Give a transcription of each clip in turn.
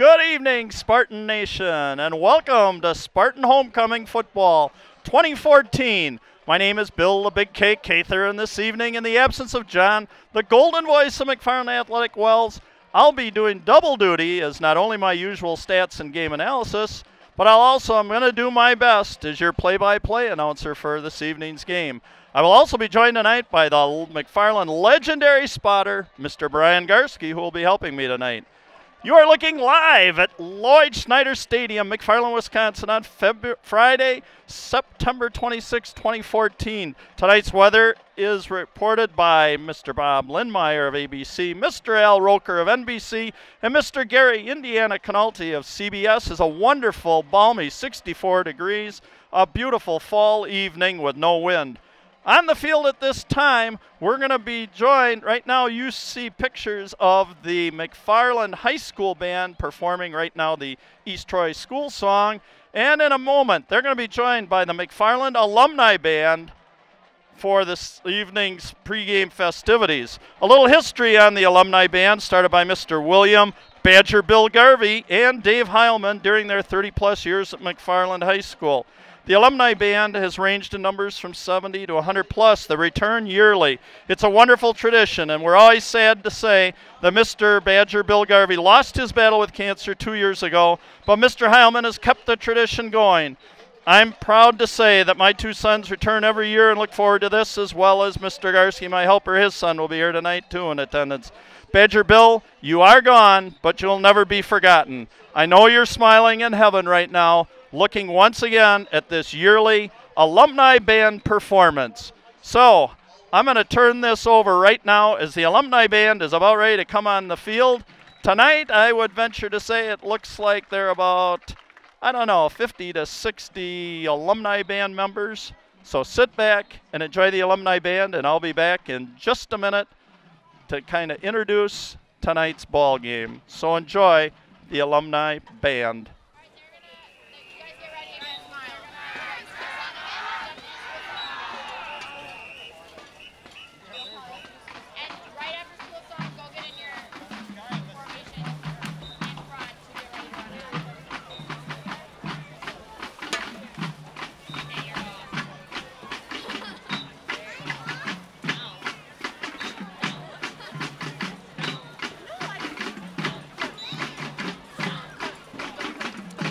Good evening, Spartan Nation, and welcome to Spartan Homecoming Football 2014. My name is Bill the Big Cake Cather, and this evening, in the absence of John, the golden voice of McFarland Athletic Wells, I'll be doing double duty as not only my usual stats and game analysis, but I'm going to do my best as your play-by-play announcer for this evening's game. I will also be joined tonight by the McFarland legendary spotter, Mr. Brian Garski, who will be helping me tonight. You are looking live at Lloyd Schneider Stadium, McFarland, Wisconsin on Friday, September 26, 2014. Tonight's weather is reported by Mr. Bob Lindmeyer of ABC, Mr. Al Roker of NBC, and Mr. Gary Indiana Canalti of CBS. Is a wonderful, balmy 64 degrees, a beautiful fall evening with no wind. On the field at this time, we're going to be joined, right now you see pictures of the McFarland High School Band performing right now the East Troy School Song, and in a moment they're going to be joined by the McFarland Alumni Band for this evening's pregame festivities. A little history on the Alumni Band started by Mr. William Badger Bill Garvey and Dave Heilman during their 30-plus years at McFarland High School. The Alumni Band has ranged in numbers from 70 to 100 plus. They return yearly. It's a wonderful tradition, and we're always sad to say that Mr. Badger Bill Garvey lost his battle with cancer 2 years ago, but Mr. Heilman has kept the tradition going. I'm proud to say that my two sons return every year and look forward to this, as well as Mr. Garski, my helper. His son will be here tonight, too, in attendance. Badger Bill, you are gone, but you'll never be forgotten. I know you're smiling in heaven right now, looking once again at this yearly Alumni Band performance. So I'm going to turn this over right now as the Alumni Band is about ready to come on the field. Tonight, I would venture to say it looks like they're about, 50 to 60 Alumni Band members. So sit back and enjoy the Alumni Band, and I'll be back in just a minute to kind of introduce tonight's ball game. So enjoy the Alumni Band.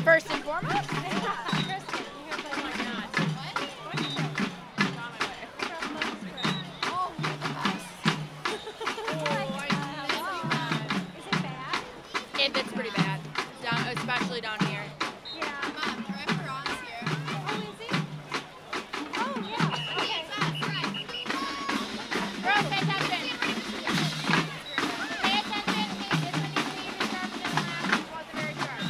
First and foremost, it's pretty bad, especially down here. Yeah. Mom, remember Ron's here? Oh, is he? Oh, yeah. Okay. Girls, pay attention. Pay attention. This one needs to be even sharper than the last. It wasn't very sharp.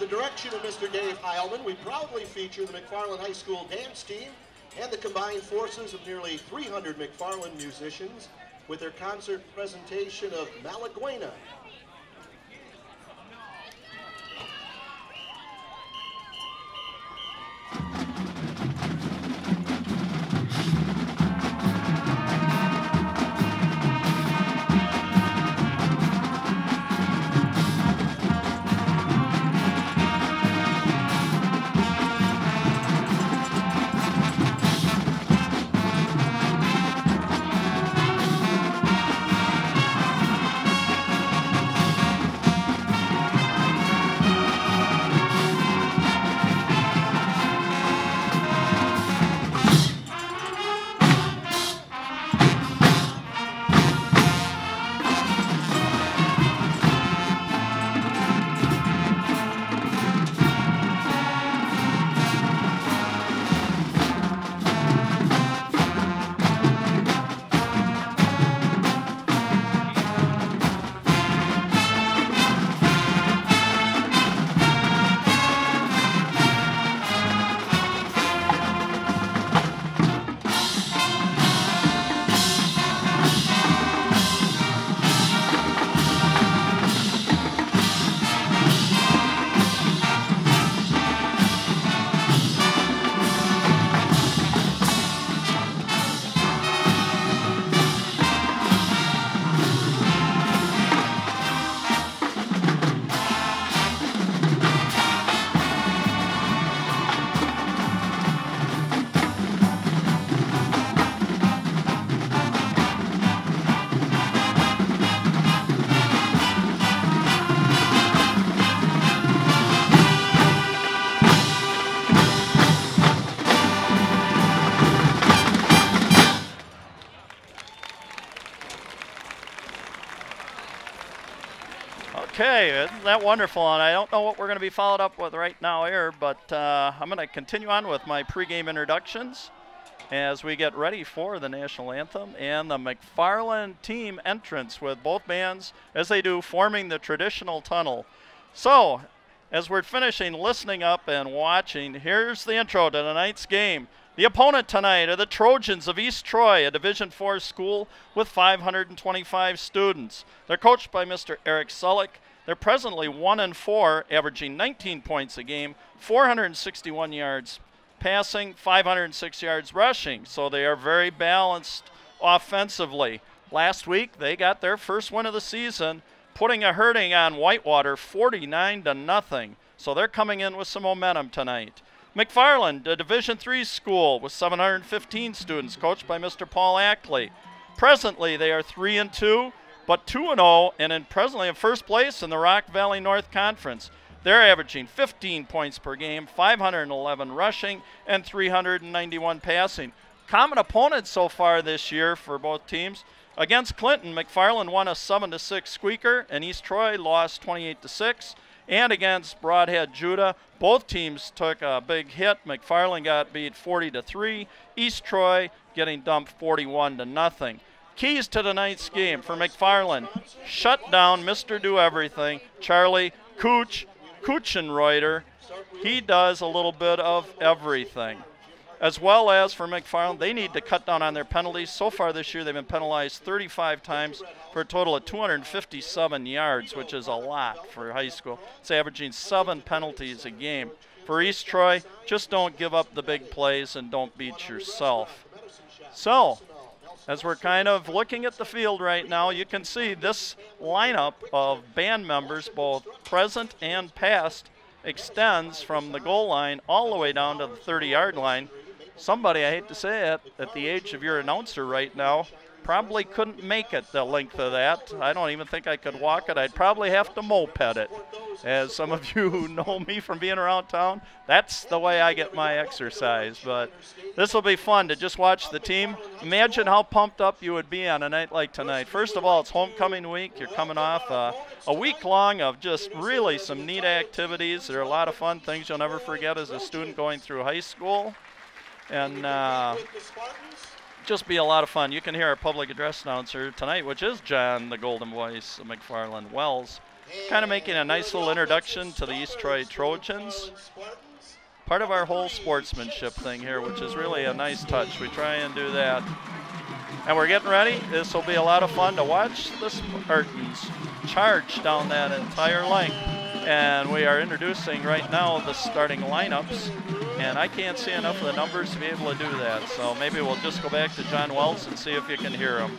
direction of Mr. Dave Heilman, we proudly feature the McFarland High School dance team and the combined forces of nearly 300 McFarland musicians with their concert presentation of Malaguena. Okay, isn't that wonderful? And I don't know what we're going to be followed up with right now here, but I'm going to continue on with my pregame introductions as we get ready for the national anthem and the McFarland team entrance with both bands, as they do, forming the traditional tunnel. So, as we're finishing listening up and watching, here's the intro to tonight's game. The opponent tonight are the Trojans of East Troy, a Division IV school with 525 students. They're coached by Mr. Eric Sullick. They're presently 1-4, averaging 19 points a game, 461 yards passing, 506 yards rushing. So they are very balanced offensively. Last week, they got their first win of the season, putting a hurting on Whitewater 49-0. So they're coming in with some momentum tonight. McFarland, a Division III school with 715 students, coached by Mr. Paul Ackley. Presently, they are 3-2, but 2-0, and presently in first place in the Rock Valley North Conference. They're averaging 15 points per game, 511 rushing, and 391 passing. Common opponents so far this year for both teams. Against Clinton, McFarland won a 7-6 squeaker, and East Troy lost 28-6. And against Broadhead Judah, both teams took a big hit. McFarland got beat 40-3. East Troy getting dumped 41-0. Keys to tonight's game for McFarland: shut down Mr. Do Everything, Charlie Kuchenreuter. He does a little bit of everything. As well as for McFarland, they need to cut down on their penalties. So far this year, they've been penalized 35 times for a total of 257 yards, which is a lot for high school. It's averaging 7 penalties a game. For East Troy, just don't give up the big plays and don't beat yourself. So, as we're kind of looking at the field right now, you can see this lineup of band members, both present and past, extends from the goal line all the way down to the 30-yard line. Somebody, I hate to say it, at the age of your announcer right now, probably couldn't make it the length of that. I don't even think I could walk it. I'd probably have to moped it. As some of you who know me from being around town, that's the way I get my exercise. But this will be fun to just watch the team. Imagine how pumped up you would be on a night like tonight. First of all, it's homecoming week. You're coming off a week long of just really some neat activities. There are a lot of fun things you'll never forget as a student going through high school. And just be a lot of fun. You can hear our public address announcer tonight, which is John, the Golden Voice of McFarland Wells. kind of making a nice little introduction to the East Troy Trojans. Part of our whole sportsmanship thing here, which is really a nice touch. We try and do that. And we're getting ready. This will be a lot of fun to watch the Spartans charge down that entire length. And we are introducing right now the starting lineups. And I can't see enough of the numbers to be able to do that. So maybe we'll just go back to John Wells and see if you can hear him.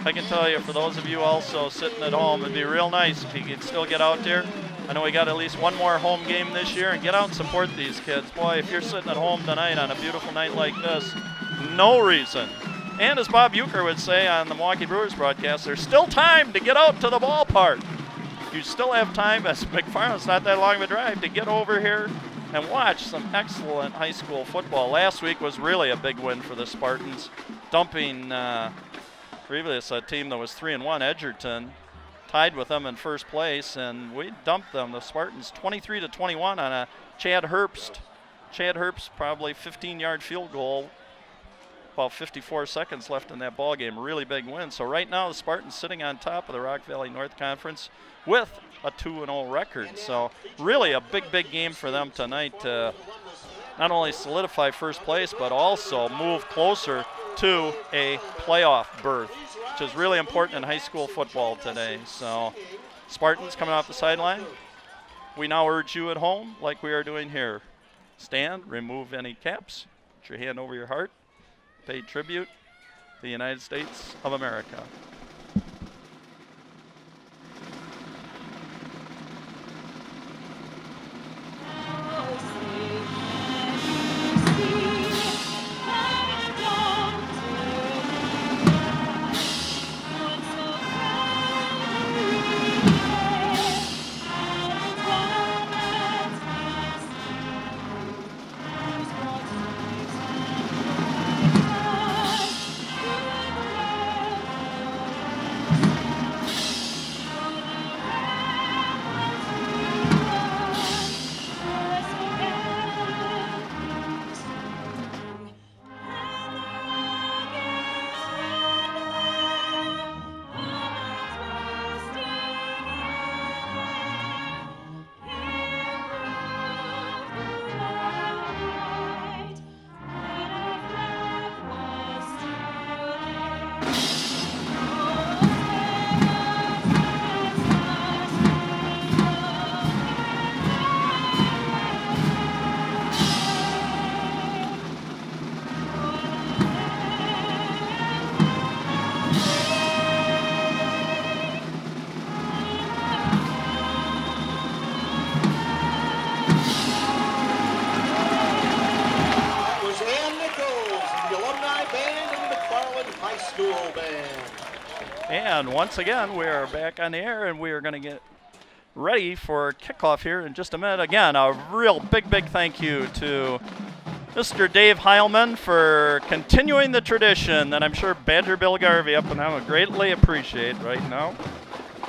I can tell you, for those of you also sitting at home, it'd be real nice if you could still get out there. I know we got at least one more home game this year, and get out and support these kids. Boy, if you're sitting at home tonight on a beautiful night like this, no reason. And as Bob Euchre would say on the Milwaukee Brewers broadcast, there's still time to get out to the ballpark. You still have time, as McFarland's not that long of a drive, to get over here and watch some excellent high school football. Last week was really a big win for the Spartans, dumping previous a team that was 3-1, Edgerton, tied with them in first place, and we dumped them, the Spartans, 23-21 on a Chad Herbst probably 15-yard field goal, about 54 seconds left in that ball game. Really big win. So right now the Spartans sitting on top of the Rock Valley North Conference with a 2-0 record. So really a big game for them tonight to not only solidify first place, but also move closer to a playoff berth, which is really important in high school football today. So Spartans coming off the sideline. We now urge you at home, like we are doing here, stand, remove any caps, put your hand over your heart, pay tribute to the United States of America. And once again, we are back on the air, and we are going to get ready for kickoff here in just a minute. Again, a real big thank you to Mr. Dave Heilman for continuing the tradition that I'm sure Badger Bill Garvey up and down would greatly appreciate right now.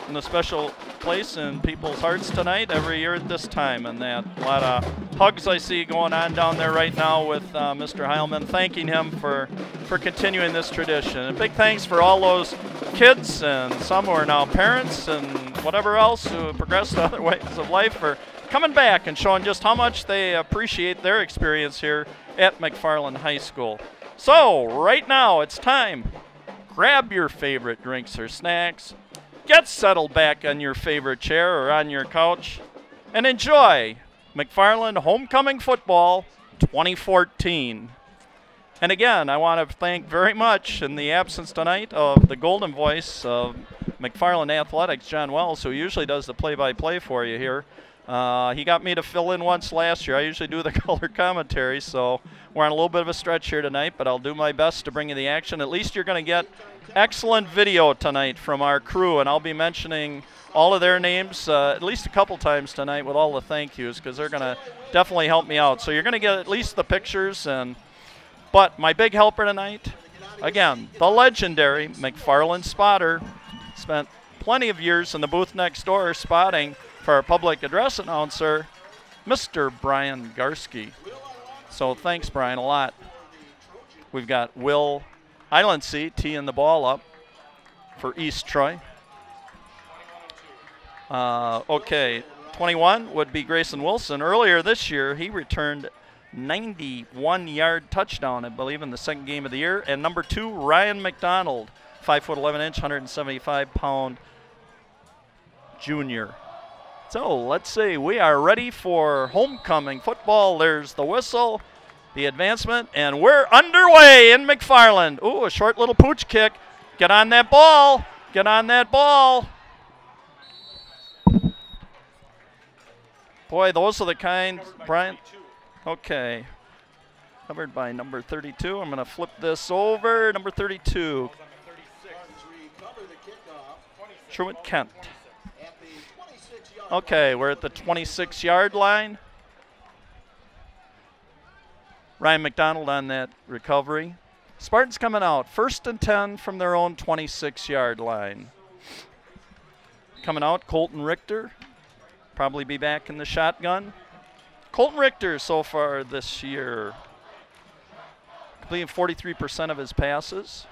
And a special place in people's hearts tonight every year at this time, and that a lot of hugs I see going on down there right now with Mr. Heilman, thanking him for continuing this tradition. And big thanks for all those kids and some who are now parents and whatever else who have progressed to other ways of life for coming back and showing just how much they appreciate their experience here at McFarland High School. So right now it's time. Grab your favorite drinks or snacks, get settled back on your favorite chair or on your couch, and enjoy McFarland Homecoming Football 2014. And again, I want to thank very much, in the absence tonight of the golden voice of McFarland Athletics, John Wells, who usually does the play-by-play for you here. He got me to fill in once last year. I usually do the color commentary, so we're on a little bit of a stretch here tonight, but I'll do my best to bring you the action. At least you're going to get excellent video tonight from our crew, and I'll be mentioning all of their names at least a couple times tonight with all the thank yous, because they're going to definitely help me out. So you're going to get at least the pictures, and But my big helper tonight, again, the legendary McFarland spotter, spent plenty of years in the booth next door spotting for our public address announcer, Mr. Brian Garski. So thanks, Brian, a lot. We've got Will Islandsea teeing the ball up for East Troy. Okay, 21 would be Grayson Wilson. Earlier this year, he returned 91-yard touchdown, I believe, in the second game of the year. And number 2, Ryan McDonald, 5'11", 175-pound junior. So let's see, we are ready for homecoming football. There's the whistle, the advancement, and we're underway in McFarland. Ooh, a short little pooch kick. Get on that ball. Get on that ball. Boy, those are the kind, Brian. Okay. Covered by number 32. I'm going to flip this over. Number 32. Truett Kent. Okay, we're at the 26-yard line. Ryan McDonald on that recovery. Spartans coming out. 1st and 10 from their own 26-yard line. Coming out, Colton Richter. Probably be back in the shotgun. Colton Richter so far this year, completing 43% of his passes.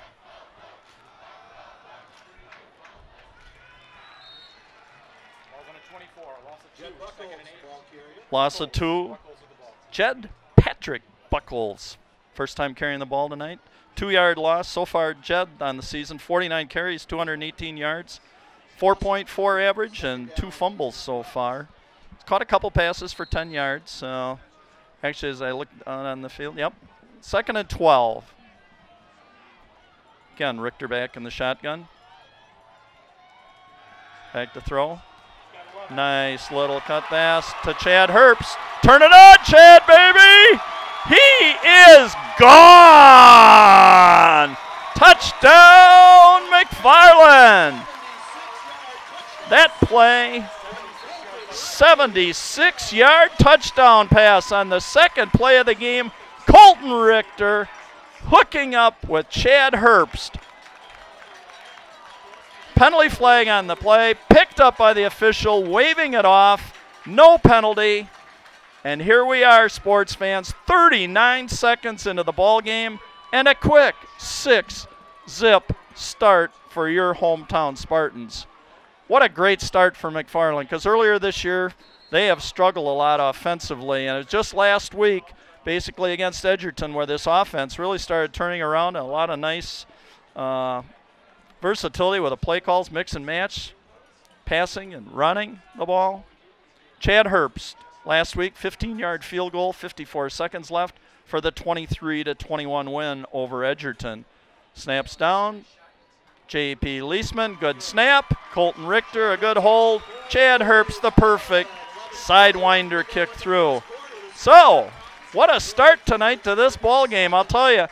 Loss of 2. Jed Patrick Buckles, first time carrying the ball tonight. 2-yard loss so far. Jed on the season, 49 carries, 218 yards, 4.4 average, and 2 fumbles so far. He's caught a couple passes for 10 yards. So actually, as I look on the field, yep, 2nd and 12. Again, Richter back in the shotgun. Back to throw. Nice little cut pass to Chad Herbst. Turn it on, Chad, baby! He is gone! Touchdown, McFarland! That play, 76-yard touchdown pass on the second play of the game. Colton Richter hooking up with Chad Herbst. Penalty flag on the play, picked up by the official, waving it off. No penalty. And here we are, sports fans, 39 seconds into the ball game, and a quick 6-zip start for your hometown Spartans. What a great start for McFarland, because earlier this year they have struggled a lot offensively, and it was just last week, basically against Edgerton, where this offense really started turning around. A lot of nice versatility with the play calls, mix and match, passing and running the ball. Chad Herbst, last week, 15-yard field goal, 54 seconds left for the 23-21 win over Edgerton. Snaps down. J.P. Leisman, good snap. Colton Richter, a good hold. Chad Herbst, the perfect sidewinder kick through. So, what a start tonight to this ball game, I'll tell you.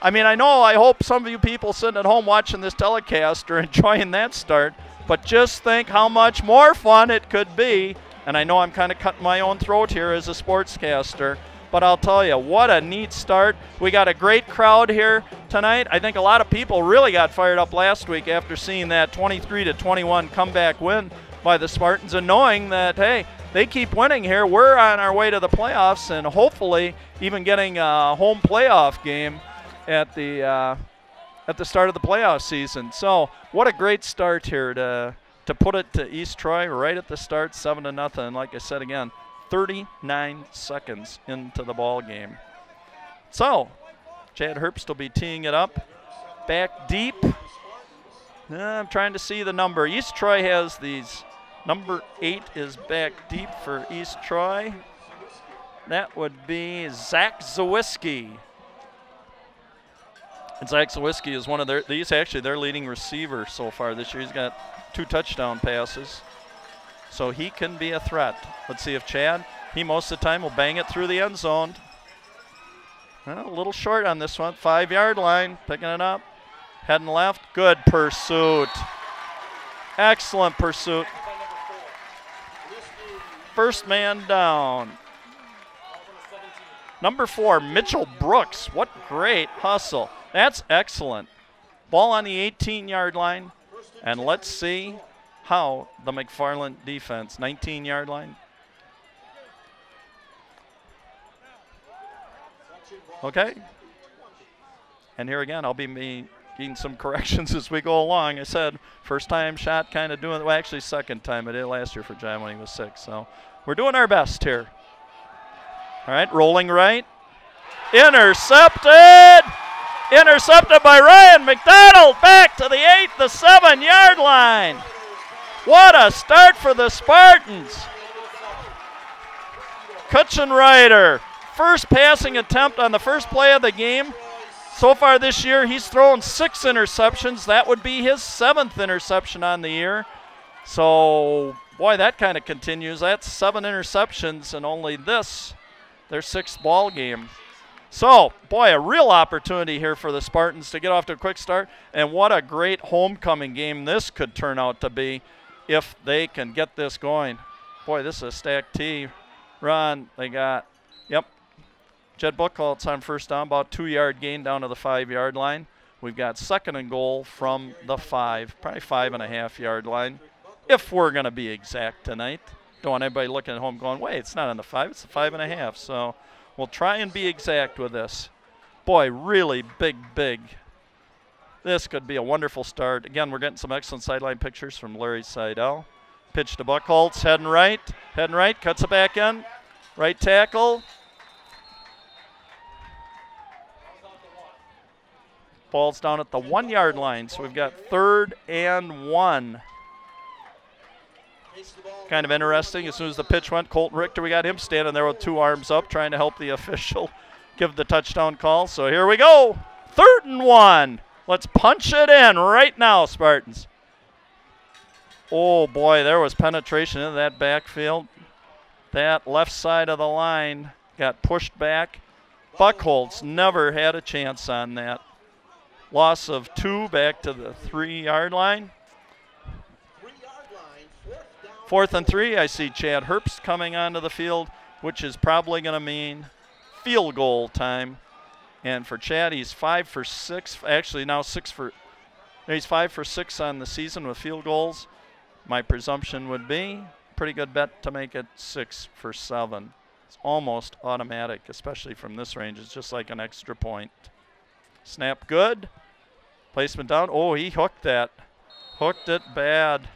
I mean, I hope some of you people sitting at home watching this telecast are enjoying that start, but just think how much more fun it could be. And I know I'm kind of cutting my own throat here as a sportscaster, but I'll tell you, what a neat start. We got a great crowd here tonight. I think a lot of people really got fired up last week after seeing that 23-21 comeback win by the Spartans, and knowing that, hey, they keep winning here. We're on our way to the playoffs and hopefully even getting a home playoff game at the start of the playoff season. So what a great start here to put it to East Troy right at the start, 7-0. Like I said again, 39 seconds into the ball game. So Chad Herbst will be teeing it up. Back deep. I'm trying to see the number. East Troy has these. Number 8 is back deep for East Troy. That would be Zach Zawiski. And Zach Zawiski is one of their leading receiver so far this year. He's got 2 touchdown passes. So he can be a threat. Let's see if Chad, he most of the time will bang it through the end zone. Well, a little short on this one. 5-yard line, picking it up. Heading left, good pursuit. Excellent pursuit. First man down. Number 4, Mitchell Brooks. What great hustle. That's excellent. Ball on the 18-yard line. And let's see how the McFarland defense, 19-yard line. Okay. And here again, I'll be making some corrections as we go along. I said first time shot kind of doing, well, actually second time. I did last year for John when he was 6. So we're doing our best here. All right, rolling right. Intercepted! Intercepted by Ryan McDonald. Back to the 8, the 7-yard line. What a start for the Spartans. Kutchenreiter, first passing attempt on the first play of the game. So far this year, he's thrown 6 interceptions. That would be his 7th interception on the year. So, boy, that kind of continues. That's 7 interceptions and only this, their 6th ball game. So, boy, a real opportunity here for the Spartans to get off to a quick start. And what a great homecoming game this could turn out to be if they can get this going. Boy, this is a stacked tee. Run, they got, yep. Jed Buchholz on first down, about 2-yard gain down to the 5-yard line. We've got 2nd and goal from the 5, probably 5.5-yard line, if we're going to be exact tonight. Don't want anybody looking at home going, wait, it's not on the 5, it's the 5.5. So we'll try and be exact with this. Boy, really big. This could be a wonderful start. Again, we're getting some excellent sideline pictures from Larry Seidel. Pitch to Buchholz, heading right, cuts it back in. Right tackle. Ball's down at the 1-yard line, so we've got 3rd and 1. Kind of interesting. As soon as the pitch went, Colton Richter, we got him standing there with 2 arms up trying to help the official give the touchdown call. So here we go. 3rd and 1. Let's punch it in right now, Spartans. Oh, boy, there was penetration into that backfield. That left side of the line got pushed back. Buchholz never had a chance on that. Loss of 2 back to the 3-yard line. 4th and 3, I see Chad Herbst coming onto the field, which is probably going to mean field goal time. And for Chad, he's 5 for 6. Actually, now he's 5 for 6 on the season with field goals. My presumption would be pretty good bet to make it 6 for 7. It's almost automatic, especially from this range. It's just like an extra point. Snap good. Placement down. Oh, he hooked that. Hooked it bad.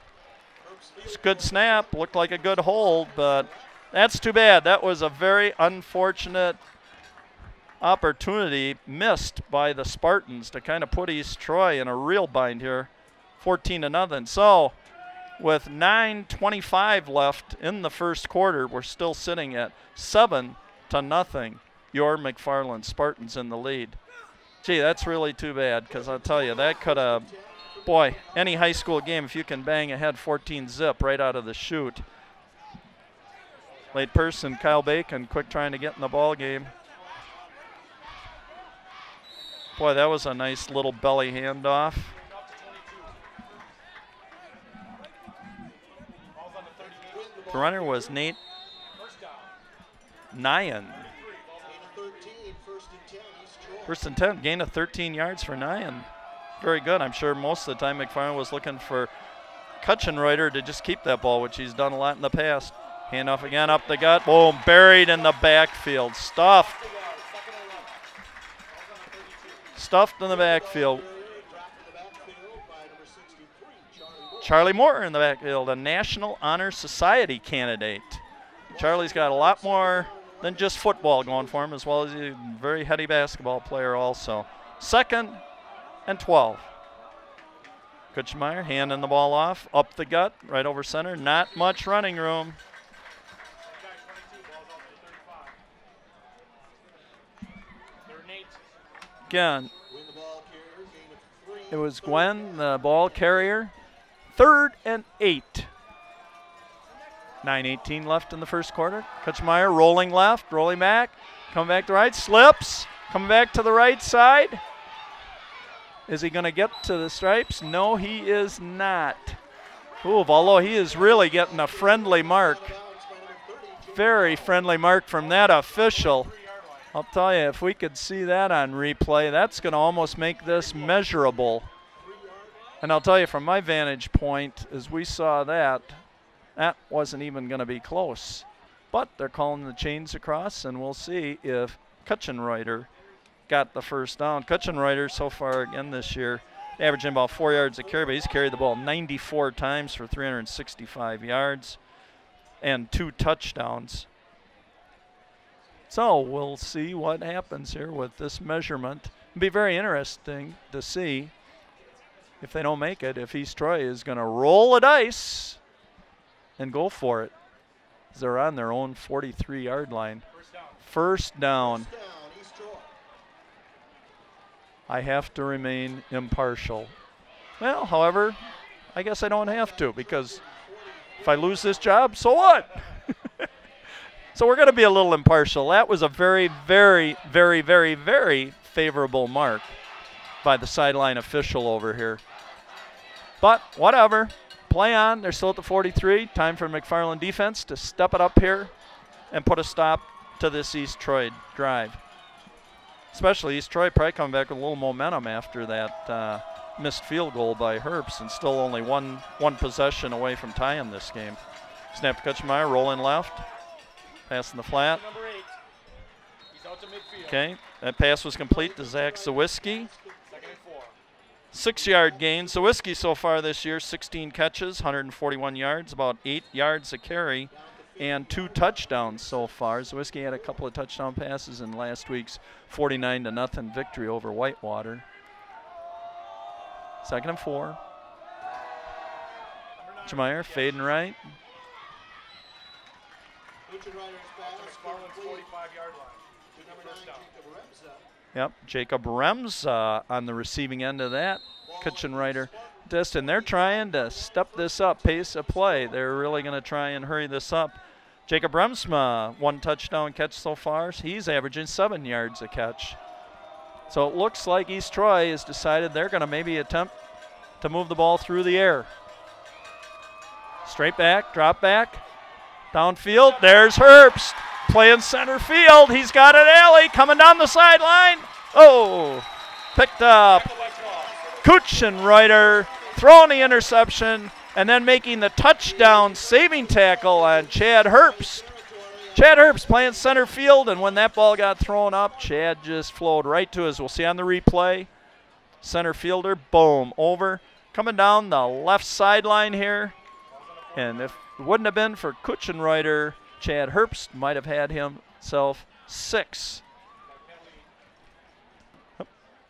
It's a good snap. Looked like a good hold, but that's too bad. That was a very unfortunate opportunity missed by the Spartans to kind of put East Troy in a real bind here. 14-0. So with 9:25 left in the first quarter, we're still sitting at 7-0. Your McFarland Spartans in the lead. Gee, that's really too bad, because I'll tell you, that could have, boy, any high school game, if you can bang ahead 14-zip right out of the chute. Late person, Kyle Bacon, quick trying to get in the ball game. Boy, that was a nice little belly handoff. The runner was Nate Nyan. First and 10, gain of 13 yards for Nyan. Very good. I'm sure most of the time McFarland was looking for Kutchenreiter to just keep that ball, which he's done a lot in the past. Handoff again, up the gut. Boom, buried in the backfield. Stuffed in the backfield. Charlie Moore in the backfield, a National Honor Society candidate. Charlie's got a lot more than just football going for him, as well as a very heady basketball player also. 2nd and 12. Kutschmeyer handing the ball off, up the gut, right over center. Not much running room. Again, it was Gwen, the ball carrier. 3rd and 8. 9:18 left in the first quarter. Kutschmeyer rolling left, rolling back, coming back to right, slips, coming back to the right side. Is he going to get to the stripes? No, he is not. Ooh, although he is really getting a friendly mark. Very friendly mark from that official I'll tell you, if we could see that on replay, that's going to almost make this measurable. And I'll tell you, from my vantage point, as we saw that, that wasn't even going to be close. But they're calling the chains across, and we'll see if Kutchenreuter got the first down. Kutchenreuter so far again this year, averaging about 4 yards a carry, but he's carried the ball 94 times for 365 yards and 2 touchdowns. So we'll see what happens here with this measurement. It'll be very interesting to see if they don't make it, if East Troy is going to roll the dice and go for it. They're on their own 43-yard line. First down. I have to remain impartial. Well, however, I guess I don't have to, because if I lose this job, so what? So we're going to be a little impartial. That was a very, very, very, very, very favorable mark by the sideline official over here. But whatever. Play on. They're still at the 43. Time for McFarland defense to step it up here and put a stop to this East Troy drive. Especially East Troy probably coming back with a little momentum after that missed field goal by Herbst, and still only one possession away from tying this game. Snap to Kutchenreuter, rolling left. Passing the flat. Number 8. He's out to midfield. Okay, that pass was complete to Zach Zawiski. 2nd and 4. 6-yard gain. Zawiski so far this year, 16 catches, 141 yards, about 8 yards a carry, and 2 touchdowns so far. Zawiski had a couple of touchdown passes in last week's 49-0 victory over Whitewater. 2nd and 4. Kutchenreuter fading right. McFarland's 45-yard line. First down. Yep, Jacob Remza on the receiving end of that. Kutchenreuter dist, and they're trying to step this up, pace of play. They're really going to try and hurry this up. Jacob Remsma, 1 touchdown catch so far. He's averaging 7 yards a catch. So it looks like East Troy has decided they're going to maybe attempt to move the ball through the air. Straight back, drop back, downfield. There's Herbst playing center field. He's got an alley coming down the sideline. Oh, picked up. Kutchenreuter throwing the interception and then making the touchdown saving tackle on Chad Herbst. Chad Herbst playing center field, and when that ball got thrown up, Chad just flowed right to us. We'll see on the replay. Center fielder, boom, over. Coming down the left sideline here. And if it wouldn't have been for Kutchenreuter, Chad Herbst might have had himself 6.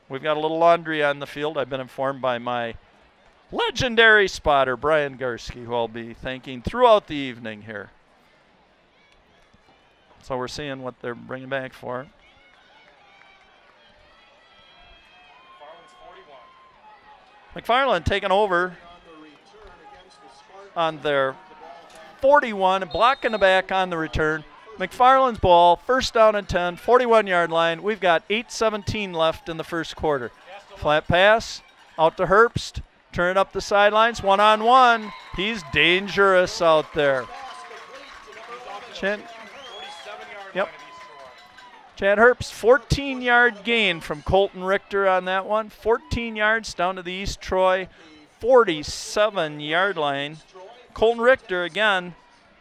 We've got a little laundry on the field. I've been informed by my legendary spotter, Brian Garski, who I'll be thanking throughout the evening here. So we're seeing what they're bringing back for. McFarland taking over on their 41, blocking the back on the return. McFarland's ball, first down and 10, 41-yard line. We've got 8:17 left in the first quarter. Flat pass, out to Herbst, turn it up the sidelines, one-on-one. He's dangerous out there. Yep. Chad Herbst, 14-yard gain from Colton Richter on that one. 14 yards down to the East Troy 47-yard line. Colton Richter, again,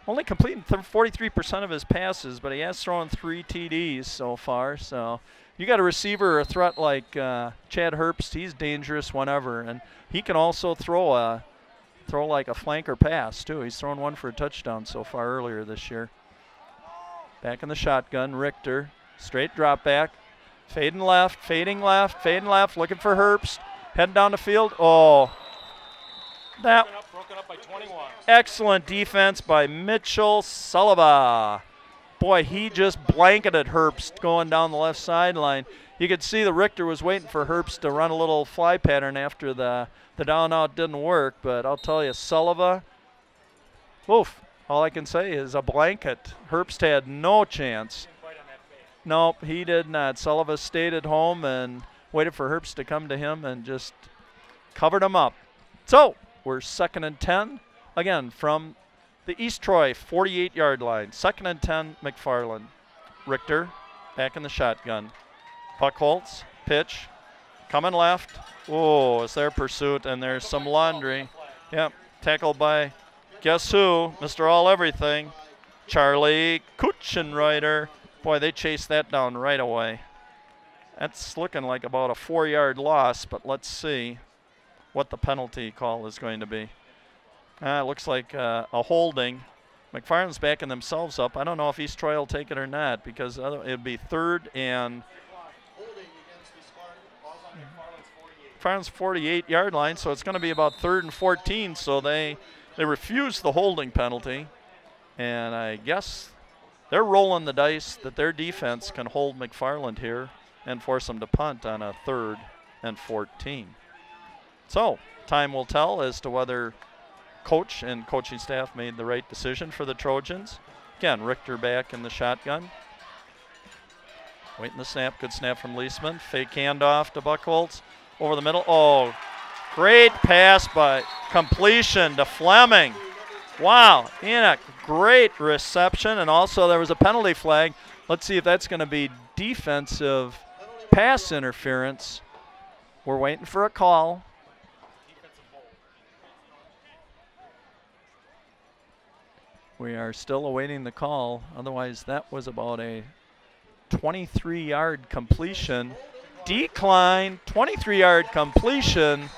only completing 43% of his passes, but he has thrown 3 TDs so far. So you got a receiver or a threat like Chad Herbst, he's dangerous whenever. And he can also throw like a flanker pass, too. He's thrown 1 for a touchdown so far earlier this year. Back in the shotgun, Richter. Straight drop back. Fading left, fading left, fading left. Looking for Herbst. Heading down the field. Oh. That Broken up by 21. Excellent defense by Mitchell Sullivan. Boy, he just blanketed Herbst going down the left sideline. You could see the Richter was waiting for Herbst to run a little fly pattern after the down out didn't work. But I'll tell you, Sullivan, oof, all I can say is a blanket. Herbst had no chance. Nope, he did not. Sullivan stayed at home and waited for Herbst to come to him and just covered him up. So we're 2nd and 10, again, from the East Troy 48-yard line. 2nd and 10, McFarland. Richter back in the shotgun. Buckholz, pitch, coming left. Oh, is there pursuit, and there's some laundry. Yep, tackled by, guess who? Mr. All-Everything, Charlie Kuchenreiter. Boy, they chased that down right away. That's looking like about a 4-yard loss, but let's see what the penalty call is going to be. It looks like a holding. McFarland's backing themselves up. I don't know if East Troy will take it or not, because it would be 3rd and McFarland's 48-yard line, so it's going to be about 3rd and 14. So they refuse the holding penalty, and I guess they're rolling the dice that their defense can hold McFarland here and force them to punt on a 3rd and 14. So time will tell as to whether coach and coaching staff made the right decision for the Trojans. Again, Richter back in the shotgun. Waiting the snap. Good snap from Leisman. Fake handoff to Buckholz. Over the middle. Oh, great pass by completion to Fleming. Wow, Enoch, great reception. And also there was a penalty flag. Let's see if that's going to be defensive pass interference. We're waiting for a call. We are still awaiting the call. Otherwise, that was about a 23-yard completion. Decline, 23-yard completion.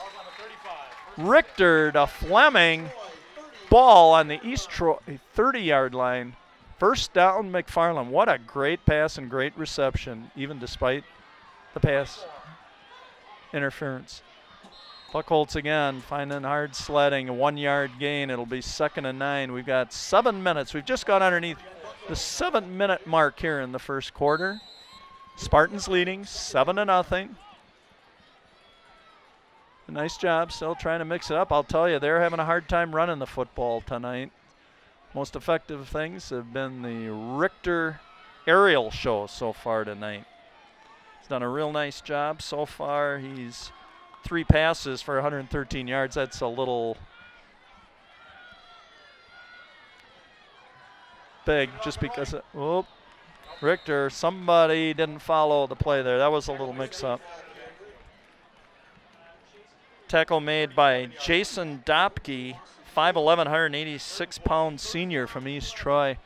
Richter to Fleming. Ball on the East Troy 30-yard line. First down, McFarland. What a great pass and great reception, even despite the pass interference. Buckholz again, finding hard sledding, a 1-yard gain. It'll be 2nd and 9. We've got 7 minutes. We've just got underneath the 7-minute mark here in the first quarter. Spartans leading 7-0. Nice job, still trying to mix it up. I'll tell you, they're having a hard time running the football tonight. Most effective things have been the Richter aerial show so far tonight. He's done a real nice job so far. He's 3 passes for 113 yards. That's a little big just because, Richter, somebody didn't follow the play there. That was a little mix-up. Tackle made by Jason Dopke, 5'11", 186-pound senior from East Troy.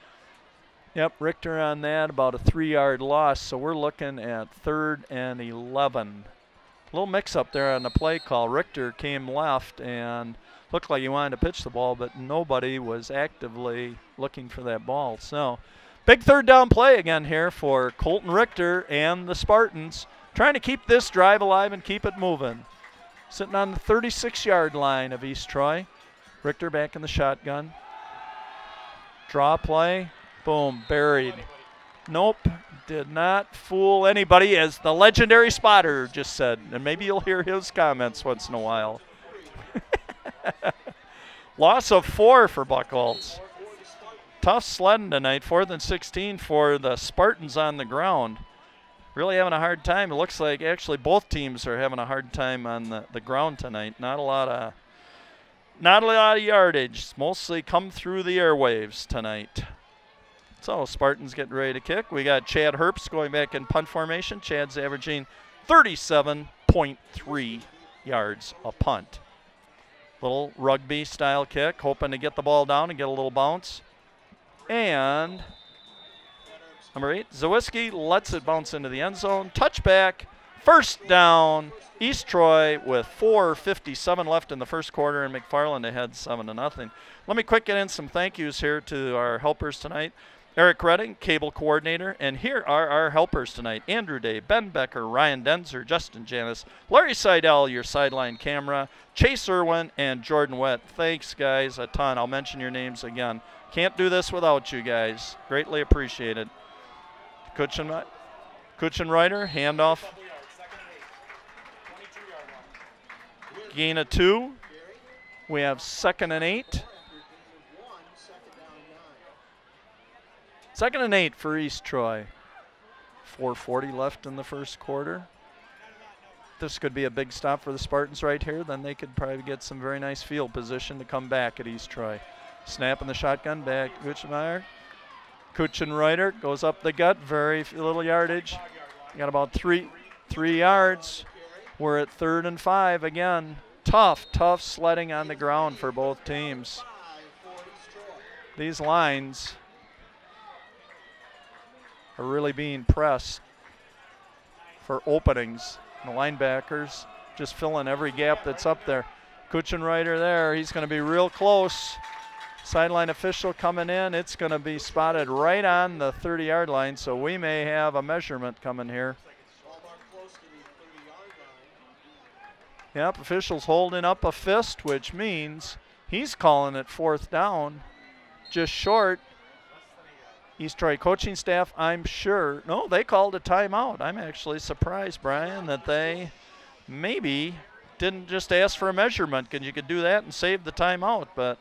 Yep, Richter on that, about a 3-yard loss. So we're looking at 3rd and 11. A little mix-up there on the play call. Richter came left and looked like he wanted to pitch the ball, but nobody was actively looking for that ball. So big 3rd down play again here for Colton Richter and the Spartans, trying to keep this drive alive and keep it moving. Sitting on the 36-yard line of East Troy. Richter back in the shotgun. Draw play. Boom, buried. Nope, did not fool anybody, as the legendary spotter just said. And maybe you'll hear his comments once in a while. Loss of 4 for Buckholz. Tough sledding tonight, 4th and 16 for the Spartans on the ground. Really having a hard time. It looks like actually both teams are having a hard time on the ground tonight. Not a lot of yardage. It's mostly come through the airwaves tonight. So Spartans getting ready to kick. We got Chad Herbst going back in punt formation. Chad's averaging 37.3 yards a punt. Little rugby style kick, hoping to get the ball down and get a little bounce. And number 8, Zawiski lets it bounce into the end zone. Touchback, first down, East Troy with 4:57 left in the first quarter, and McFarland ahead 7-0. Let me quick get in some thank yous here to our helpers tonight. Eric Redding, cable coordinator, and here are our helpers tonight. Andrew Day, Ben Becker, Ryan Denzer, Justin Janis, Larry Seidel, your sideline camera, Chase Irwin, and Jordan Wett. Thanks, guys, a ton. I'll mention your names again. Can't do this without you guys. Greatly appreciated. Kuchenreiter, handoff. Gain of 2. We have 2nd and 8. 2nd and 8 for East Troy. 4:40 left in the first quarter. This could be a big stop for the Spartans right here. Then they could probably get some very nice field position to come back at East Troy. Snap in the shotgun, back Kuchenreiter. Kuchenreiter goes up the gut, very little yardage. Got about three yards. We're at 3rd and 5 again. Tough sledding on the ground for both teams. These lines are really being pressed for openings. The linebackers just filling every gap that's up there. Kuchenreiter there, he's going to be real close. Sideline official coming in. It's going to be spotted right on the 30-yard line, so we may have a measurement coming here. Yep, official's holding up a fist, which means he's calling it 4th down, just short. East Troy coaching staff, I'm sure. No, they called a timeout. I'm actually surprised, Brian, that they maybe didn't just ask for a measurement, because you could do that and save the timeout, but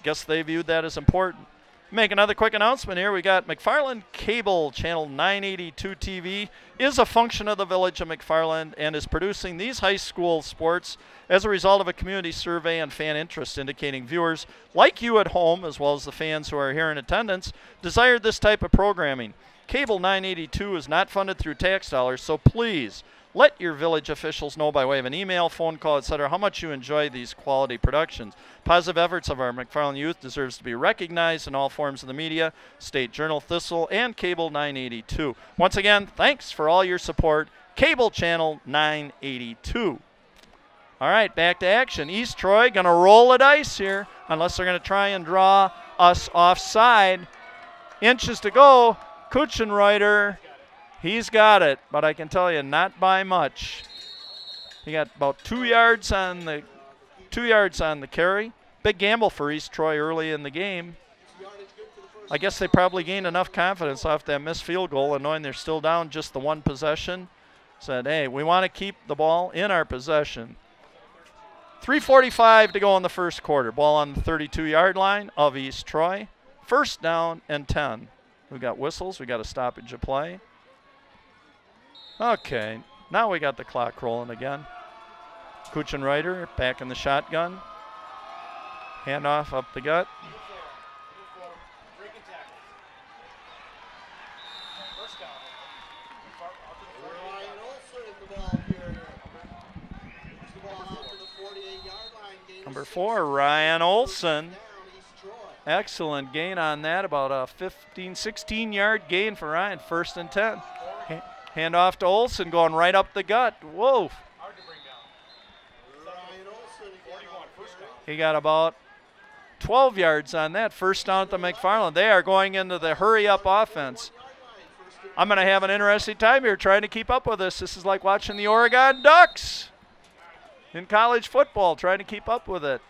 guess they viewed that as important. Make another quick announcement here. We got McFarland Cable, channel 982 TV, is a function of the village of McFarland and is producing these high school sports as a result of a community survey and fan interest indicating viewers like you at home, as well as the fans who are here in attendance, desired this type of programming. Cable 982 is not funded through tax dollars, so please let your village officials know by way of an email, phone call, etc., how much you enjoy these quality productions. Positive efforts of our McFarland youth deserves to be recognized in all forms of the media, State Journal, Thistle, and Cable 982. Once again, thanks for all your support. Cable Channel 982. All right, back to action. East Troy going to roll the dice here, unless they're going to try and draw us offside. Inches to go. Kuchenreiter. He's got it, but I can tell you, not by much. He got about 2 yards on the carry. Big gamble for East Troy early in the game. I guess they probably gained enough confidence off that missed field goal, and knowing they're still down just the one possession, said, hey, we want to keep the ball in our possession. 3:45 to go in the first quarter. Ball on the 32-yard line of East Troy. 1st down and 10. We got whistles. We got a stoppage of play. Okay, now we got the clock rolling again. Kuchenreiter back in the shotgun. Handoff up the gut. Number 4, Ryan Olson. Excellent gain on that, about a 15, 16-yard gain for Ryan, 1st and 10. Hand off to Olson, going right up the gut. Whoa. He got about 12 yards on that. 1st down at the McFarland. They are going into the hurry-up offense. I'm going to have an interesting time here trying to keep up with this. This is like watching the Oregon Ducks in college football, trying to keep up with it.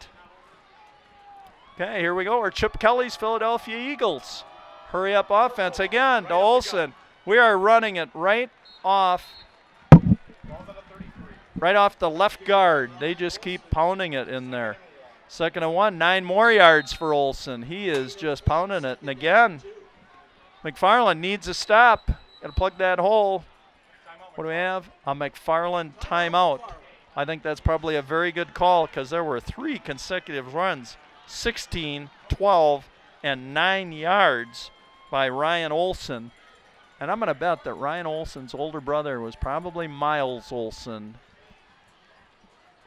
Okay, here we go. Or Chip Kelly's Philadelphia Eagles. Hurry-up offense again to Olson. We are running it right off the left guard. They just keep pounding it in there. 2nd and 1, 9 more yards for Olson. He is just pounding it. And again, McFarland needs a stop. Got to plug that hole. What do we have? A McFarland timeout. I think that's probably a very good call because there were 3 consecutive runs, 16, 12, and 9 yards by Ryan Olson. And I'm going to bet that Ryan Olson's older brother was probably Miles Olson.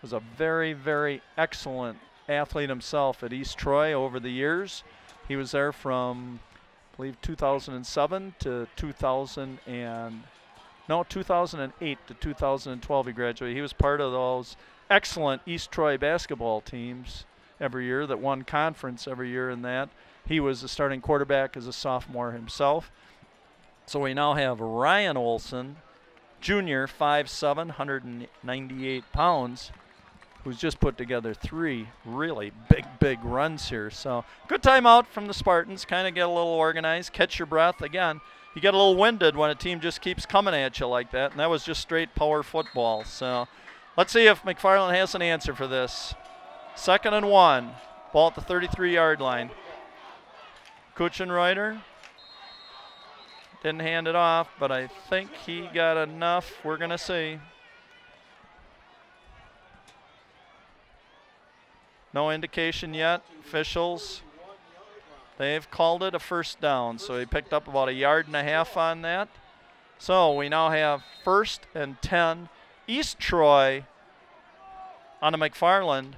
Was a very, very excellent athlete himself at East Troy over the years. He was there from, I believe, 2007 to 2008 to 2012 he graduated. He was part of those excellent East Troy basketball teams every year that won conference every year in that. He was the starting quarterback as a sophomore himself. So we now have Ryan Olson, Jr., 5'7", 198 pounds, who's just put together 3 really big runs here. So good timeout from the Spartans, kind of get a little organized, catch your breath. Again, you get a little winded when a team just keeps coming at you like that, and that was just straight power football. So let's see if McFarland has an answer for this. 2nd and 1, ball at the 33-yard line. Kuchenreiter. Didn't hand it off, but I think he got enough. We're going to see. No indication yet. Officials They've called it a first down, so he picked up about 1.5 yards on that. So we now have 1st and 10. East Troy on the McFarland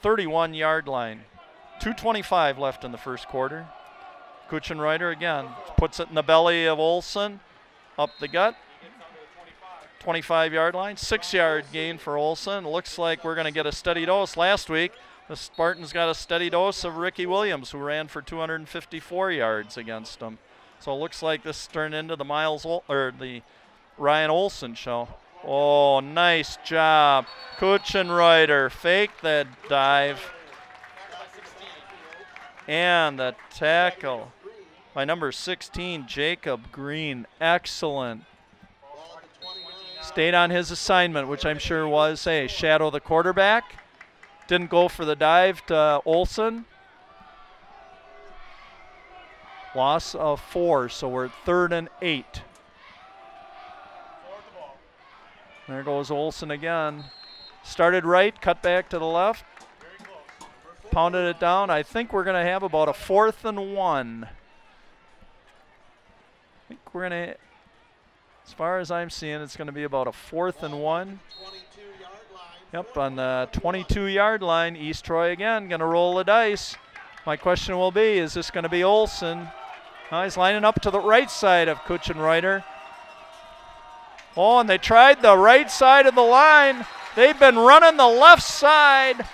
31-yard line. 2:25 left in the first quarter. Kuchenreiter again puts it in the belly of Olson, up the gut. 25-yard line, 6-yard gain for Olson. Looks like we're going to get a steady dose. Last week, the Spartans got a steady dose of Ricky Williams, who ran for 254 yards against them. So it looks like this turned into the the Ryan Olson show. Oh, nice job. Kuchenreiter faked that dive. And the tackle by number 16, Jacob Green. Excellent. Stayed on his assignment, which I'm sure was, hey, shadow the quarterback. Didn't go for the dive to Olson. Loss of 4, so we're at 3rd and 8. There goes Olson again. Started right, cut back to the left. Pounded it down. I think we're going to have about a 4th and 1. I think we're going to, as far as I'm seeing, it's going to be about a 4th and 1. Yep, on the 22-yard line, East Troy again going to roll the dice. My question will be, is this going to be Olson? He's lining up to the right side of Kuchenreiter. Oh, and they tried the right side of the line. They've been running the left side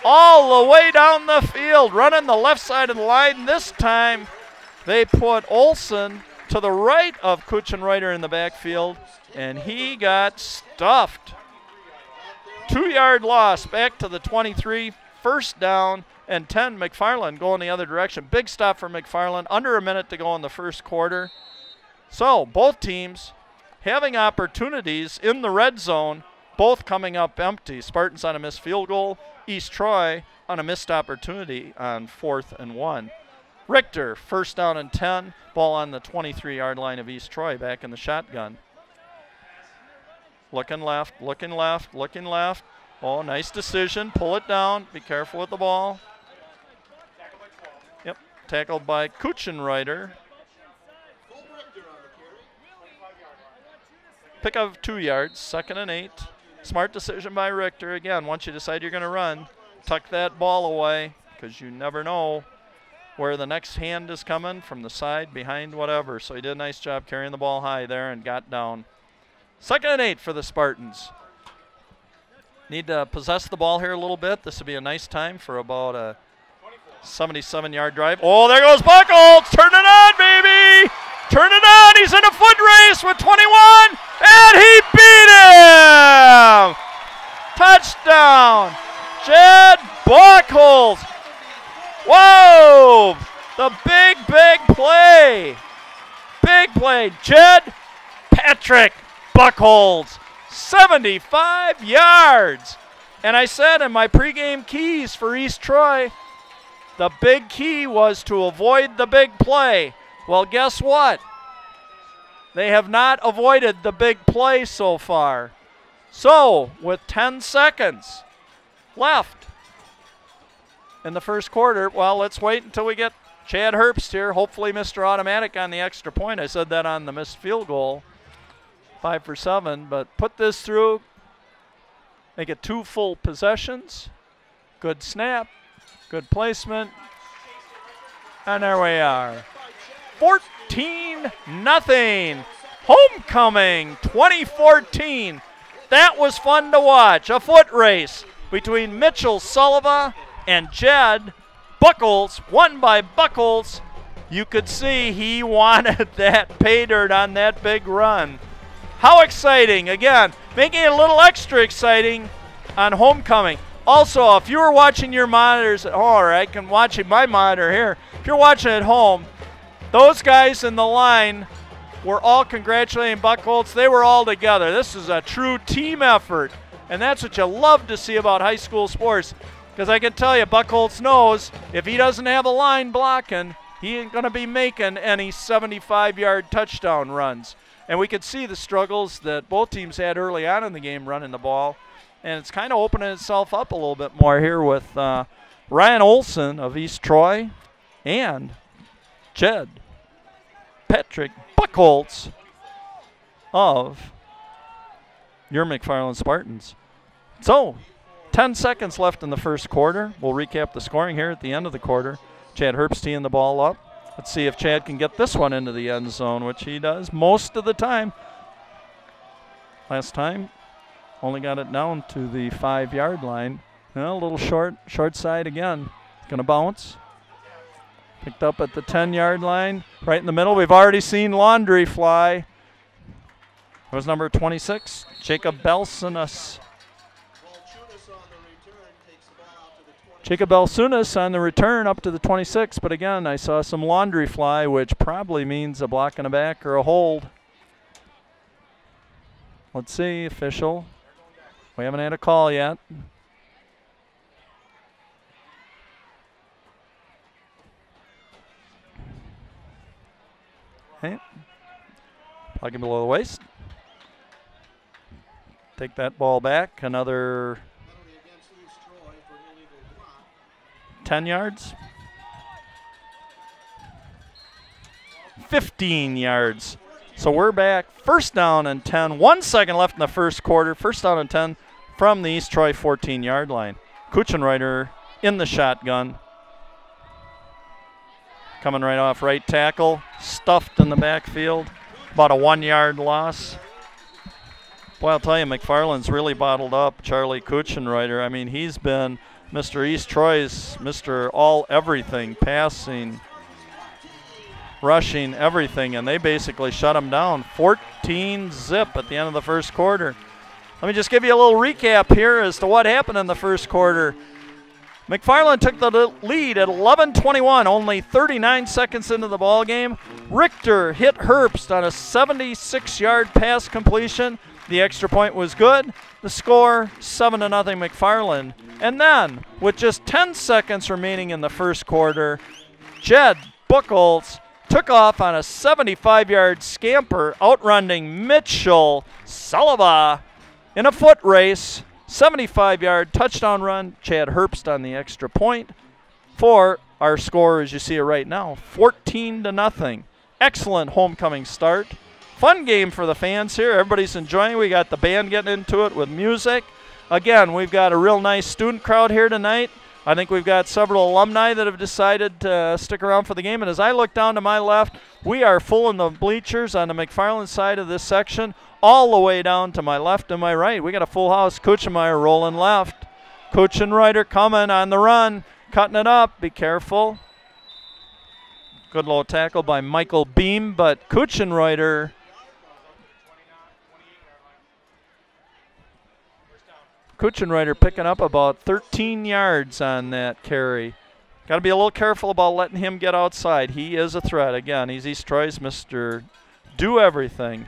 all the way down the field, running the left side of the line. This time they put Olson to the right of Kuchenreiter in the backfield, and he got stuffed. 2-yard loss back to the 23, 1st down and 10. McFarland going the other direction. Big stop for McFarland, under a minute to go in the first quarter. So both teams having opportunities in the red zone, both coming up empty. Spartans on a missed field goal, East Troy on a missed opportunity on 4th and 1. Richter, 1st down and 10, ball on the 23-yard line of East Troy, back in the shotgun. Looking left, looking left, looking left. Oh, nice decision. Pull it down. Be careful with the ball. Yep, tackled by Kuchenreiter. Pick of 2 yards, 2nd and 8. Smart decision by Richter. Again, once you decide you're going to run, tuck that ball away, because you never know where the next hand is coming, from the side, behind, whatever. So he did a nice job carrying the ball high there and got down. 2nd and 8 for the Spartans. Need to possess the ball here a little bit. This would be a nice time for about a 77-yard drive. Oh, there goes Buckholz. Turn it on, baby. Turn it on. He's in a foot race with 21, and he beat him. Touchdown, Jed Buckholz. Whoa, the big play. Big play. Jed Patrick Buckholz, 75 yards. And I said in my pregame keys for East Troy, the big key was to avoid the big play. Well, guess what? They have not avoided the big play so far. So, with 10 seconds left in the first quarter, well, let's wait until we get Chad Herbst here, hopefully Mr. Automatic on the extra point. I said that on the missed field goal. 5 for 7, but put this through. They get 2 full possessions. Good snap, good placement, and there we are. 14-0. Homecoming 2014. That was fun to watch. A foot race between Mitchell Sullivan and Jed Buckholz, won by Buckholz. You could see he wanted that pay dirt on that big run. How exciting. Again, making it a little extra exciting on homecoming. Also, if you were watching your monitors at home, or I can watch my monitor here, if you're watching at home, those guys in the line were all congratulating Buckholz. They were all together. This is a true team effort, and that's what you love to see about high school sports, because I can tell you, Buckholz knows if he doesn't have a line blocking, he ain't going to be making any 75-yard touchdown runs. And we could see the struggles that both teams had early on in the game running the ball. And it's kind of opening itself up a little bit more here with Ryan Olson of East Troy and Jed Patrick Buchholz of your McFarland Spartans. So, 10 seconds left in the first quarter. We'll recap the scoring here at the end of the quarter. Chad Herbst teeing the ball up. Let's see if Chad can get this one into the end zone, which he does most of the time. Last time, only got it down to the 5-yard line. A little short side again. Going to bounce. Picked up at the 10-yard line, right in the middle. We've already seen Laundry fly. It was number 26, Jacob Belsunas. Jacob Belsunas on the return up to the 26, but again, I saw some Laundry fly, which probably means a block in the back or a hold. Let's see, official. We haven't had a call yet. Okay. Plug him below the waist. Take that ball back. Another 10 yards. 15 yards. So we're back. First down and 10. 1 second left in the first quarter. First down and 10 from the East Troy 14-yard line. Kuchenreiter in the shotgun. Coming right off right tackle. Stuffed in the backfield. About a 1-yard loss. Boy, I'll tell you, McFarland's really bottled up Charlie Kuchenreiter. I mean, he's been Mr. East Troy's Mr. All-Everything, passing, rushing, everything, and they basically shut him down. 14-zip at the end of the first quarter. Let me just give you a little recap here as to what happened in the first quarter. McFarland took the lead at 11:21, only 39 seconds into the ball game. Richter hit Herbst on a 76-yard pass completion. The extra point was good. The score, 7-0 McFarland. And then, with just 10 seconds remaining in the first quarter, Jed Buchholz took off on a 75-yard scamper, outrunning Mitchell Salava in a foot race. 75-yard touchdown run. Chad Herbst on the extra point. For our score, as you see it right now, 14-0. Excellent homecoming start. Fun game for the fans here. Everybody's enjoying. We got the band getting into it with music. Again, we've got a real nice student crowd here tonight. I think we've got several alumni that have decided to stick around for the game. And as I look down to my left, we are full in the bleachers on the McFarland side of this section, all the way down to my left and my right. We got a full house. Kuchenmeyer rolling left. Kuchenreiter coming on the run, cutting it up. Be careful. Good low tackle by Michael Beam, but Kuchenreiter picking up about 13 yards on that carry. Got to be a little careful about letting him get outside. He is a threat. Again, he's East Troy's Mr. Do Everything.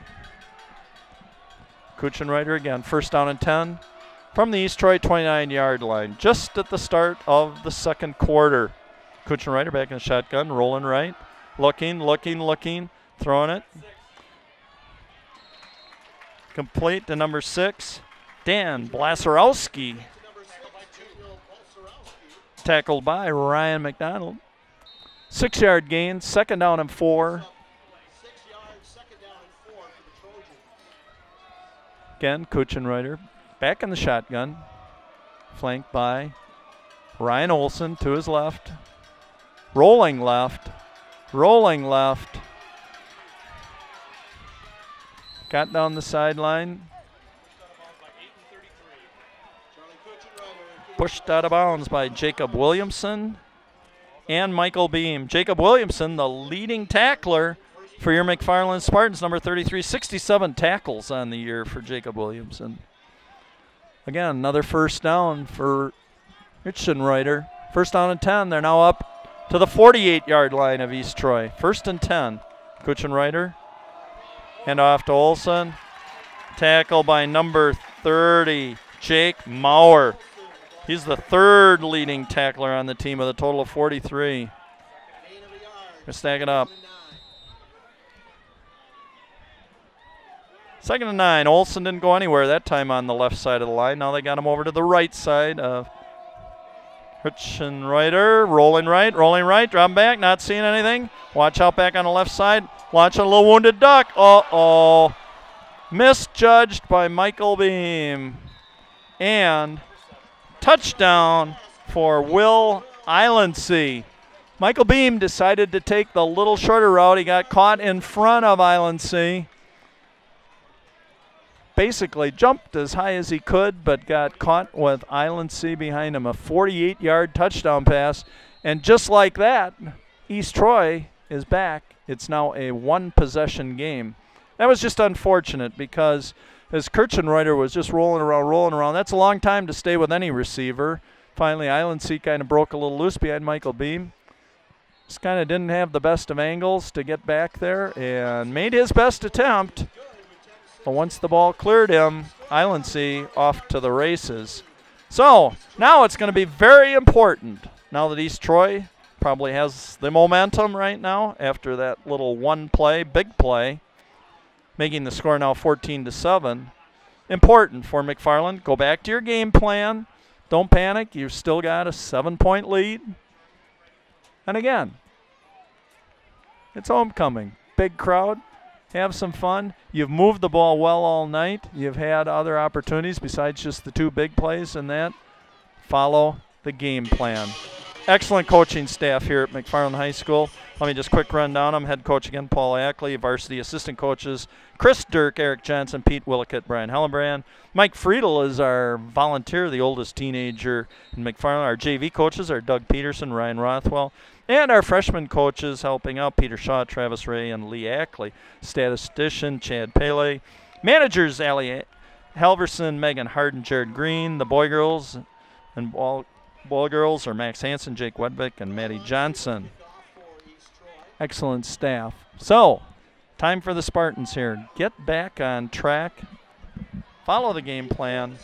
Kuchenreiter again, first down and 10 from the East Troy 29-yard line, just at the start of the second quarter. Kuchenreiter back in the shotgun, rolling right, looking, throwing it. Complete to number 6, Dan Blasarowski. Tackled by Ryan McDonald. 6-yard gain, second down and 4. Again, Kuchenreiter back in the shotgun, flanked by Ryan Olson to his left. Rolling left. Got down the sideline. Pushed out of bounds by Jacob Williamson and Michael Beam. Jacob Williamson, the leading tackler for your McFarland Spartans, number 33, 67 tackles on the year for Jacob Williamson. Again, another first down for Kuchenreiter. First down and 10. They're now up to the 48-yard line of East Troy. First and 10. Kuchenreiter. Hand off to Olson. Tackle by number 30, Jake Maurer. He's the third leading tackler on the team with a total of 43. They're stacking up. Second and 9. Olson didn't go anywhere that time on the left side of the line. Now they got him over to the right side of Kirchenreiter rolling right, dropping back, not seeing anything. Watch out back on the left side. Launching a little wounded duck. Uh-oh. Misjudged by Michael Beam. And touchdown for Will Islandsea. Michael Beam decided to take the little shorter route. He got caught in front of Islandsea. Basically jumped as high as he could, but got caught with Islandsea behind him. A 48-yard touchdown pass. And just like that, East Troy is back. It's now a one-possession game. That was just unfortunate because as Kirchenreiter was just rolling around. That's a long time to stay with any receiver. Finally, Islandsea kind of broke a little loose behind Michael Beam. Just kind of didn't have the best of angles to get back there and made his best attempt. But once the ball cleared him, Islandsea off to the races. So now it's going to be very important now that East Troy probably has the momentum right now after that little one play, big play, making the score now 14-7. Important for McFarland. Go back to your game plan. Don't panic. You've still got a 7-point lead. And again, it's homecoming. Big crowd. Have some fun. You've moved the ball well all night. You've had other opportunities besides just the two big plays and that. Follow the game plan. Excellent coaching staff here at McFarland High School. Let me just quick run down them. Head coach again, Paul Ackley. Varsity assistant coaches, Chris Dirk, Eric Johnson, Pete Willickett, Brian Hellenbrand. Mike Friedel is our volunteer, the oldest teenager in McFarland. Our JV coaches are Doug Peterson, Ryan Rothwell. And our freshman coaches helping out, Peter Shaw, Travis Ray, and Lee Ackley. Statistician, Chad Pele. Managers, Allie Halverson, Megan Harden, Jared Green. The boy girls and ball girls are Max Hansen, Jake Wedbeck, and Maddie Johnson. Excellent staff. So, time for the Spartans here. Get back on track. Follow the game plan.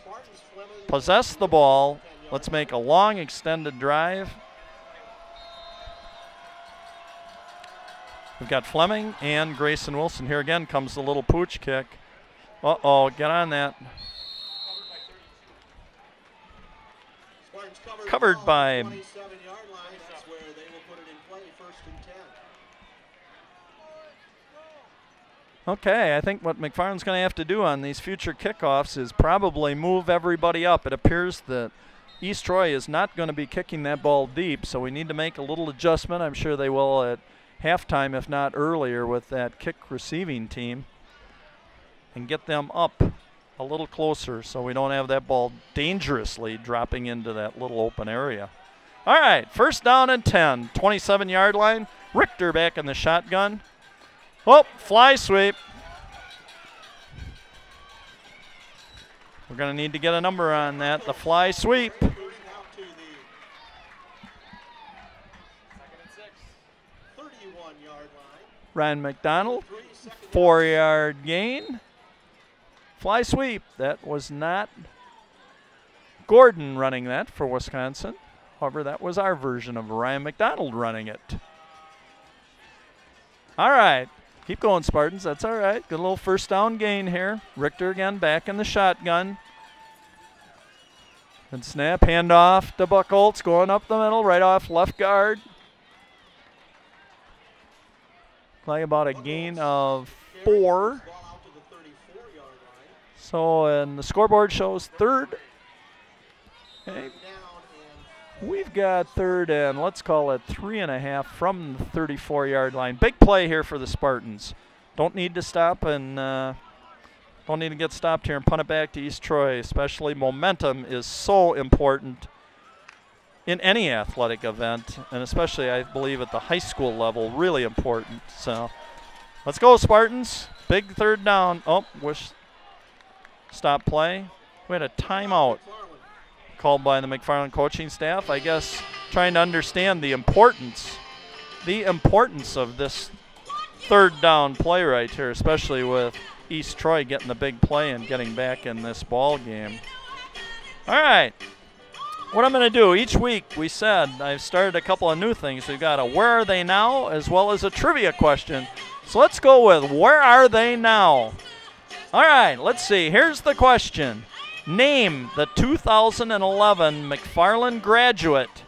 Possess the ball. Let's make a long extended drive. We've got Fleming and Grayson Wilson. Here again comes the little pooch kick. Uh-oh, get on that. Covered by Okay, I think what McFarland's going to have to do on these future kickoffs is probably move everybody up. It appears that East Troy is not going to be kicking that ball deep, so we need to make a little adjustment. I'm sure they will at halftime, if not earlier, with that kick receiving team and get them up a little closer so we don't have that ball dangerously dropping into that little open area. All right, first down and 10, 27-yard line. Richter back in the shotgun. Oh, fly sweep. We're going to need to get a number on that, the fly sweep. Ryan McDonald, 4-yard gain. Fly sweep. That was not Gordon running that for Wisconsin. However, that was our version of Ryan McDonald running it. All right. Keep going, Spartans. That's all right. Good little first down gain here. Richter again back in the shotgun. And snap, handoff to Buchholz, going up the middle, right off left guard. Like about a gain of 4. So, and the scoreboard shows third. Okay. We've got third and let's call it 3.5 from the 34-yard line. Big play here for the Spartans. Don't need to stop and don't need to get stopped here and punt it back to East Troy. Especially momentum is so important in any athletic event, and especially I believe at the high school level, really important. So let's go, Spartans. Big third down. Oh, stop play. We had a timeout called by the McFarland coaching staff. I guess trying to understand the importance of this third down play right here, especially with East Troy getting the big play and getting back in this ball game. All right. What I'm going to do, each week we said I've started a couple of new things. We've got a where are they now as well as a trivia question. So let's go with where are they now? All right, let's see. Here's the question. Name the 2011 McFarland graduate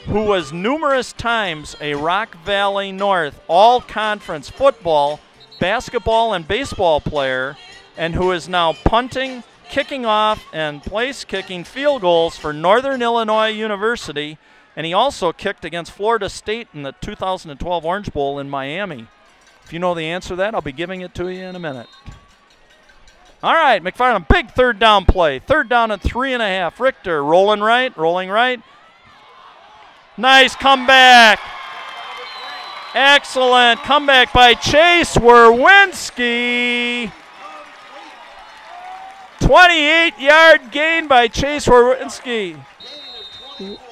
who was numerous times a Rock Valley North all-conference football, basketball, and baseball player, and who is now punting, kicking off, and place-kicking field goals for Northern Illinois University, and he also kicked against Florida State in the 2012 Orange Bowl in Miami. If you know the answer to that, I'll be giving it to you in a minute. All right, McFarland, big third down play. Third down and 3.5. Richter rolling right. Nice comeback. Excellent comeback by Chase Werwinski. 28-yard gain by Chase Werwinski.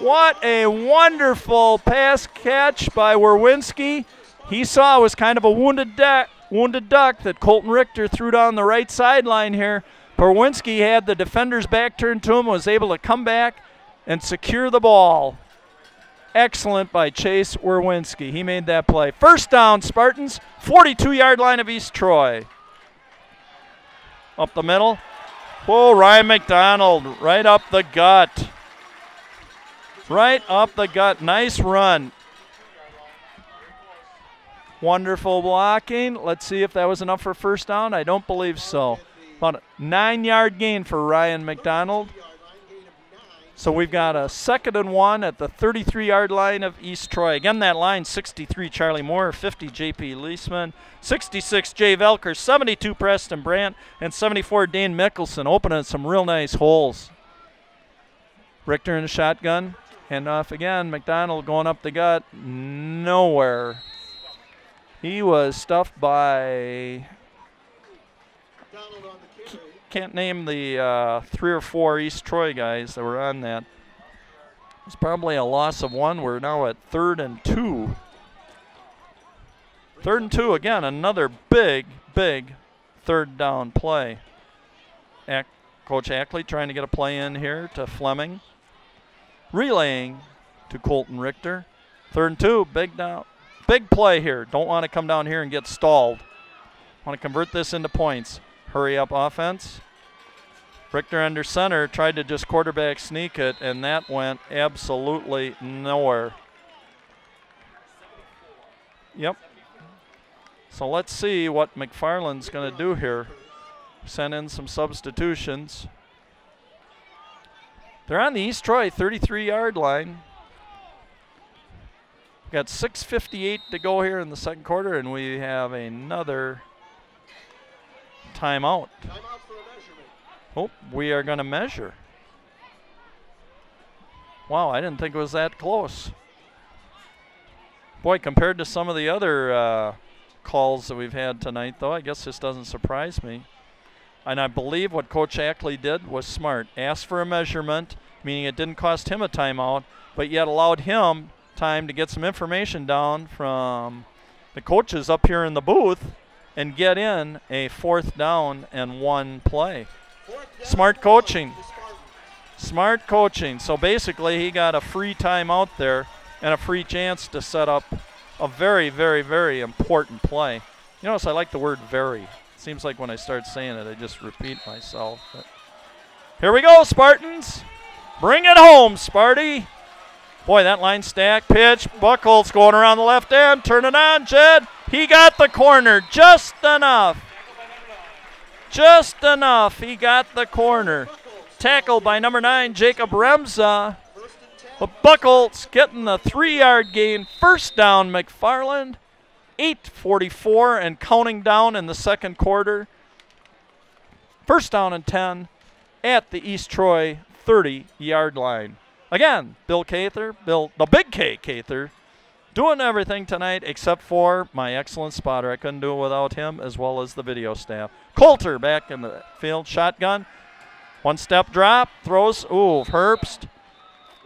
What a wonderful pass catch by Werwinski. He saw it was kind of a wounded duck that Colton Richter threw down the right sideline here. Werwinski had the defender's back turned to him, was able to come back and secure the ball. Excellent by Chase Werwinski. He made that play. First down, Spartans, 42-yard line of East Troy. Up the middle. Whoa, Ryan McDonald right up the gut. Right up the gut. Nice run. Wonderful blocking. Let's see if that was enough for first down. I don't believe so. About a 9-yard gain for Ryan McDonald. So we've got a 2nd and 1 at the 33-yard line of East Troy. Again, that line, 63 Charlie Moore, 50 J.P. Leisman, 66 Jay Velker, 72 Preston Brandt, and 74 Dane Mickelson, opening some real nice holes. Richter in the shotgun. Hand off again. McDonald going up the gut. Nowhere. He was stuffed by... Can't name the 3 or 4 East Troy guys that were on that. It's probably a loss of 1. We're now at 3rd and 2. 3rd and 2 again. Another big third down play. Coach Ackley trying to get a play in here to Fleming. Relaying to Colton Richter. 3rd and 2. Big play here. Don't want to come down here and get stalled. Want to convert this into points. Hurry up offense. Richter under center tried to just quarterback sneak it, and that went absolutely nowhere. Yep. So let's see what McFarland's going to do here. Send in some substitutions. They're on the East Troy 33-yard line. Got 6:58 to go here in the second quarter, and we have another timeout. Oh, we are going to measure. Wow, I didn't think it was that close. Boy, compared to some of the other calls that we've had tonight, though, I guess this doesn't surprise me. And I believe what Coach Ackley did was smart. Asked for a measurement, meaning it didn't cost him a timeout, but yet allowed him time to get some information down from the coaches up here in the booth and get in a 4th down and 1 play. Smart coaching. Smart coaching. So basically he got a free timeout there and a free chance to set up a very important play. You notice I like the word very. Seems like when I start saying it, I just repeat myself. But here we go, Spartans. Bring it home, Sparty. Boy, that line stack, pitch. Buckles going around the left end. Turn it on, Jed. He got the corner just enough. Just enough. He got the corner. Tackled by number 9, Jacob Remza. But Buckles getting the 3-yard gain. First down, McFarland. 8:44 and counting down in the second quarter. First down and 10 at the East Troy 30-yard line. Again, Bill Cather, the Big K Cather, doing everything tonight except for my excellent spotter. I couldn't do it without him, as well as the video staff. Coulter back in the field, shotgun. 1-step drop, throws, Herbst.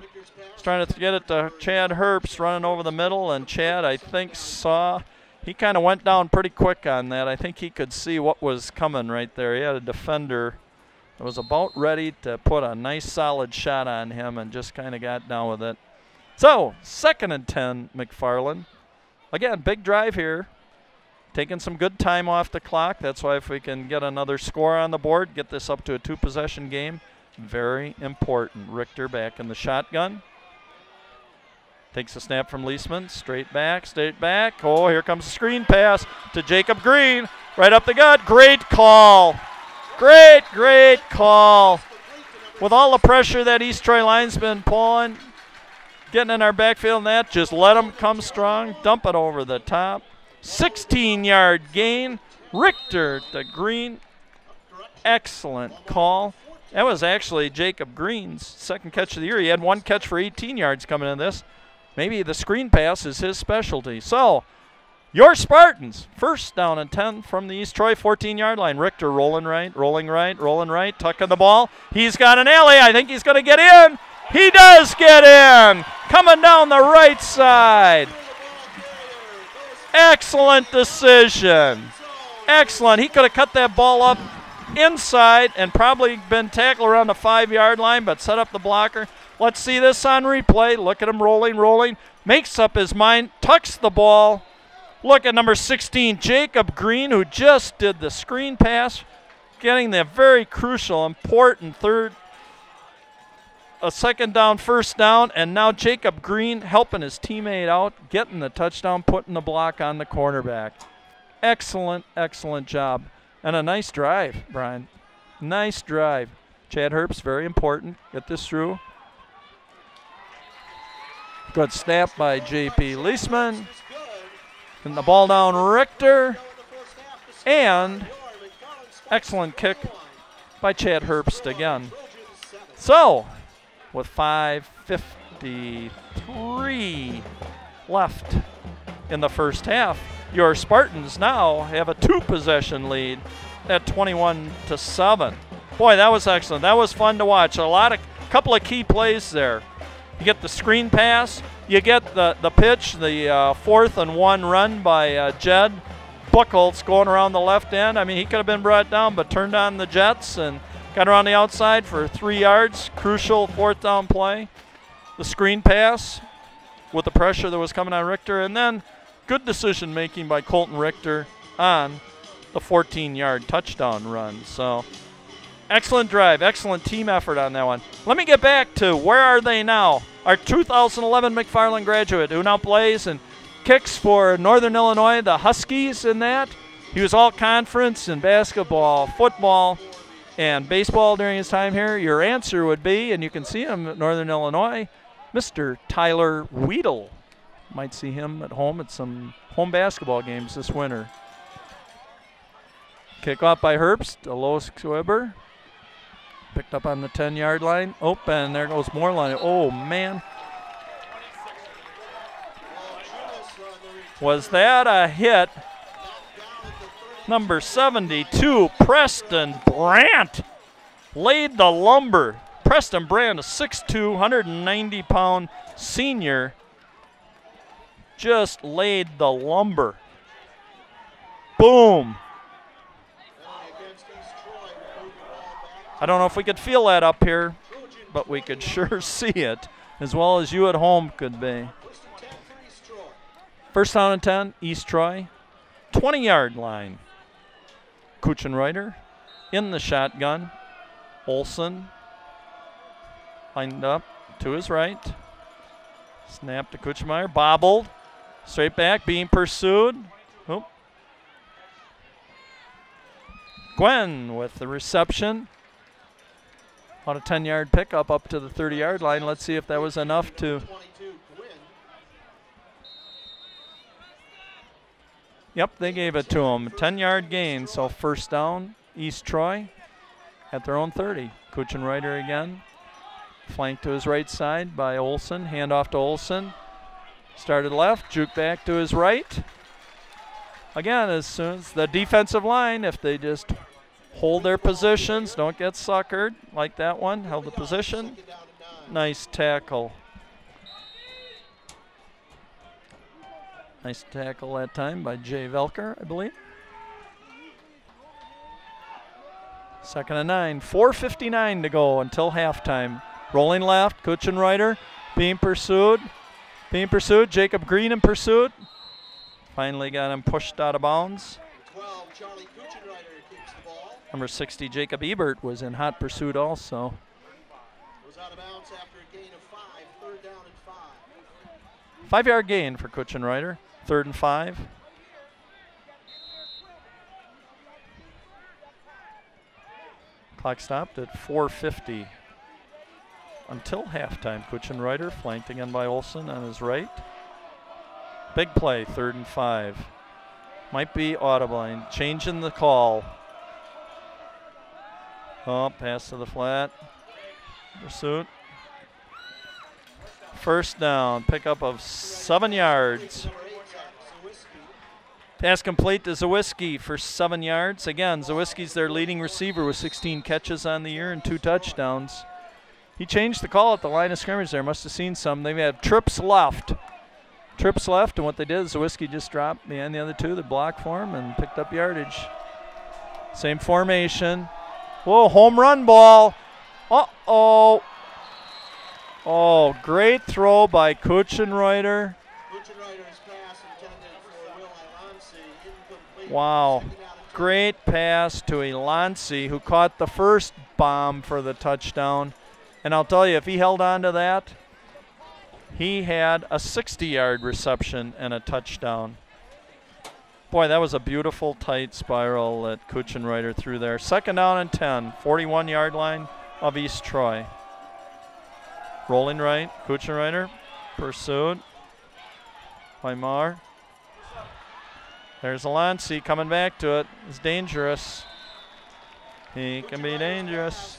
He's trying to get it to Chad Herbst, running over the middle, and Chad, I think, he kind of went down pretty quick on that. I think he could see what was coming right there. He had a defender that was about ready to put a nice solid shot on him and just kind of got down with it. So, 2nd and 10, McFarland. Again, big drive here. Taking some good time off the clock. That's why if we can get another score on the board, get this up to a 2-possession game, very important. Richter back in the shotgun. Takes a snap from Leisman, straight back. Oh, here comes the screen pass to Jacob Green, right up the gut. Great call. Great call. With all the pressure that East Troy linesman pulling, getting in our backfield and that, just let them come strong, dump it over the top. 16-yard gain. Richter to Green. Excellent call. That was actually Jacob Green's second catch of the year. He had one catch for 18 yards coming in this. Maybe the screen pass is his specialty. So, your Spartans, first down and 10 from the East Troy 14-yard line. Richter rolling right, tucking the ball. He's got an alley. I think he's going to get in. He does get in. Coming down the right side. Excellent decision. Excellent. He could have cut that ball up inside and probably been tackled around the 5-yard line, but set up the blocker. Let's see this on replay. Look at him rolling. Makes up his mind, tucks the ball. Look at number 16, Jacob Green, who just did the screen pass, getting the very crucial, important a second down, first down, and now Jacob Green helping his teammate out, getting the touchdown, putting the block on the cornerback. Excellent job. And a nice drive, Brian. Nice drive. Chad Herbst, very important. Get this through. Good snap by J.P. Leisman. And the ball down Richter. And excellent kick by Chad Herbst again. So, with 5:53 left in the first half, your Spartans now have a 2-possession lead at 21-7. Boy, that was excellent. That was fun to watch. Couple of key plays there. You get the screen pass. You get the pitch, the 4th and 1 run by Jed Buchholz going around the left end. I mean, he could have been brought down, but turned on the Jets and got around the outside for 3 yards. Crucial 4th down play. The screen pass with the pressure that was coming on Richter. And then good decision making by Colton Richter on the 14-yard touchdown run. So excellent drive, excellent team effort on that one. Let me get back to where are they now? Our 2011 McFarland graduate who now plays and kicks for Northern Illinois, the Huskies in that. He was all conference in basketball, football, and baseball during his time here. Your answer would be, and you can see him at Northern Illinois, Mr. Tyler Weedle. Might see him at home at some home basketball games this winter. Kickoff by Herbst, a low squibber. Picked up on the 10-yard line. Oh, and there goes Moreland. Oh, man. Was that a hit? Number 72, Preston Brandt, laid the lumber. Preston Brandt, a 6'2", 190-pound senior, just laid the lumber. Boom. I don't know if we could feel that up here, but we could sure see it, as well as you at home could be. First down and 10, East Troy, 20-yard line. Kuchenreiter in the shotgun. Olson lined up to his right. Snap to Kuchmeyer, bobbled. Straight back, being pursued. Oh. Gwen with the reception. On a 10-yard pickup up to the 30-yard line. Let's see if that was enough to. Yep, they gave it to him. 10-yard gain, so first down, East Troy at their own 30. Kuchenreiter again. Flanked to his right side by Olson. Handoff to Olson. Started left, juke back to his right. Again, as soon as the defensive line, if they just hold their positions, don't get suckered like that one, held the position. Nice tackle. Nice tackle that time by Jay Velker, I believe. Second and 9, 4:59 to go until halftime. Rolling left, Kuchenreiter being pursued. Jacob Green in pursuit. Finally got him pushed out of bounds. 12, Charlie Kuchenreiter keeps the ball. Number 60, Jacob Ebert, was in hot pursuit also. Was out of bounds after a gain of 5, third down and 5. 5-yard gain for Kuchenreiter. 3rd and 5. Clock stopped at 4:50 until halftime. Kuchenreiter flanked again by Olson on his right. Big play, 3rd and 5. Might be Audubon changing the call. Oh, pass to the flat. Pursuit. 1st down, pickup of 7 yards. Pass complete to Zawiski for 7 yards. Again, Zawiski's their leading receiver with 16 catches on the year and 2 touchdowns. He changed the call at the line of scrimmage there. Must have seen some. They had trips left. Trips left, and what they did is Zawiski just dropped behind the other two that blocked for him and picked up yardage. Same formation. Whoa, home run ball. Uh-oh. Oh, great throw by Kuchenreiter. Wow. Great pass to Elansi, who caught the first bomb for the touchdown. And I'll tell you, if he held on to that, he had a 60-yard reception and a touchdown. Boy, that was a beautiful tight spiral that Kuchenreiter threw there. 2nd down and 10, 41-yard line of East Troy. Rolling right, Kuchenreiter, pursued by Marr. There's Alonsi coming back to it. It's dangerous. He can be dangerous.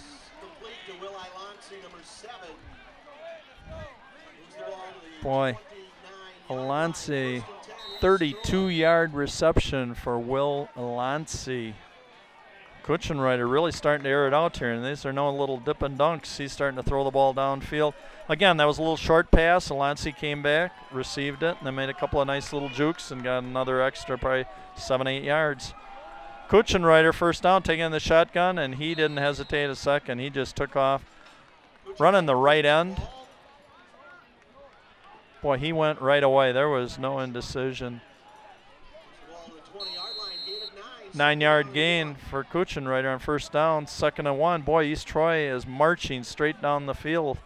Boy, Alonsi, 32-yard reception for Will Alonsi. Kuchenreiter really starting to air it out here, and these are no little dip and dunks. He's starting to throw the ball downfield. Again, that was a little short pass. Alonsi came back, received it, and then made a couple of nice little jukes and got another extra, probably 7-8 yards. Kuchenreiter 1st down, taking in the shotgun, and he didn't hesitate a second. He just took off, running the right end. Boy, he went right away. There was no indecision. 9-yard gain for Kuchenreiter on 1st down, 2nd and 1. Boy, East Troy is marching straight down the field.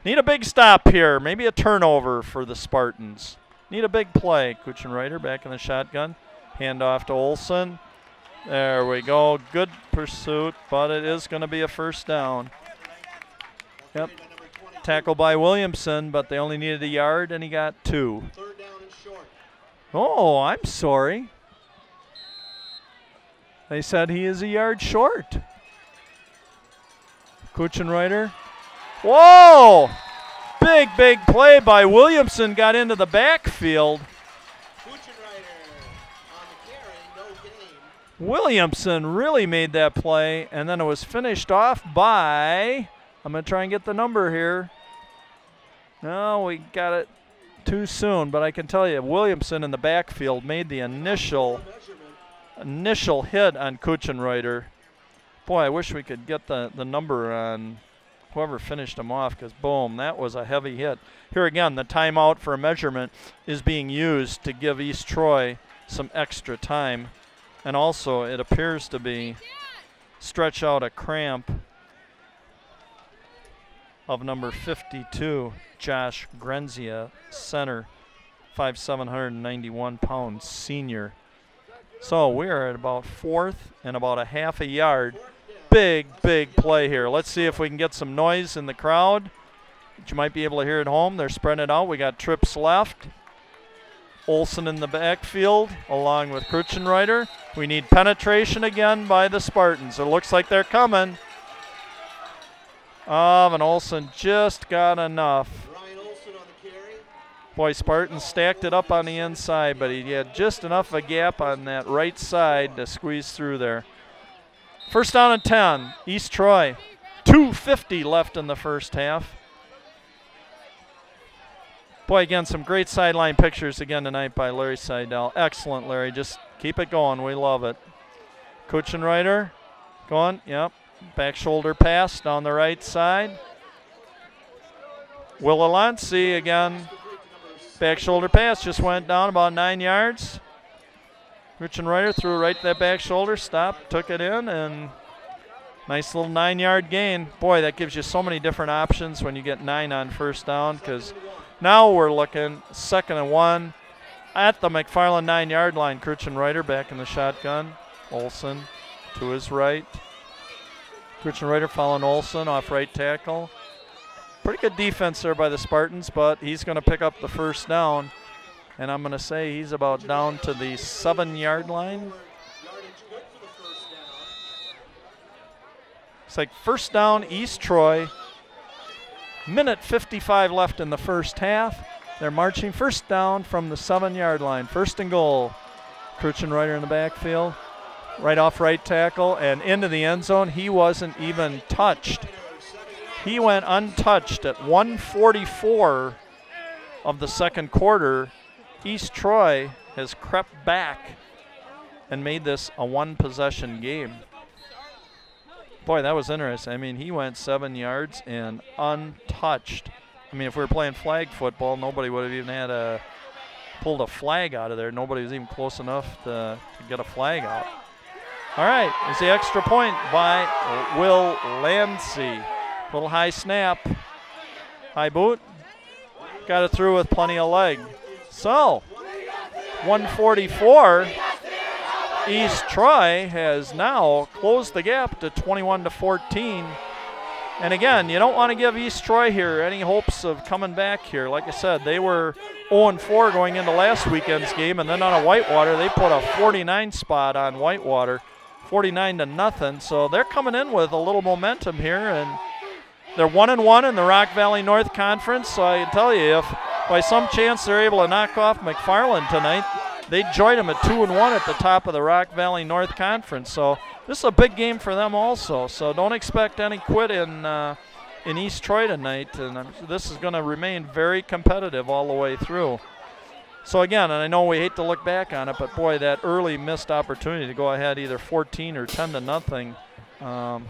Need a big stop here, maybe a turnover for the Spartans. Need a big play. Kuchenreiter back in the shotgun. Handoff to Olson. There we go. Good pursuit, but it is going to be a 1st down. Yep. Tackle by Williamson, but they only needed a yard, and he got 2. 3rd down and short. Oh, I'm sorry. They said he is a yard short. Kuchenreiter. Whoa! Big, big play by Williamson. Got into the backfield. Kuchenreiter on the carry, no gain. Williamson really made that play, and then it was finished off by, I'm going to try and get the number here. No, we got it too soon, but I can tell you, Williamson in the backfield made the initial hit on Kuchenreiter. Boy, I wish we could get the number on whoever finished him off, because boom, that was a heavy hit. Here again, the timeout for a measurement is being used to give East Troy some extra time. And also, it appears to be stretch out a cramp of number 52, Josh Grenzia, center, 5'7", 191-pound senior. So we are at about 4th and about a half a yard. Big, big play here. Let's see if we can get some noise in the crowd that you might be able to hear at home. They're spreading it out. We got trips left. Olson in the backfield along with Kuchenreiter. We need penetration again by the Spartans. It looks like they're coming. And Olson just got enough. Boy, Spartans stacked it up on the inside, but he had just enough of a gap on that right side to squeeze through there. 1st down and 10, East Troy. 2:50 left in the 1st half. Boy, again, some great sideline pictures again tonight by Larry Seidel. Excellent, Larry. Just keep it going. We love it. Kuchenreiter going, yep. Back shoulder pass down the right side. Will Alonsi again. Back shoulder pass just went down about 9 yards. Kuchenreiter threw right to that back shoulder, stopped, took it in, and nice little 9-yard gain. Boy, that gives you so many different options when you get 9 on 1st down, because Now we're looking 2nd and 1 at the McFarland 9-yard line. Kirchenreiter back in the shotgun. Olson to his right. Kirchenreiter following Olson off right tackle. Pretty good defense there by the Spartans, but he's going to pick up the first down. And I'm going to say he's about down to the 7-yard line. It's like first down, East Troy. Minute 55 left in the first half. They're marching first down from the 7-yard line. 1st and goal. Kirchenreiter in the backfield. Right off right tackle and into the end zone. He wasn't even touched. He went untouched at 1:44 of the 2nd quarter. East Troy has crept back and made this a 1-possession game. Boy, that was interesting. I mean, he went 7 yards and untouched. I mean, if we were playing flag football, nobody would have even had pulled a flag out of there. Nobody was even close enough to get a flag out. All right, is the extra point by Will Lancey. Little high snap, high boot. Got it through with plenty of leg. So, 144. East Troy has now closed the gap to 21-14. And again, you don't want to give East Troy here any hopes of coming back here. Like I said, they were 0-4 going into last weekend's game, and then on a Whitewater, they put a 49 spot on Whitewater, 49-0. So they're coming in with a little momentum here, and they're 1-1 in the Rock Valley North Conference. So I can tell you, if by some chance they're able to knock off McFarland tonight, they'd join them at 2-1 at the top of the Rock Valley North Conference. So this is a big game for them also. So don't expect any quit in East Troy tonight. And this is going to remain very competitive all the way through. So again, and I know we hate to look back on it, but boy, that early missed opportunity to go ahead either 14 or 10-0.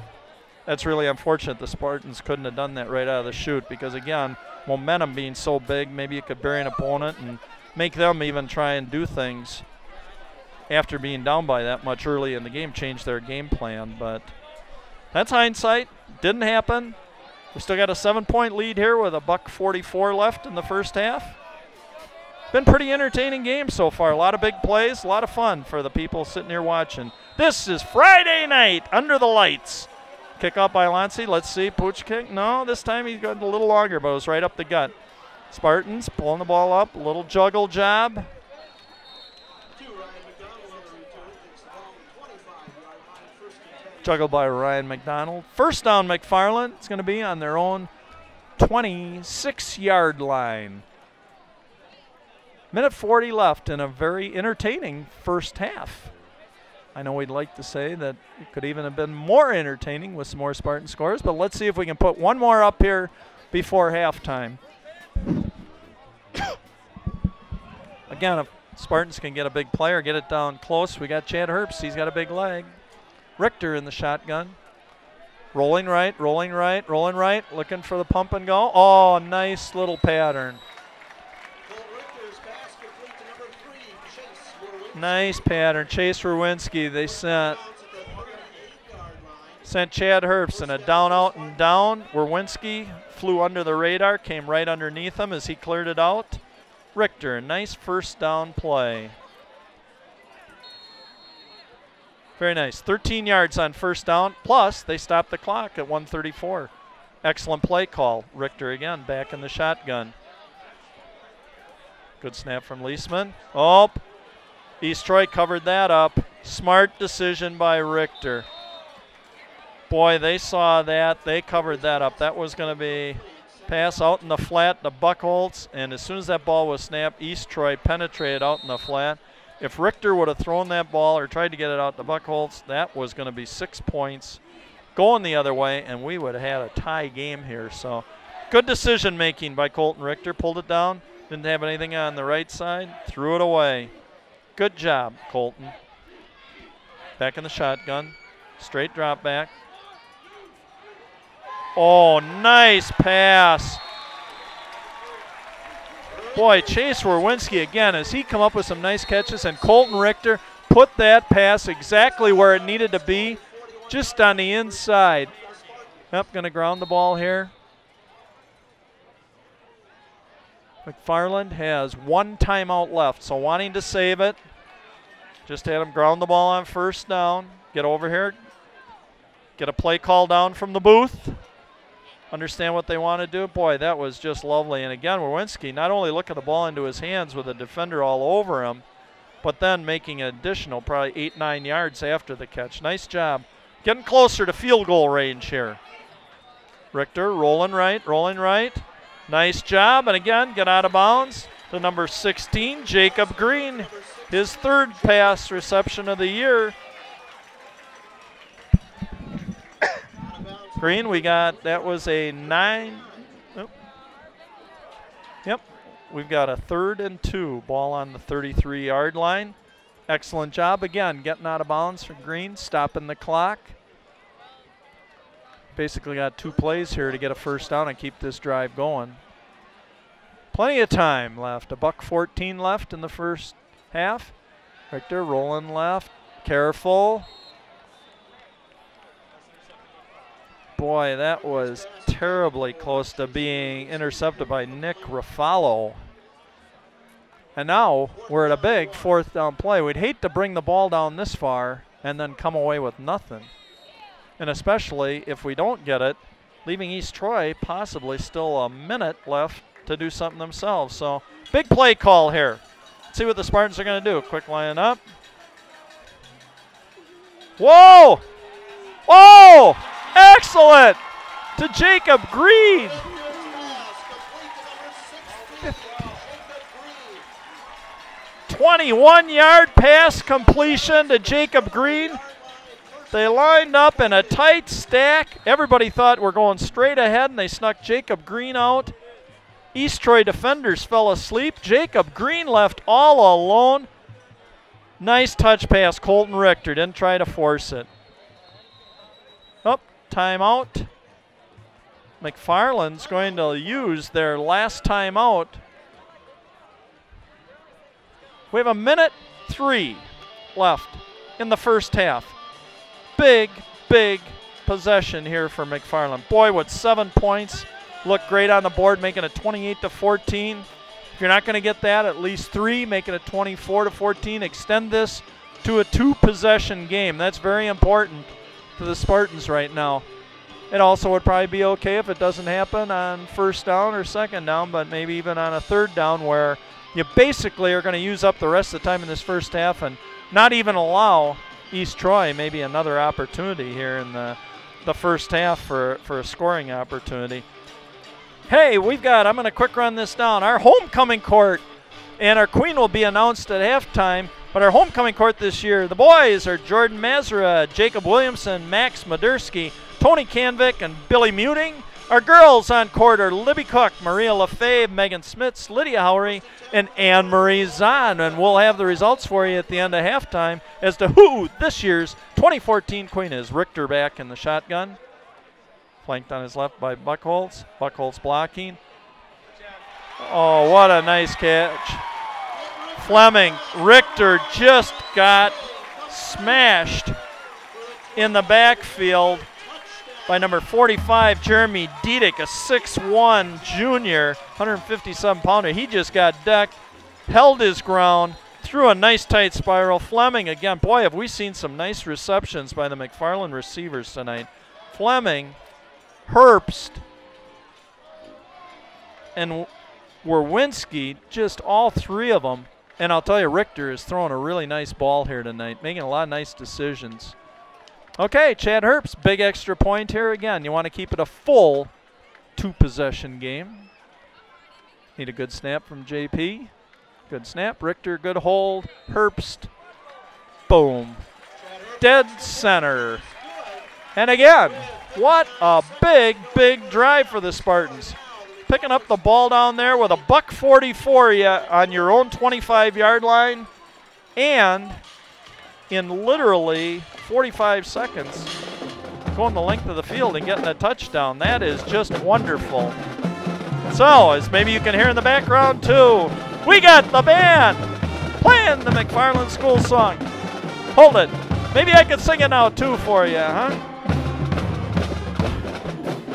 That's really unfortunate. The Spartans couldn't have done that right out of the chute because, again, momentum being so big, maybe you could bury an opponent and make them even try and do things after being down by that much early in the game, change their game plan. But that's hindsight. Didn't happen. We still got a 7-point lead here with $1:44 left in the first half. Been pretty entertaining game so far. A lot of big plays, a lot of fun for the people sitting here watching. This is Friday night under the lights. Kick out by Lancey. Let's see. Pooch kick. No, this time he's got a little longer, but it was right up the gut. Spartans pulling the ball up. A little juggle job. Juggled by Ryan McDonald. First down, McFarland. It's going to be on their own 26-yard line. Minute 40 left in a very entertaining first half. I know we'd like to say that it could even have been more entertaining with some more Spartan scores, but let's see if we can put one more up here before halftime. Again, if Spartans can get a big player, get it down close, we got Chad Herbst. He's got a big leg. Richter in the shotgun. Rolling right, rolling right, rolling right, looking for the pump and go. Oh, nice little pattern. Nice pattern. Chase Rowinski, they sent Chad Herbst in a down, out, and down. Rowinski flew under the radar, came right underneath him as he cleared it out. Richter, nice first down play. Very nice. 13 yards on first down, plus they stopped the clock at 1:34. Excellent play call. Richter again back in the shotgun. Good snap from Leisman. Oh, East Troy covered that up. Smart decision by Richter. Boy, they saw that. They covered that up. That was going to be pass out in the flat to Buckholz, and as soon as that ball was snapped, East Troy penetrated out in the flat. If Richter would have thrown that ball or tried to get it out to Buckholz, that was going to be 6 points going the other way, and we would have had a tie game here. So good decision making by Colton Richter. Pulled it down, didn't have anything on the right side, threw it away. Good job, Colton. Back in the shotgun. Straight drop back. Oh, nice pass. Boy, Chase Rowinski again, as he come up with some nice catches, and Colton Richter put that pass exactly where it needed to be, just on the inside. Yep, going to ground the ball here. McFarland has 1 timeout left, so wanting to save it. Just had him ground the ball on first down. Get over here. Get a play call down from the booth. Understand what they want to do. Boy, that was just lovely. And again, Wawinski not only looking the ball into his hands with a defender all over him, but then making an additional probably 8-9 yards after the catch. Nice job. Getting closer to field goal range here. Richter rolling right. Nice job. And again, get out of bounds to number 16, Jacob Green. His 3rd pass reception of the year. Green, we got, that was a 9. Oh. Yep, we've got a 3rd and 2, ball on the 33-yard line. Excellent job again, getting out of bounds for Green, stopping the clock. Basically got 2 plays here to get a first down and keep this drive going. Plenty of time left, $1:14 left in the first half. Richter rolling left, careful. Boy, that was terribly close to being intercepted by Nick Ruffalo. And now we're at a big 4th down play. We'd hate to bring the ball down this far and then come away with nothing. And especially if we don't get it, leaving East Troy possibly still a minute left to do something themselves. So big play call here. Let's see what the Spartans are going to do. Quick line up. Whoa! Whoa! Excellent to Jacob Green. 21-yard pass completion to Jacob Green. They lined up in a tight stack. Everybody thought we're going straight ahead, and they snuck Jacob Green out. East Troy defenders fell asleep. Jacob Green left all alone. Nice touch pass, Colton Richter. Didn't try to force it. Oh, timeout. McFarland's going to use their last timeout. We have 1:03 left in the first half. Big, big possession here for McFarland. Boy, with 7 points, looked great on the board, making it 28-14. If you're not going to get that, at least 3, making it 24-14. Extend this to a 2-possession game. That's very important to the Spartans right now. It also would probably be okay if it doesn't happen on first down or second down, but maybe even on a third down where you basically are going to use up the rest of the time in this first half and not even allow East Troy maybe another opportunity here in the first half for a scoring opportunity. Hey, I'm going to quick run this down. Our homecoming court and our queen will be announced at halftime, but our homecoming court this year, the boys are Jordan Mazara, Jacob Williamson, Max Madursky, Tony Canvick, and Billy Muting. Our girls on court are Libby Cook, Maria LaFave, Megan Smits, Lydia Howery, and Anne-Marie Zahn. And we'll have the results for you at the end of halftime as to who this year's 2014 queen is. Richter back in the shotgun. Flanked on his left by Buckholz. Buckholz blocking. Oh, what a nice catch. Fleming. Richter just got smashed in the backfield by number 45, Jeremy Diedick, a 6'1 junior, 157-pounder. He just got decked, held his ground, threw a nice tight spiral. Fleming again. Boy, have we seen some nice receptions by the McFarland receivers tonight. Fleming, Herbst, and Wawinski, just all 3 of them. And I'll tell you, Richter is throwing a really nice ball here tonight, making a lot of nice decisions. Okay, Chad Herbst, big extra point here again. You want to keep it a full 2-possession game. Need a good snap from JP. Good snap. Richter, good hold. Herbst, boom. Dead center. And again, what a big, big drive for the Spartans. Picking up the ball down there with a $1:44 on your own 25-yard line. And in literally 45 seconds, going the length of the field and getting a touchdown. That is just wonderful. So, as maybe you can hear in the background too, we got the band playing the McFarland School song. Hold it. Maybe I could sing it now too for you, huh?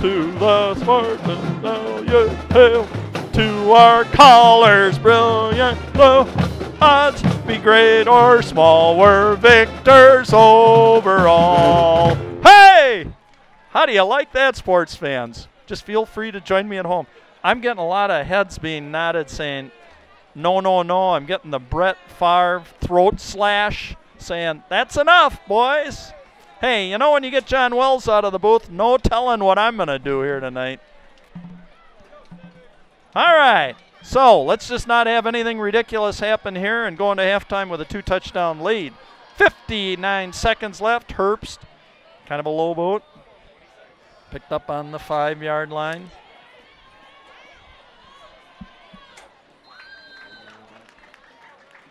To the Spartans now you hail. to our colors, brilliant blue. Odds be great or small, we're victors overall. Hey! How do you like that, sports fans? Just feel free to join me at home. I'm getting a lot of heads being nodded saying, no, no, no. I'm getting the Brett Favre throat slash saying, that's enough, boys. Hey, you know when you get John Wells out of the booth, no telling what I'm going to do here tonight. All right. So let's just not have anything ridiculous happen here and go into halftime with a 2-touchdown lead. 59 seconds left. Herbst, kind of a low boot. Picked up on the 5-yard line.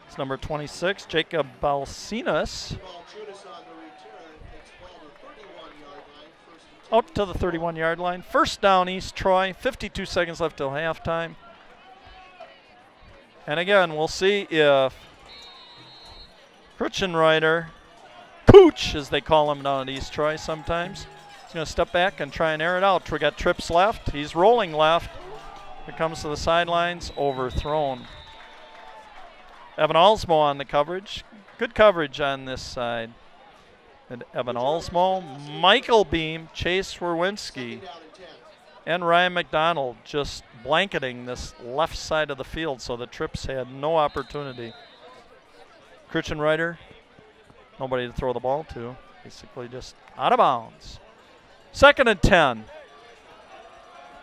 It's number 26, Jacob Balcinas. Out to the 31-yard line. First down, East Troy. 52 seconds left till halftime. And again, we'll see if Krutchenreiter, Pooch as they call him down at East Troy sometimes, he's going to step back and try and air it out. We got trips left. He's rolling left. Here comes to the sidelines, overthrown. Evan Alsmo on the coverage. Good coverage on this side. And Evan Alsmo, Michael Beam, Chase Werwinski, and Ryan McDonald just blanketing this left side of the field, so the trips had no opportunity. Krutchenreiter, nobody to throw the ball to. Basically just out of bounds. 2nd and 10.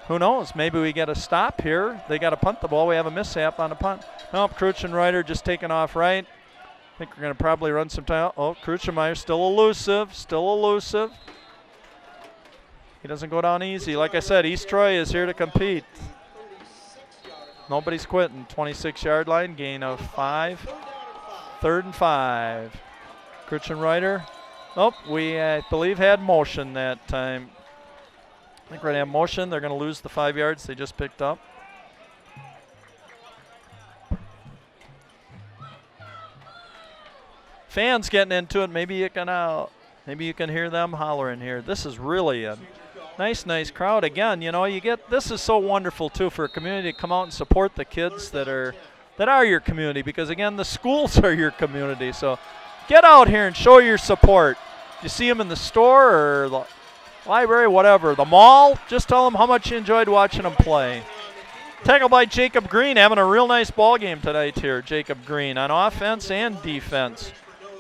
Who knows? Maybe we get a stop here. They got to punt the ball. We have a mishap on the punt. Nope, Krutchenreiter just taking off right. I think we're going to probably run some time. Oh, Krutchenreiter still elusive, still elusive. He doesn't go down easy. Like I said, East Troy is here to compete. Nobody's quitting. 26-yard line, gain of 5. 3rd and 5. Krutchenreiter. Oh, we, I believe, had motion that time. I think we're going to have motion. They're going to lose the 5 yards they just picked up. Fans getting into it. Maybe you can hear them hollering here. This is really a nice crowd. Again, you know, this is so wonderful too for a community to come out and support the kids that are your community, because again, the schools are your community. So get out here and show your support. You see them in the store or the library, whatever, the mall, just tell them how much you enjoyed watching them play. Tackled by Jacob Green, having a real nice ball game tonight here, Jacob Green, on offense and defense.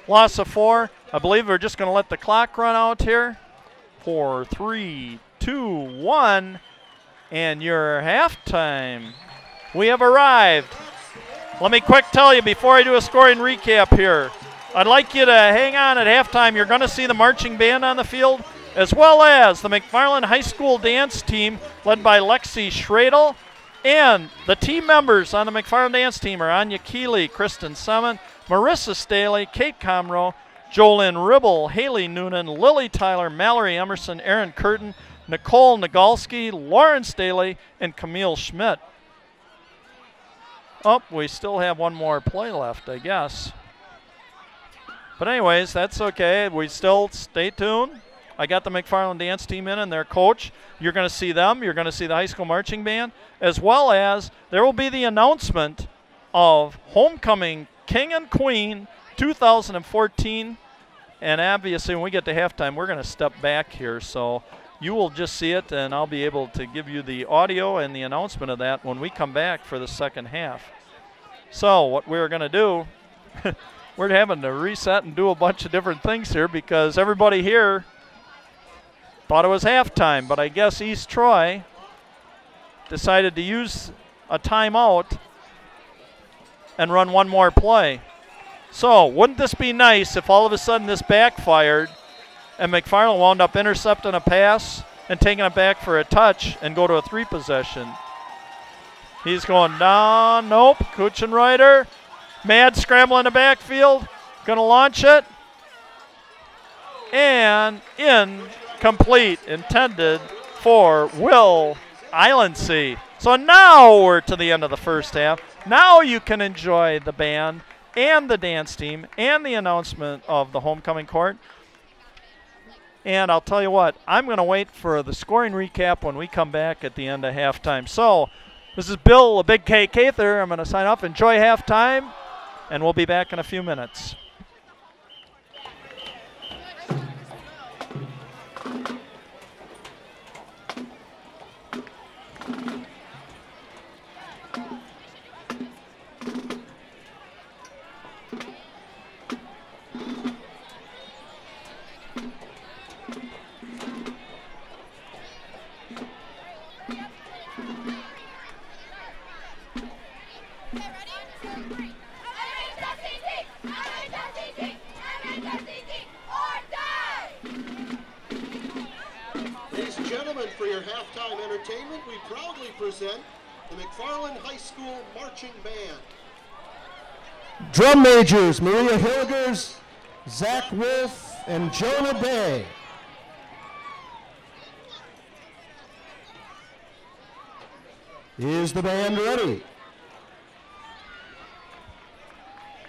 Loss of 4. I believe we're just going to let the clock run out here. 4, 3, 2, 1, and your halftime. We have arrived. Let me quick tell you before I do a scoring recap here. I'd like you to hang on at halftime. You're going to see the marching band on the field, as well as the McFarland High School dance team led by Lexi Schradel. And the team members on the McFarland dance team are Anya Keeley, Kristen Summon, Marissa Staley, Kate Comroe, Jolynn Ribble, Haley Noonan, Lily Tyler, Mallory Emerson, Aaron Curtin, Nicole Nagalski, Lauren Staley, and Camille Schmidt. Oh, we still have one more play left, I guess. But anyways, that's okay. We still stay tuned. I got the McFarland dance team in and their coach. You're going to see them. You're going to see the high school marching band, as well as there will be the announcement of Homecoming King and Queen 2014. And obviously when we get to halftime, we're going to step back here. So you will just see it, and I'll be able to give you the audio and the announcement of that when we come back for the second half. So what we're going to do, we're having to reset and do a bunch of different things here because everybody here thought it was halftime, but I guess East Troy decided to use a timeout and run one more play. So wouldn't this be nice if all of a sudden this backfired and McFarland wound up intercepting a pass and taking it back for a touch and go to a 3 possession? He's going down. Nope. Krutchenreiter. Mad scrambling in the backfield. Going to launch it. And incomplete. Intended for Will Islandsea. So now we're to the end of the first half. Now you can enjoy the band and the dance team and the announcement of the homecoming court. And I'll tell you what, I'm going to wait for the scoring recap when we come back at the end of halftime. So This is Bill, a Big K Cather. I'm going to sign off. Enjoy halftime, and we'll be back in a few minutes. Ladies and gentlemen, for your halftime entertainment, we proudly present the McFarland High School Marching Band. Drum majors, Maria Hilgers, Zach Wolf, and Jonah Bay. Is the band ready?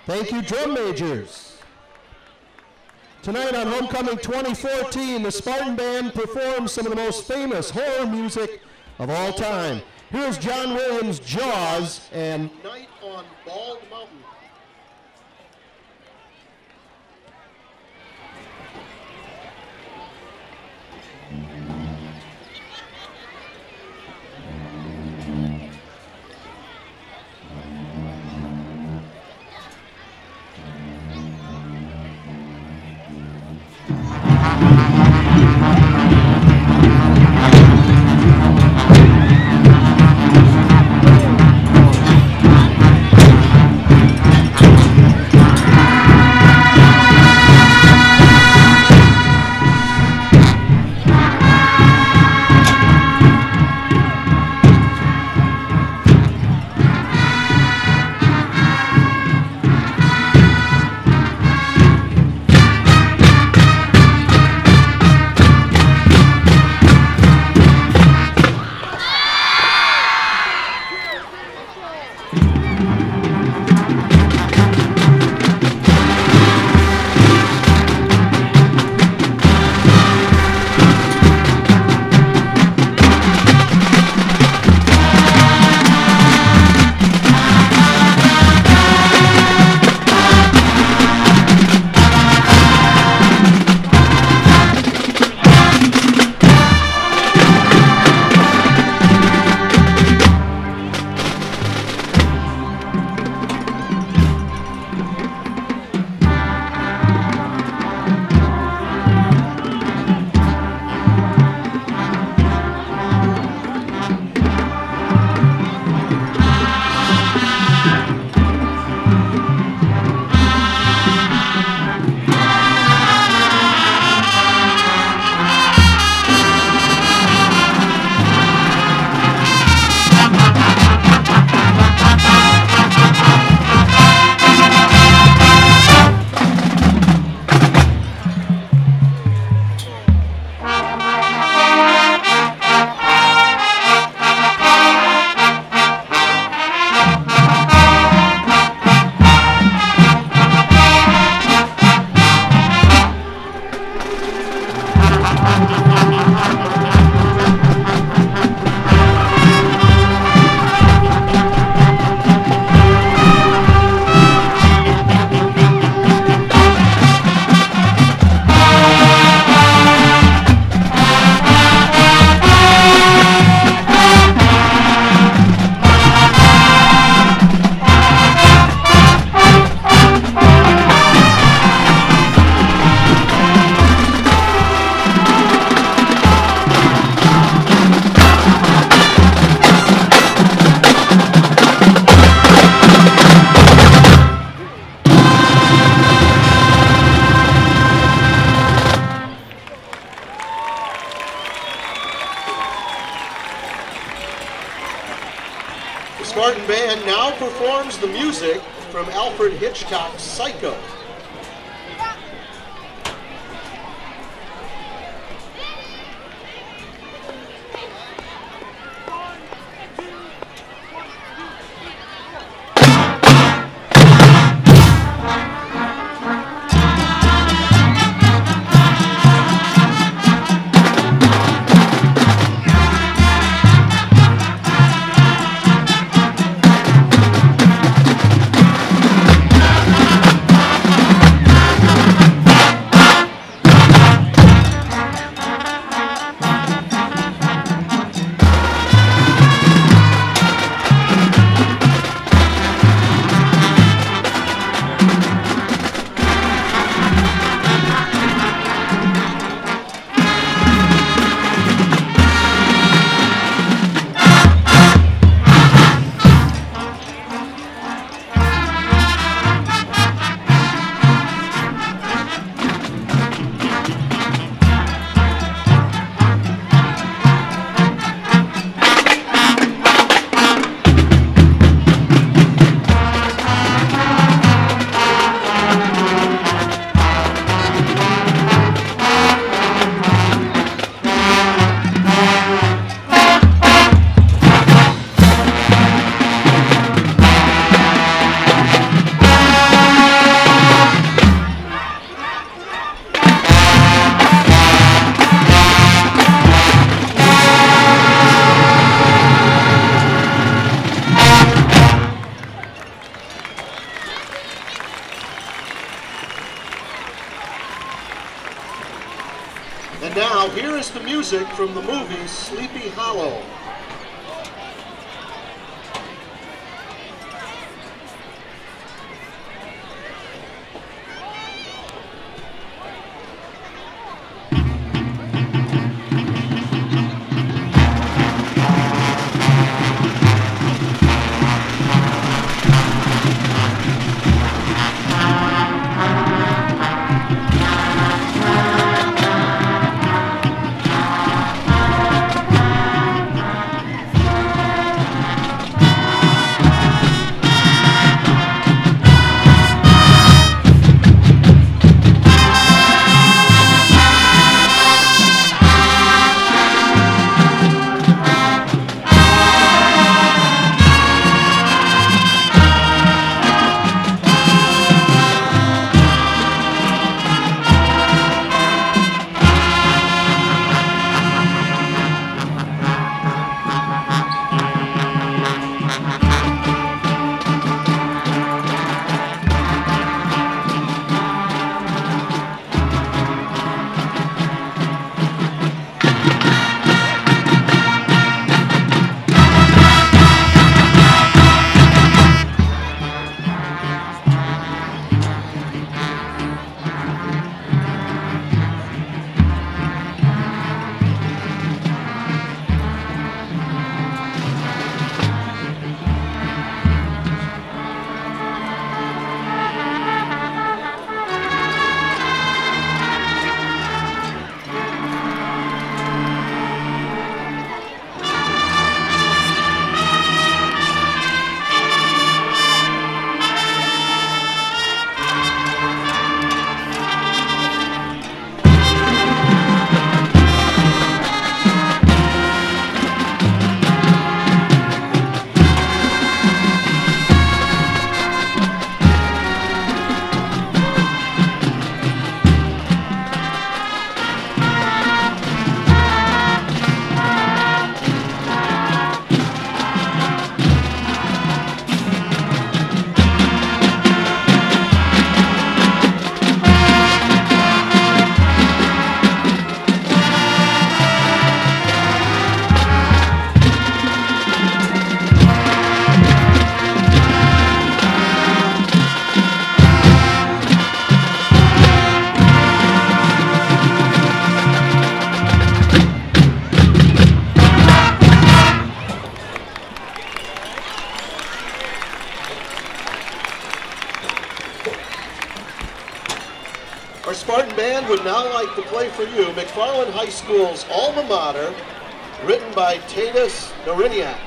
Thank you, drum majors. Tonight on Homecoming 2014, the Spartan Band performs some of the most famous horror music of all time. Here's John Williams' Jaws and Night on Bald Mountain. Spartan Band now performs the music from Alfred Hitchcock's Psycho. here's the music from the movie Sleepy Hollow. Our Spartan Band would now like to play for you McFarland High School's Alma Mater, written by Tatus Noriniak.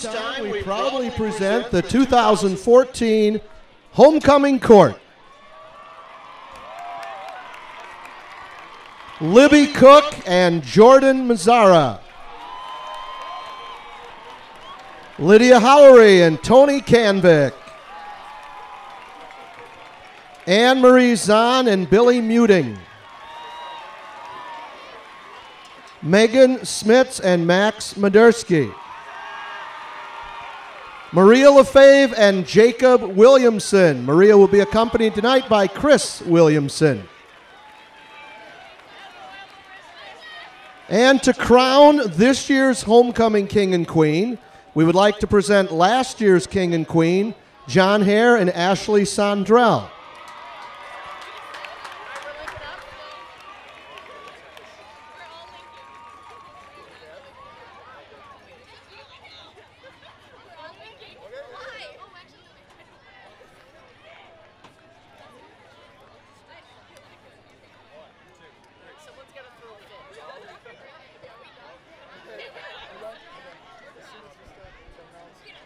time, we proudly present the 2014 Homecoming Court. Libby Cook and Jordan Mazzara. Lydia Howery and Tony Canvick. Anne-Marie Zahn and Billy Muting. Megan Smits and Max Madursky. Maria Lefebvre and Jacob Williamson. Maria will be accompanied tonight by Chris Williamson. And to crown this year's homecoming king and queen, we would like to present last year's king and queen, John Hare and Ashley Sondrell.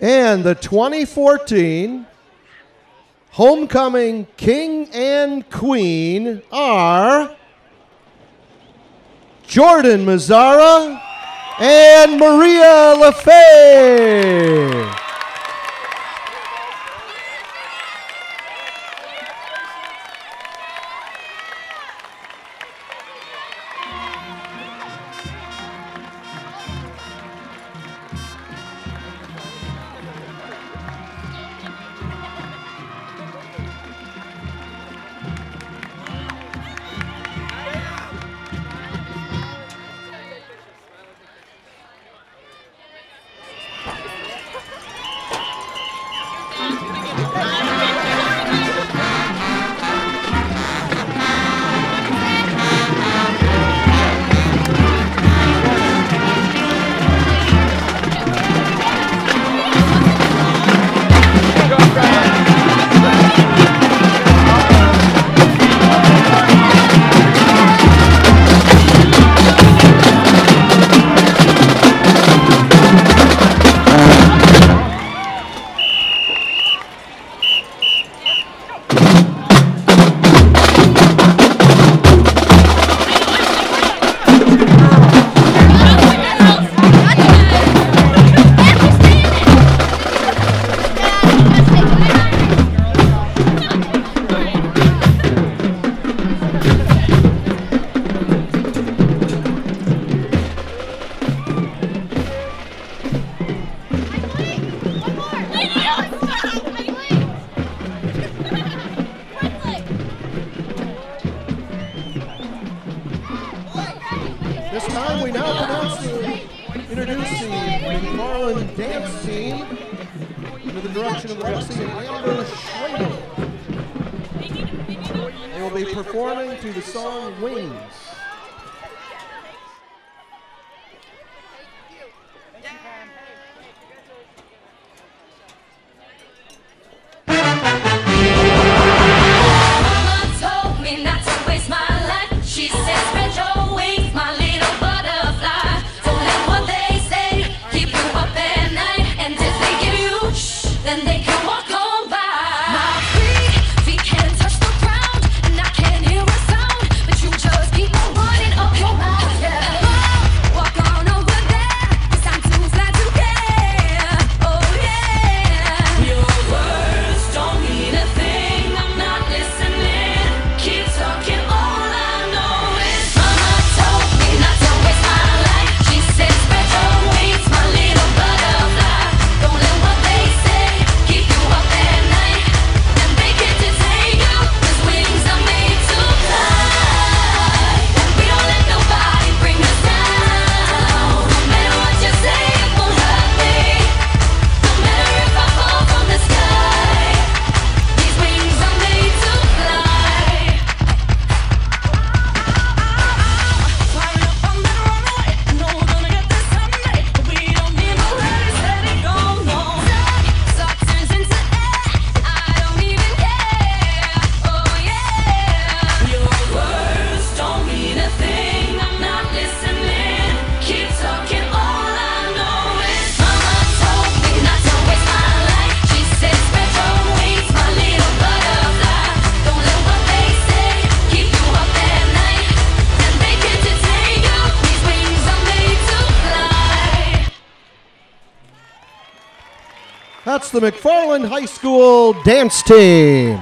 And the 2014 Homecoming King and Queen are Jordan Mazzara and Maria Lefebvre. This time we now introduce the McFarland dance team under the direction of Lexi and Amber Schradel. They will be performing to the song Wings. Keep course, the McFarland High School dance team.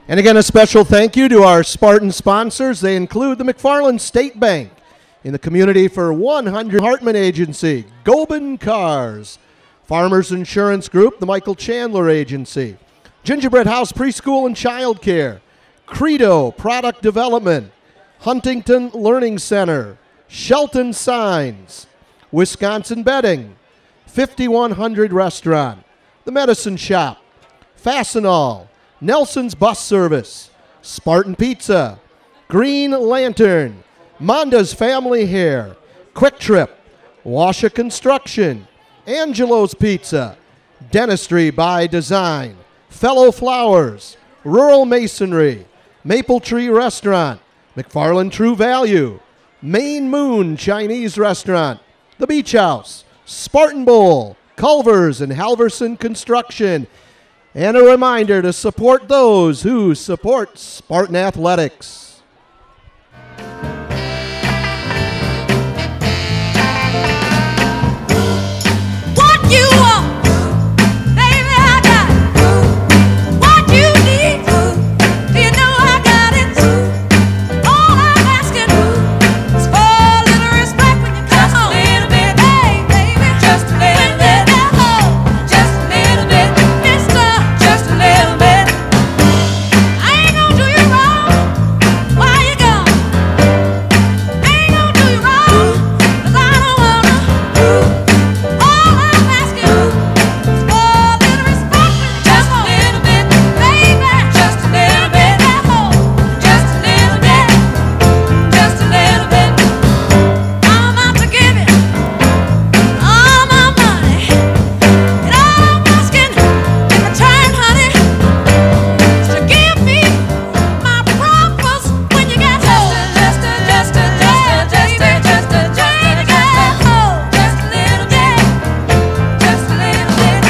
And again, a special thank you to our Spartan sponsors. They include the McFarland State Bank, in the community for 100, Hartman Agency, Gobin Cars, Farmers Insurance Group, the Michael Chandler Agency, Gingerbread House Preschool and Child Care, Credo Product Development, Huntington Learning Center, Shelton Signs, Wisconsin Bedding, 5100 Restaurant, The Medicine Shop, Fastenal, Nelson's Bus Service, Spartan Pizza, Green Lantern, Monda's Family Hair, Quick Trip, Washa Construction, Angelo's Pizza, Dentistry by Design, Fellow Flowers, Rural Masonry, Maple Tree Restaurant, McFarland True Value, Main Moon Chinese Restaurant, The Beach House, Spartan Bowl, Culver's and Halverson Construction, and a reminder to support those who support Spartan Athletics. You want, baby, I got it. What you need, you know I got it. All I'm asking is for a little respect when you come home. Just a little bit, hey, baby, just a little bit. Just a little bit, mister, just a little bit. I ain't gonna do you wrong while you're gone. I ain't gonna do you wrong, 'cause I don't wanna. All I'm asking is for a little respect when you come home. Just a little bit, baby, just a little bit. Just a little bit, just a little bit. I'm out to give you all my money, and all I'm asking in return, honey, is to give me my promise when you get home. Just a little bit, just a little bit, just a little bit.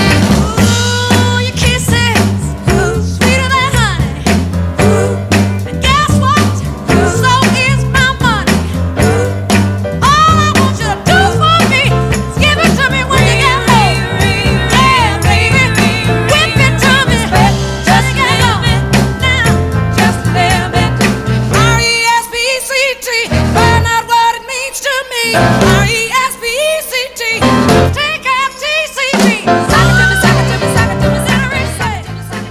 Ooh, your kisses, sweeter than honey. And guess what? So is my money. All I want you to do for me is give it to me when you get home. Yeah, baby, whip it to me. Just a little bit now, just a little bit. R-E-S-P-E-C-T, find out what it means to me. R-E-S-P-E-C-T, T-F-T-C-T. Sock it to me, sock it to me, sock it to me, sock it to me, sock it to me, sock it to me.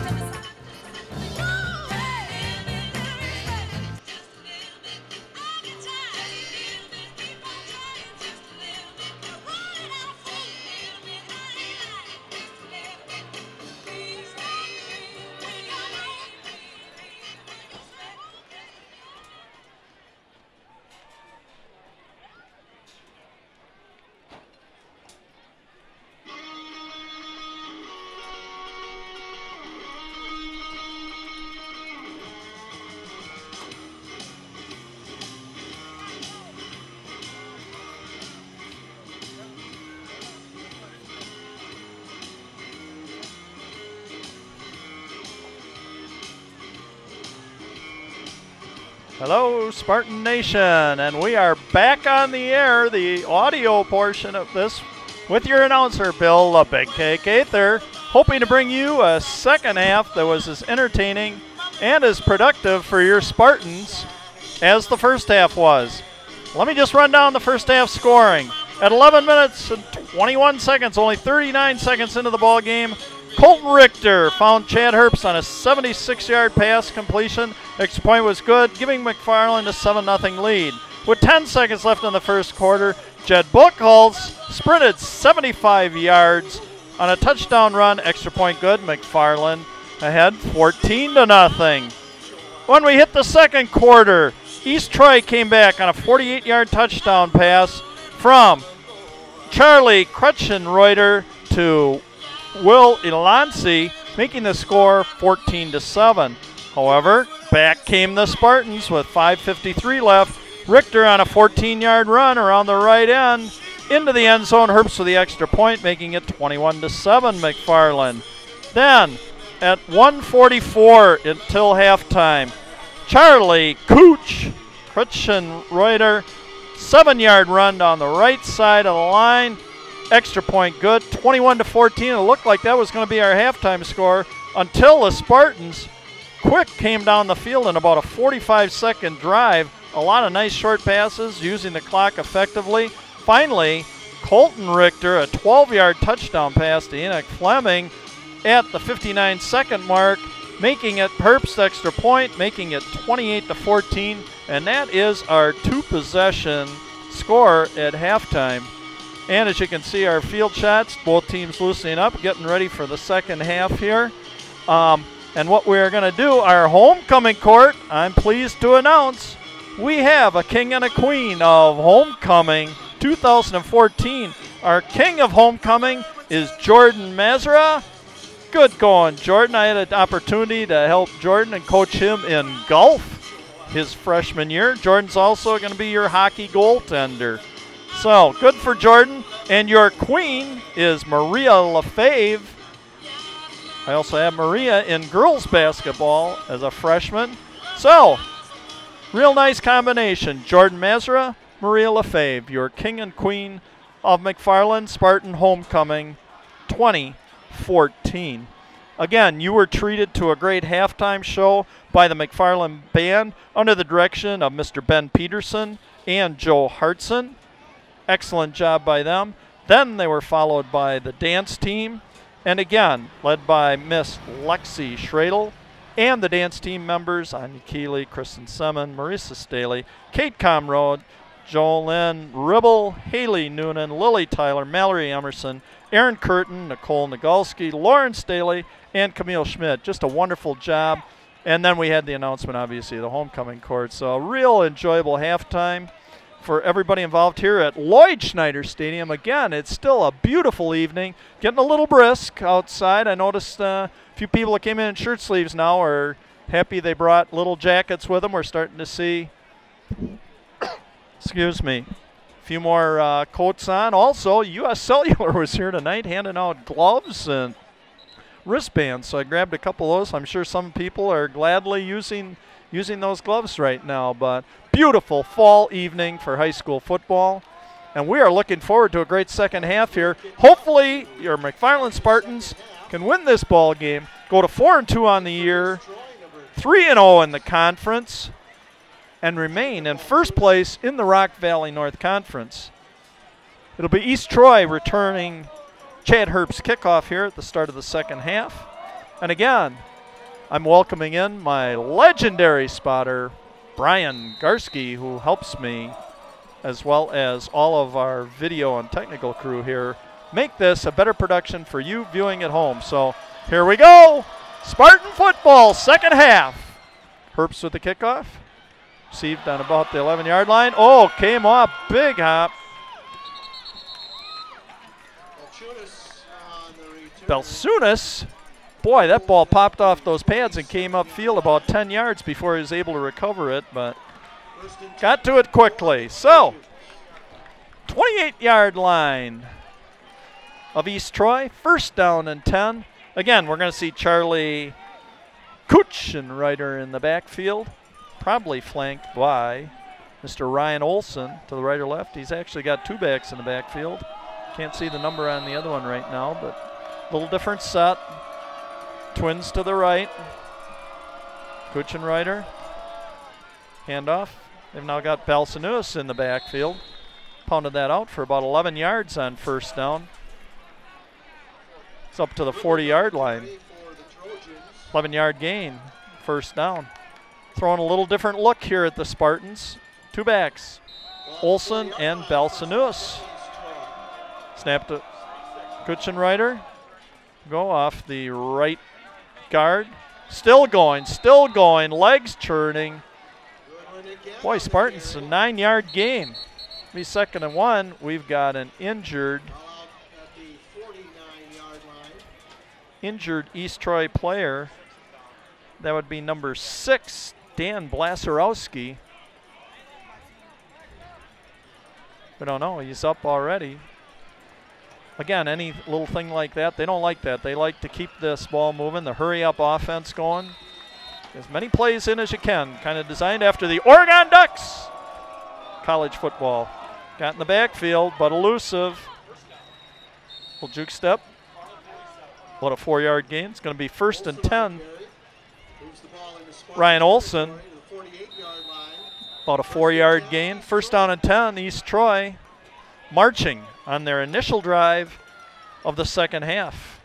Hello, Spartan Nation, and we are back on the air, the audio portion of this, with your announcer, Bill the Big K Gaither, hoping to bring you a second half that was as entertaining and as productive for your Spartans as the first half was. Let me just run down the first half scoring. At 11 minutes and 21 seconds, only 39 seconds into the ball game, Colton Richter found Chad Herbst on a 76-yard pass completion. Extra point was good, giving McFarland a 7-0 lead. With 10 seconds left in the first quarter, Jed Buchholz sprinted 75 yards on a touchdown run. Extra point good, McFarland ahead 14-0. When we hit the second quarter, East Troy came back on a 48-yard touchdown pass from Charlie Crutchenreuter to Will Ilanci, making the score 14-7. However, Back came the Spartans with 5:53 left. Richter on a 14-yard run around the right end into the end zone. Herbst with the extra point, making it 21-7 McFarland. Then at 1:44 until halftime, Charlie Kutchenreuter, 7-yard run down the right side of the line. Extra point good, 21-14. It looked like that was going to be our halftime score until the Spartans quick came down the field in about a 45-second drive. A lot of nice short passes, using the clock effectively. Finally, Colton Richter, a 12-yard touchdown pass to Enoch Fleming at the 59-second mark, making it Herbst's extra point, making it 28-14, and that is our two-possession score at halftime. And as you can see, our field shots, both teams loosening up, getting ready for the second half here. And what we're going to do, our homecoming court, I'm pleased to announce, we have a king and a queen of homecoming 2014. Our king of homecoming is Jordan Mazara. Good going, Jordan. I had an opportunity to help Jordan and coach him in golf his freshman year. Jordan's also going to be your hockey goaltender. So, good for Jordan. And your queen is Maria Lefebvre. I also have Maria in girls basketball as a freshman. So, real nice combination. Jordan Mazara, Maria Lefebvre, your king and queen of McFarland Spartan Homecoming 2014. Again, you were treated to a great halftime show by the McFarland Band under the direction of Mr. Ben Peterson and Joe Hartson. Excellent job by them. Then they were followed by the dance team, and again, led by Miss Lexi Schradel and the dance team members, Anya Keeley, Kristen Semin, Marissa Staley, Kate Comrode, Jolynn Ribble, Haley Noonan, Lily Tyler, Mallory Emerson, Aaron Curtin, Nicole Nagalski, Lauren Staley, and Camille Schmidt. Just a wonderful job. And then we had the announcement, obviously, of the homecoming court. So a real enjoyable halftime for everybody involved here at Lloyd Schneider Stadium. Again, it's still a beautiful evening, getting a little brisk outside. I noticed a few people that came in shirt sleeves now are happy they brought little jackets with them. We're starting to see, excuse me, a few more coats on. Also, U.S. Cellular was here tonight handing out gloves and wristbands, so I grabbed a couple of those. I'm sure some people are gladly using those gloves right now, but beautiful fall evening for high school football, and we are looking forward to a great second half here. Hopefully your McFarland Spartans can win this ball game, go to 4-2 on the year, 3-0 in the conference, and remain in first place in the Rock Valley North Conference. It'll be East Troy returning Chad Herbst's kickoff here at the start of the second half. And again, I'm welcoming in my legendary spotter, Brian Garski, who helps me, as well as all of our video and technical crew here, make this a better production for you viewing at home. So here we go. Spartan football, second half. Herbst with the kickoff. Received on about the 11-yard line. Oh, came off, big hop. Belsunas. Boy, that ball popped off those pads and came upfield about 10 yards before he was able to recover it, but got to it quickly. So, 28-yard line of East Troy, first down and 10. Again, we're going to see Charlie Kutchenreuter in the backfield, probably flanked by Mr. Ryan Olson to the right or left. He's actually got two backs in the backfield. Can't see the number on the other one right now, but a little different set. Twins to the right. Kutchenreuter. Handoff. They've now got Balsanuas in the backfield. Pounded that out for about 11 yards on first down. It's up to the 40-yard line. 11-yard gain, first down. Throwing a little different look here at the Spartans. Two backs, Olson and Balsanuas. Snap to Kutchenreuter. Go off the right guard. Still going, legs churning. Boy, Spartans, a 9-yard gain. Be second and 1. We've got an injured East Troy player. That would be number 6, Dan Blasarowski. We don't know. He's up already. Again, any little thing like that, they don't like that. They like to keep this ball moving, the hurry-up offense going. As many plays in as you can. Kind of designed after the Oregon Ducks. College football. Got in the backfield, but elusive. Little juke step. What a 4-yard gain. It's going to be 1st and 10. Ryan Olson. About a 4-yard gain. 1st down and 10. East Troy marching on their initial drive of the second half.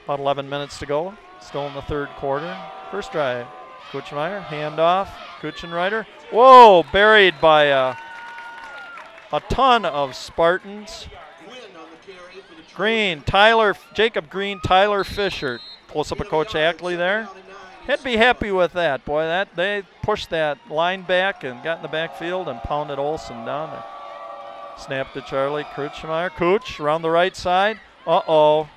About 11 minutes to go. Still in the third quarter. First drive. Kuchenreiter, handoff. Kuchenreiter. Whoa, buried by a ton of Spartans. Green, Jacob Green, Tyler Fisher. Close up of Coach Ackley there. He'd be happy with that, boy. They pushed that line back and got in the backfield and pounded Olson down there. Snap to Charlie Kuchenreiter. Cooch around the right side. Uh-oh.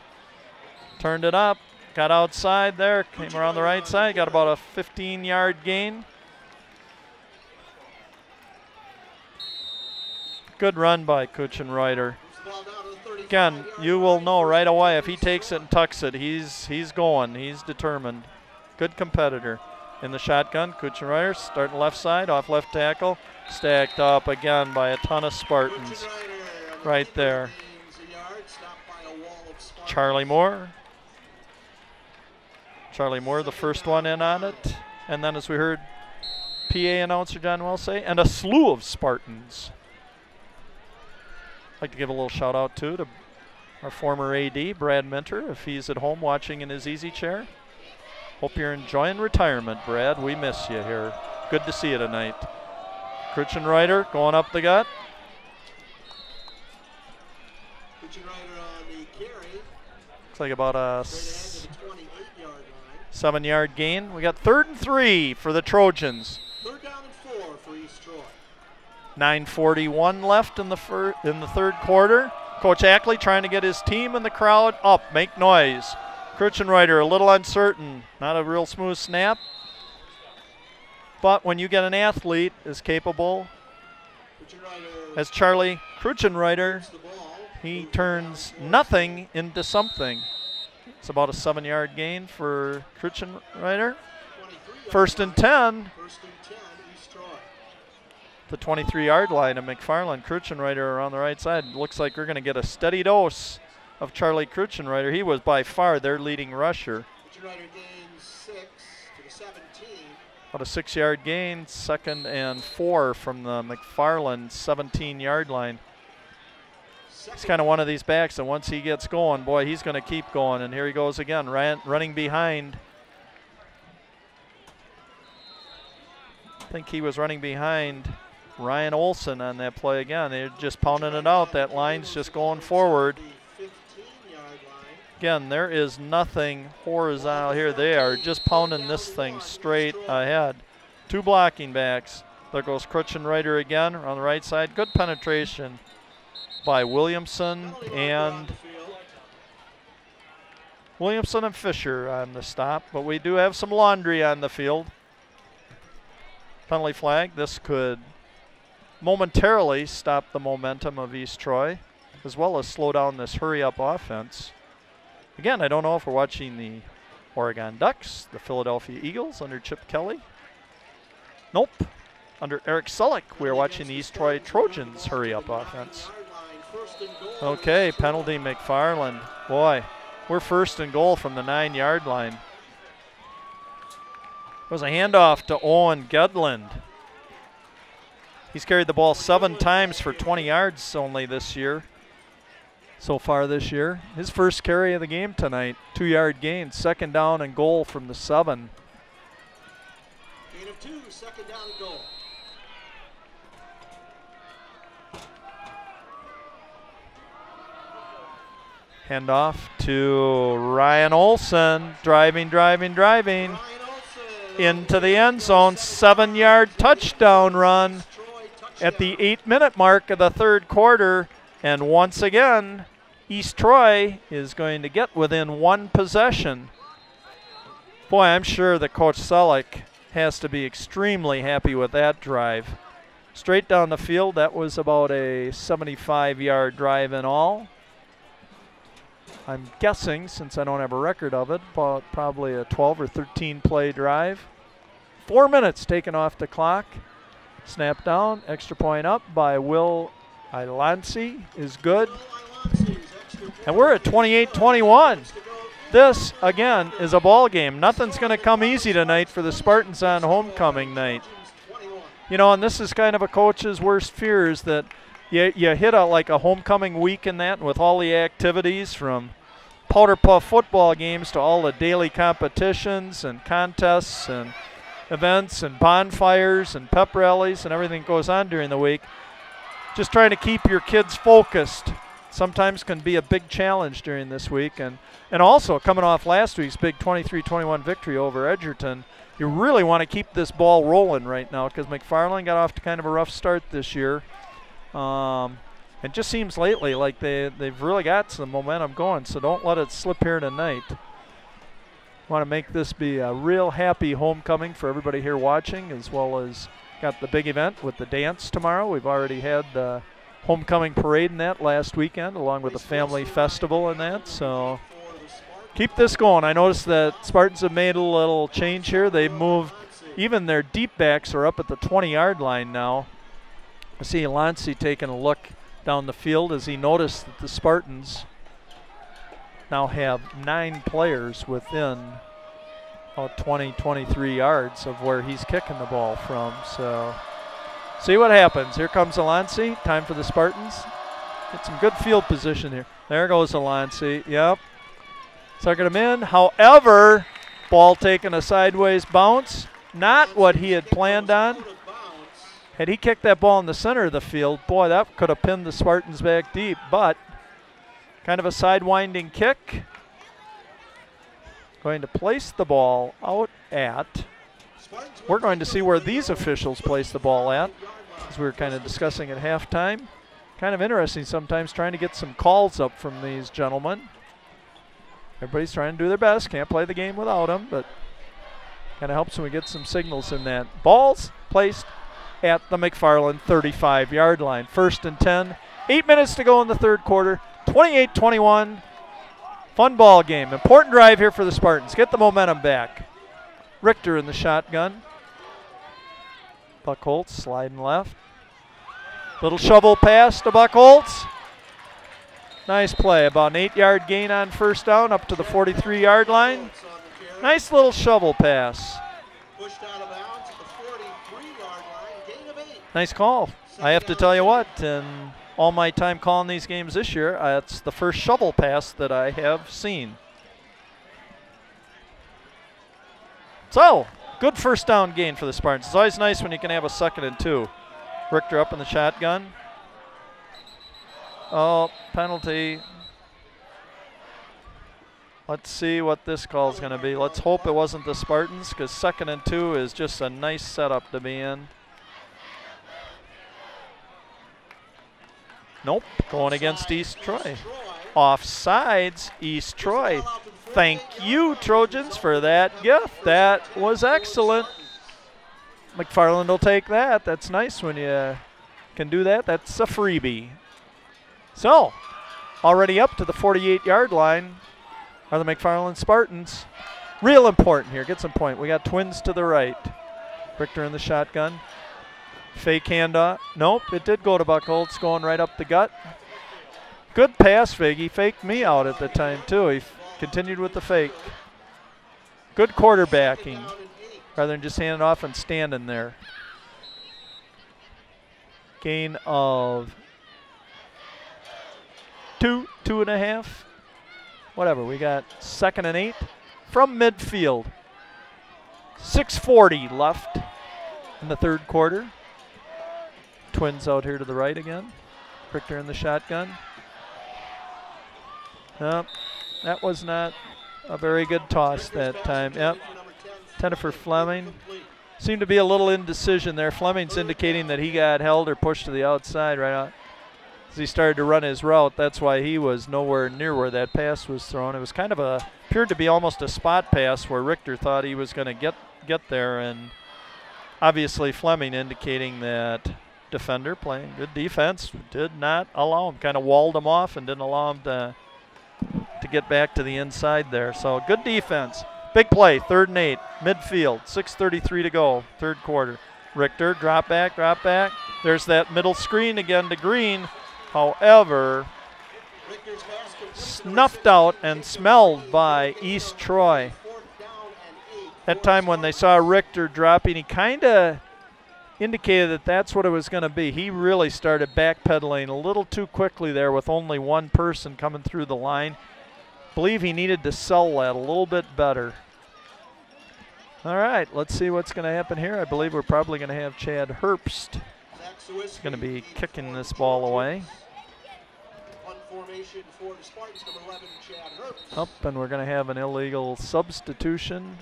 Turned it up. Got outside there. Came around the right side. Got about a 15-yard gain. Good run by Kuchenreiter. Again, you will know right away if he takes it and tucks it, he's going. He's determined. Good competitor. In the shotgun, Kuchenreiter starting left side, off left tackle. Stacked up again by a ton of Spartans. Right there. Charlie Moore. Charlie Moore, the first one in on it. And then as we heard PA announcer John Wells say, and a slew of Spartans. I'd like to give a little shout out too to our former AD, Brad Minter, if he's at home watching in his easy chair. Hope you're enjoying retirement, Brad. We miss you here. Good to see you tonight. Kuchenreiter going up the gut. Looks like about a 7-yard gain. We got 3rd and 3 for the Trojans. 3rd down and 4 for East Troy. 9:41 left in the third quarter. Coach Ackley trying to get his team and the crowd up, make noise. Kuchenreiter a little uncertain, not a real smooth snap. But when you get an athlete as capable as Charlie Kuchenreiter, he turns nothing into something. It's about a 7-yard gain for Kuchenreiter. 1st and 10. The 23-yard line of McFarland. Kuchenreiter around the right side. Looks like we're going to get a steady dose of Charlie Kuchenreiter. He was by far their leading rusher. Kuchenreiter gains 6 to the 17. About a 6-yard gain. 2nd and 4 from the McFarland 17-yard line. He's kind of one of these backs that once he gets going, boy, he's going to keep going. And here he goes again, running behind. I think he was running behind Ryan Olson on that play again. They're just pounding it out. That line's just going forward. Again, there is nothing horizontal here. They are just pounding this thing straight ahead. 2 blocking backs. There goes Kuchenreiter again on the right side. Good penetration by Williamson and Fisher on the stop. But we do have some laundry on the field. Penalty flag. This could momentarily stop the momentum of East Troy, as well as slow down this hurry-up offense. Again, I don't know if we're watching the Oregon Ducks, the Philadelphia Eagles under Chip Kelly. Nope. Under Eric Sullick, we're watching the East Troy Trojans hurry-up offense. Okay, penalty McFarland. Boy, we're 1st and goal from the 9-yard line. It was a handoff to Owen Gedland. He's carried the ball 7 times for 20 yards only this year. So far this year. His first carry of the game tonight. 2-yard gain. 2nd down and goal from the 7. Gain of 2, 2nd down and goal. Handoff to Ryan Olson. Driving. Into the end zone. 7-yard touchdown run at the 8-minute mark of the third quarter. And once again, East Troy is going to get within 1 possession. Boy, I'm sure that Coach Selleck has to be extremely happy with that drive. Straight down the field, that was about a 75-yard drive in all. I'm guessing, since I don't have a record of it, but probably a 12 or 13 play drive. 4 minutes taken off the clock. Snap down, extra point up by Will Ilansi is good. And we're at 28-21. This, again, is a ball game. Nothing's going to come easy tonight for the Spartans on homecoming night. You know, and this is kind of a coach's worst fear, is that you hit like a homecoming week in that, with all the activities from powder puff football games to all the daily competitions and contests and events and bonfires and pep rallies and everything that goes on during the week. Just trying to keep your kids focused sometimes can be a big challenge during this week. And also coming off last week's big 23-21 victory over Edgerton, you really want to keep this ball rolling right now, because McFarland got off to kind of a rough start this year. It just seems lately like they've really got some momentum going, so don't let it slip here tonight. Want to make this be a real happy homecoming for everybody here watching, as well as got the big event with the dance tomorrow. We've already had the homecoming parade in that last weekend, along with the family festival in that, so keep this going. I noticed that Spartans have made a little change here. They moved, even their deep backs are up at the 20-yard line now. I see Ilansi taking a look down the field as he noticed that the Spartans now have 9 players within about 20-23 yards of where he's kicking the ball from. So see what happens. Here comes Ilansi. Time for the Spartans. Get some good field position here. There goes Ilansi. Yep. Sucking him in. However, ball taking a sideways bounce. Not what he had planned on. Had he kicked that ball in the center of the field, boy, that could have pinned the Spartans back deep. But kind of a sidewinding kick. Going to place the ball out at, we're going to see where these officials place the ball at, as we were kind of discussing at halftime. Kind of interesting sometimes trying to get some calls up from these gentlemen. Everybody's trying to do their best. Can't play the game without them, but kind of helps when we get some signals in that. Ball's placed at the McFarland 35-yard line. 1st and 10. 8 minutes to go in the third quarter. 28-21. Fun ball game. Important drive here for the Spartans. Get the momentum back. Richter in the shotgun. Buckholz sliding left. Little shovel pass to Buckholz. Nice play. About an 8-yard gain on first down up to the 43-yard line. Nice little shovel pass. Nice call. I have to tell you what, in all my time calling these games this year, it's the first shovel pass that I have seen. So, good first down gain for the Spartans. It's always nice when you can have a 2nd and 2. Richter up in the shotgun. Oh, penalty. Let's see what this call is going to be. Let's hope it wasn't the Spartans, because 2nd and 2 is just a nice setup to be in. Nope, going against East Troy. Offsides, East Troy. Thank you, Trojans, for that gift. That was excellent. McFarland will take that. That's nice when you can do that. That's a freebie. So, already up to the 48-yard line are the McFarland Spartans. Real important here. Get some point. We got twins to the right. Richter in the shotgun. Fake handoff. Nope, it did go to Buckholz, going right up the gut. Good pass, Fig. He faked me out at the time, too. He continued with the fake. Good quarterbacking, rather than just handing off and standing there. Gain of 2.5. Whatever, we got 2nd and 8 from midfield. 6:40 left in the third quarter. Twins out here to the right again. Richter in the shotgun. Nope, that was not a very good toss that time. Yep, intended for Fleming. Seemed to be a little indecision there. Fleming's indicating that he got held or pushed to the outside right out. as he started to run his route. That's why he was nowhere near where that pass was thrown. It was kind of appeared to be almost a spot pass where Richter thought he was going to get there, and obviously Fleming indicating that defender playing good defense did not allow him, kind of walled him off and didn't allow him to get back to the inside there. So good defense. Big play, 3rd and 8, midfield, 6:33 to go, 3rd quarter. Richter, drop back. There's that middle screen again to Green. However, snuffed out and smelled by East Troy. That time when they saw Richter dropping, he kind of indicated that that's what it was going to be. He really started backpedaling a little too quickly there with only one person coming through the line. Believe he needed to sell that a little bit better. All right, let's see what's going to happen here. I believe we're probably going to have Chad Herbst. He's going to be kicking this ball away. Up, and we're going to have an illegal substitution.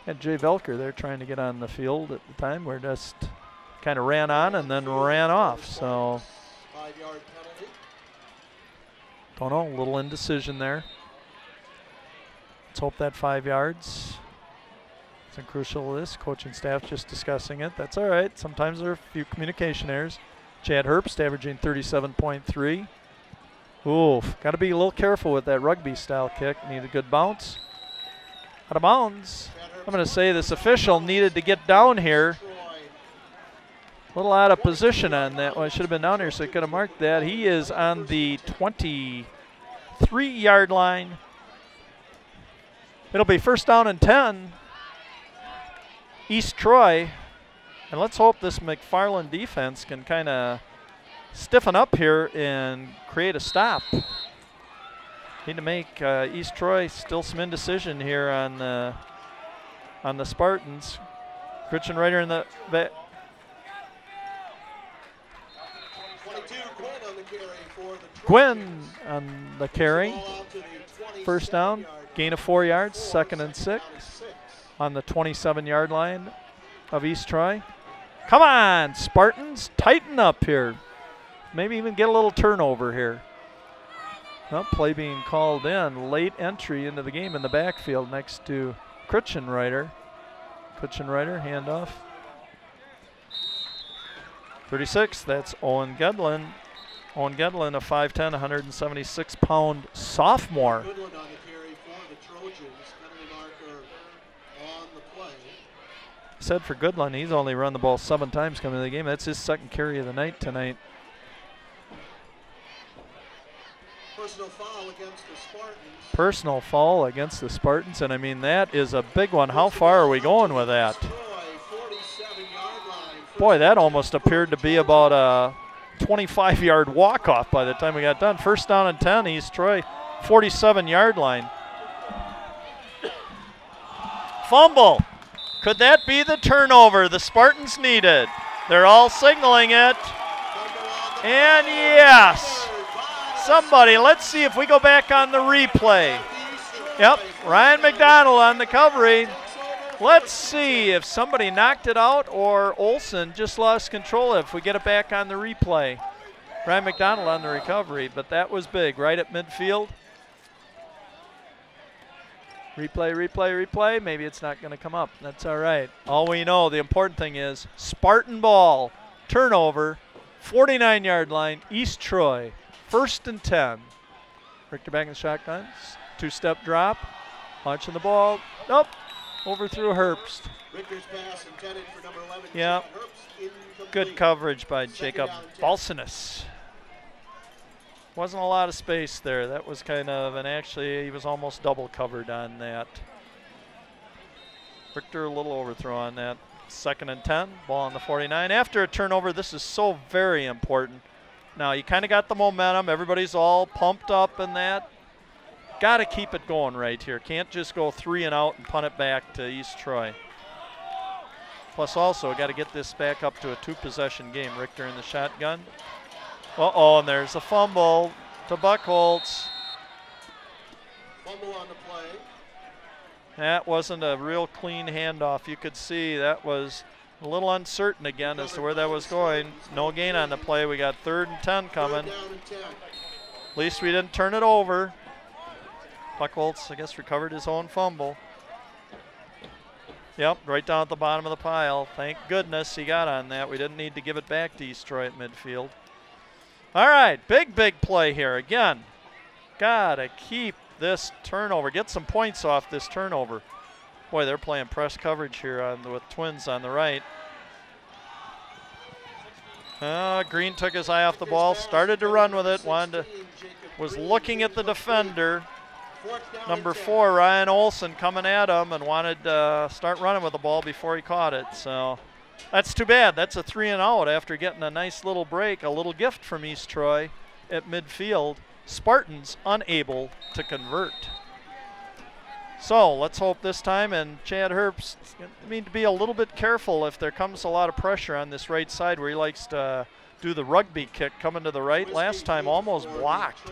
Had Jay Velker there trying to get on the field at the time. We're just kind of ran on and then ran off. So, don't know, a little indecision there. Let's hope that 5 yards isn't crucial to this. Coaching staff just discussing it. That's all right. Sometimes there are a few communication errors. Chad Herbst averaging 37.3. Oof, got to be a little careful with that rugby style kick. Need a good bounce. Out of bounds. I'm going to say this official needed to get down here. A little out of position on that one. Should have been down here so he could have marked that. He is on the 23-yard line. It'll be 1st down and 10. East Troy. And let's hope this McFarland defense can kind of stiffen up here and create a stop. Need to make East Troy still some indecision here on the Spartans. Christian Reiter in the back. Gwynn on the carry. 1st down, gain of 4 yards, 2nd and 6 on the 27-yard line of East Troy. Come on, Spartans, tighten up here. Maybe even get a little turnover here. Well, play being called in. Late entry into the game in the backfield next to Christian Reiter. Christian Reiter, handoff. 36, that's Owen Gedlin. Owen Gedlin, a 5'10", 176-pound sophomore. Said for Goodland, he's only run the ball 7 times coming into the game. That's his 2nd carry of the night tonight. Personal foul against the Spartans. Personal foul against the Spartans, and I mean, that is a big one. How far are we going with that? Boy, that almost appeared to be about a 25-yard walk-off by the time we got done. 1st down and 10, East Troy, 47-yard line. Fumble. Could that be the turnover the Spartans needed? They're all signaling it. And yes. Somebody, let's see if we go back on the replay. Yep, Ryan McDonald on the recovery. Let's see if somebody knocked it out or Olsen just lost control if we get it back on the replay. Ryan McDonald on the recovery, but that was big, right at midfield. Replay. Maybe it's not going to come up. That's all right. All we know, the important thing is Spartan ball, turnover, 49-yard line, East Troy, 1st and 10. Richter back in the shotgun, 2-step drop, launching the ball. Nope, overthrew Herbst. Richter's pass intended for number 11. Yeah, Herbst, good coverage by Jacob Balsinus. Wasn't a lot of space there. That was kind of, and actually he was almost double covered on that. Richter a little overthrow on that. 2nd and 10, ball on the 49. After a turnover, this is so very important. Now you kind of got the momentum. Everybody's all pumped up in that. Got to keep it going right here. Can't just go 3 and out and punt it back to East Troy. Plus also got to get this back up to a 2-possession game. Richter in the shotgun. Uh-oh, and there's a fumble to Buckholz. Fumble on the play. That wasn't a real clean handoff. You could see that was a little uncertain again as to where that was going. No gain on the play. We got 3rd and 10 coming. At least we didn't turn it over. Buchholz, I guess, recovered his own fumble. Yep, right down at the bottom of the pile. Thank goodness he got on that. We didn't need to give it back to East Troy at midfield. All right, big play here. Again, gotta keep this turnover. Get some points off this turnover. Boy, they're playing press coverage here with Twins on the right. Green took his eye off the ball, started to run with it, was looking at the defender. Number 4, Ryan Olson, coming at him and wanted to start running with the ball before he caught it. So that's too bad. That's a 3 and out after getting a nice little break, a little gift from East Troy at midfield. Spartans unable to convert. So let's hope this time, and Chad Herbst need to be a little bit careful if there comes a lot of pressure on this right side where he likes to do the rugby kick coming to the right. Last time almost blocked.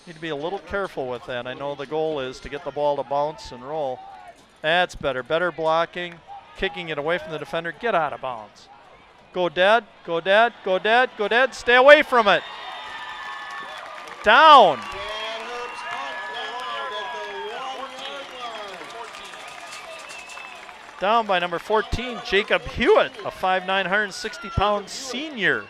Need to be a little careful with that. I know the goal is to get the ball to bounce and roll. That's better. Better blocking, kicking it away from the defender. Get out of bounds. Go dead, go dead, go dead, go dead. Stay away from it. Down. Down by number 14, Jacob Hewitt, a 5'9", 160-pound senior.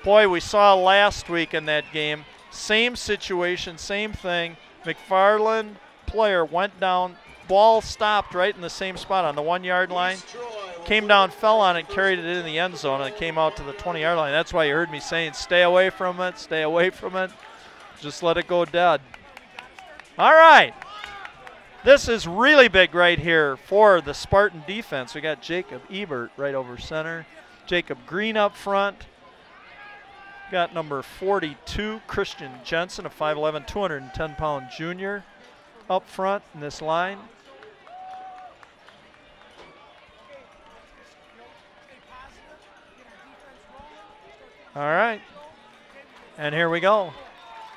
Boy, we saw last week in that game, same situation, same thing. McFarland player went down, ball stopped right in the same spot on the 1-yard line. Came down, fell on it, carried it in the end zone, and it came out to the 20-yard line. That's why you heard me saying stay away from it, stay away from it. Just let it go dead. All right. This is really big right here for the Spartan defense. We got Jacob Ebert right over center. Jacob Green up front. Got number 42, Christian Jensen, a 5'11", 210-pound junior up front in this line. All right, and here we go.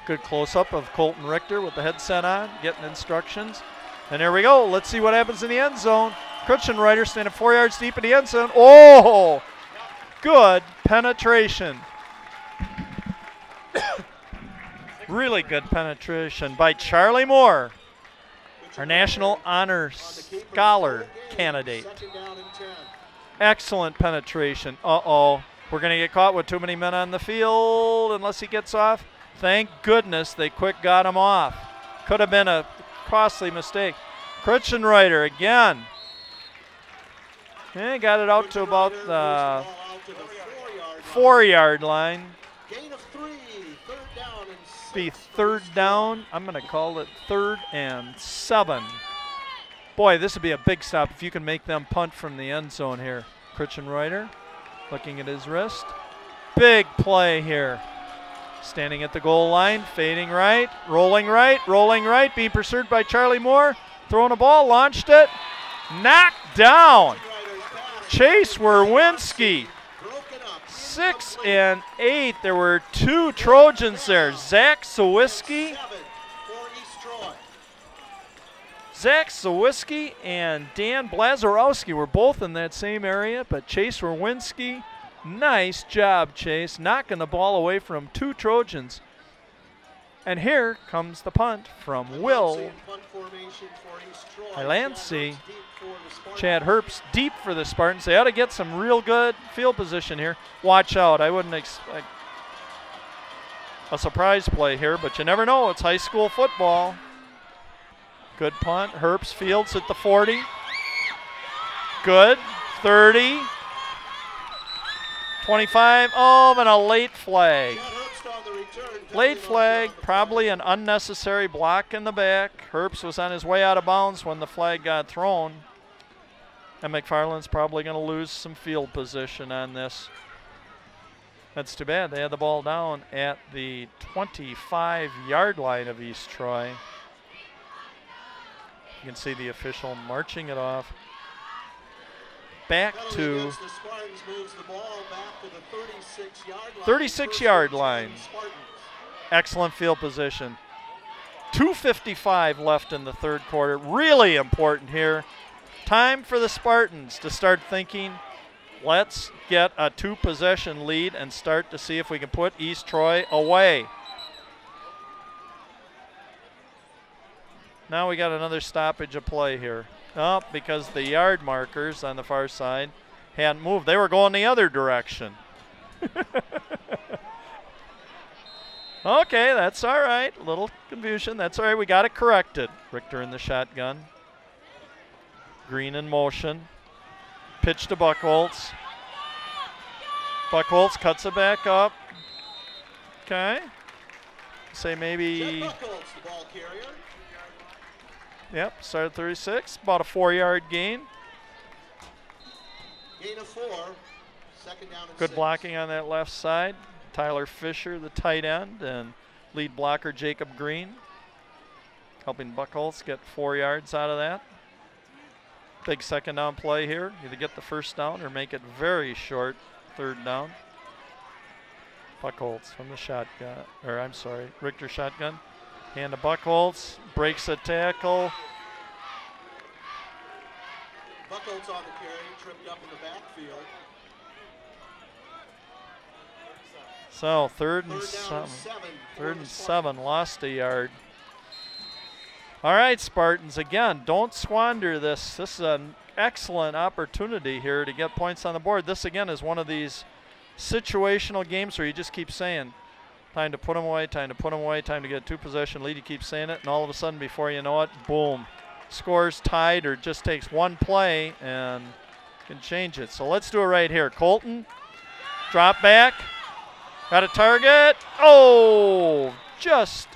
Good close-up of Colton Richter with the headset on, getting instructions. And here we go. Let's see what happens in the end zone. Kutchenreiter standing 4 yards deep in the end zone. Oh, good penetration. Really good penetration by Charlie Moore, our National Honor Scholar candidate. Excellent penetration. Uh-oh. We're going to get caught with too many men on the field unless he gets off. Thank goodness they quick got him off. Could have been a costly mistake. Kutchenreiter again. And got it out to about the 4-yard line. Be 3rd down. I'm going to call it 3rd and 7. Boy, this would be a big stop if you can make them punt from the end zone here. Kutchenreiter looking at his wrist. Big play here. Standing at the goal line, fading right, rolling right, being pursued by Charlie Moore. Throwing a ball, launched it, knocked down. Chase Werwinski. 6 and 8. There were 2 Trojans there. Zach Sawiski and Dan Blazarowski were both in that same area, but Chase Werwinski, nice job, Chase, knocking the ball away from 2 Trojans. And here comes the punt from Will Hilancy. Chad Herbst deep for the Spartans. They ought to get some real good field position here. Watch out. I wouldn't expect a surprise play here, but you never know. It's high school football. Good punt. Herbst fields at the 40. Good. 30. 25. Oh, and a late flag. Late flag, probably an unnecessary block in the back. Herbst was on his way out of bounds when the flag got thrown. And McFarland's probably going to lose some field position on this. That's too bad. They had the ball down at the 25-yard line of East Troy. You can see the official marching it off. Back to 36-yard line. Excellent field position. 2:55 left in the 3rd quarter. Really important here. Time for the Spartans to start thinking Let's get a 2-possession lead and start to see if we can put East Troy away. Now we got another stoppage of play here. Oh, because the yard markers on the far side hadn't moved. They were going the other direction. Okay, that's all right. A little confusion. That's all right. We got it corrected. Richter in the shotgun. Green in motion. Pitch to Buchholz. Buchholz cuts it back up. Okay. Say maybe. Buchholz, the ball carrier. Yep, started 36. About a 4-yard gain. Gain of 4. Second down and Good 6. blocking on that left side. Tyler Fisher, the tight end, and lead blocker Jacob Green, helping Buchholz get 4 yards out of that. Big second down play here. Either get the first down or make it very short 3rd down. Buchholz from the shotgun, or I'm sorry, Richter shotgun. Hand to Buchholz, breaks a tackle. Buchholz on the carry, tripped up in the backfield. So 3rd and Third down 7. and 7. 3rd and 7, lost a yard. All right, Spartans, again, don't squander this. This is an excellent opportunity here to get points on the board. This, again, is one of these situational games where you just keep saying, time to put them away, time to put them away, time to get a 2-possession lead. You keep saying it, and all of a sudden, before you know it, boom, scores tied, or just takes one play and can change it. So let's do it right here. Colton, drop back. Got a target. Oh, just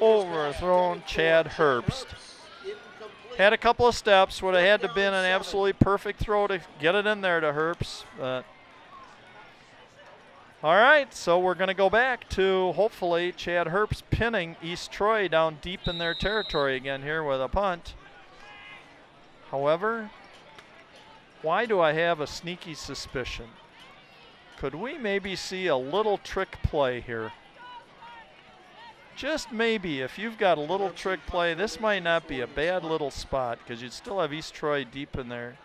overthrown Chad Herbst. Had a couple of steps. Would have had to been an absolutely perfect throw to get it in there to Herbst. But all right, so we're going to go back to hopefully Chad Herbst pinning East Troy down deep in their territory again here with a punt. However, why do I have a sneaky suspicion? Could we maybe see a little trick play here? Just maybe, if you've got a little trick play, this might not be a bad little spot because you'd still have East Troy deep in there.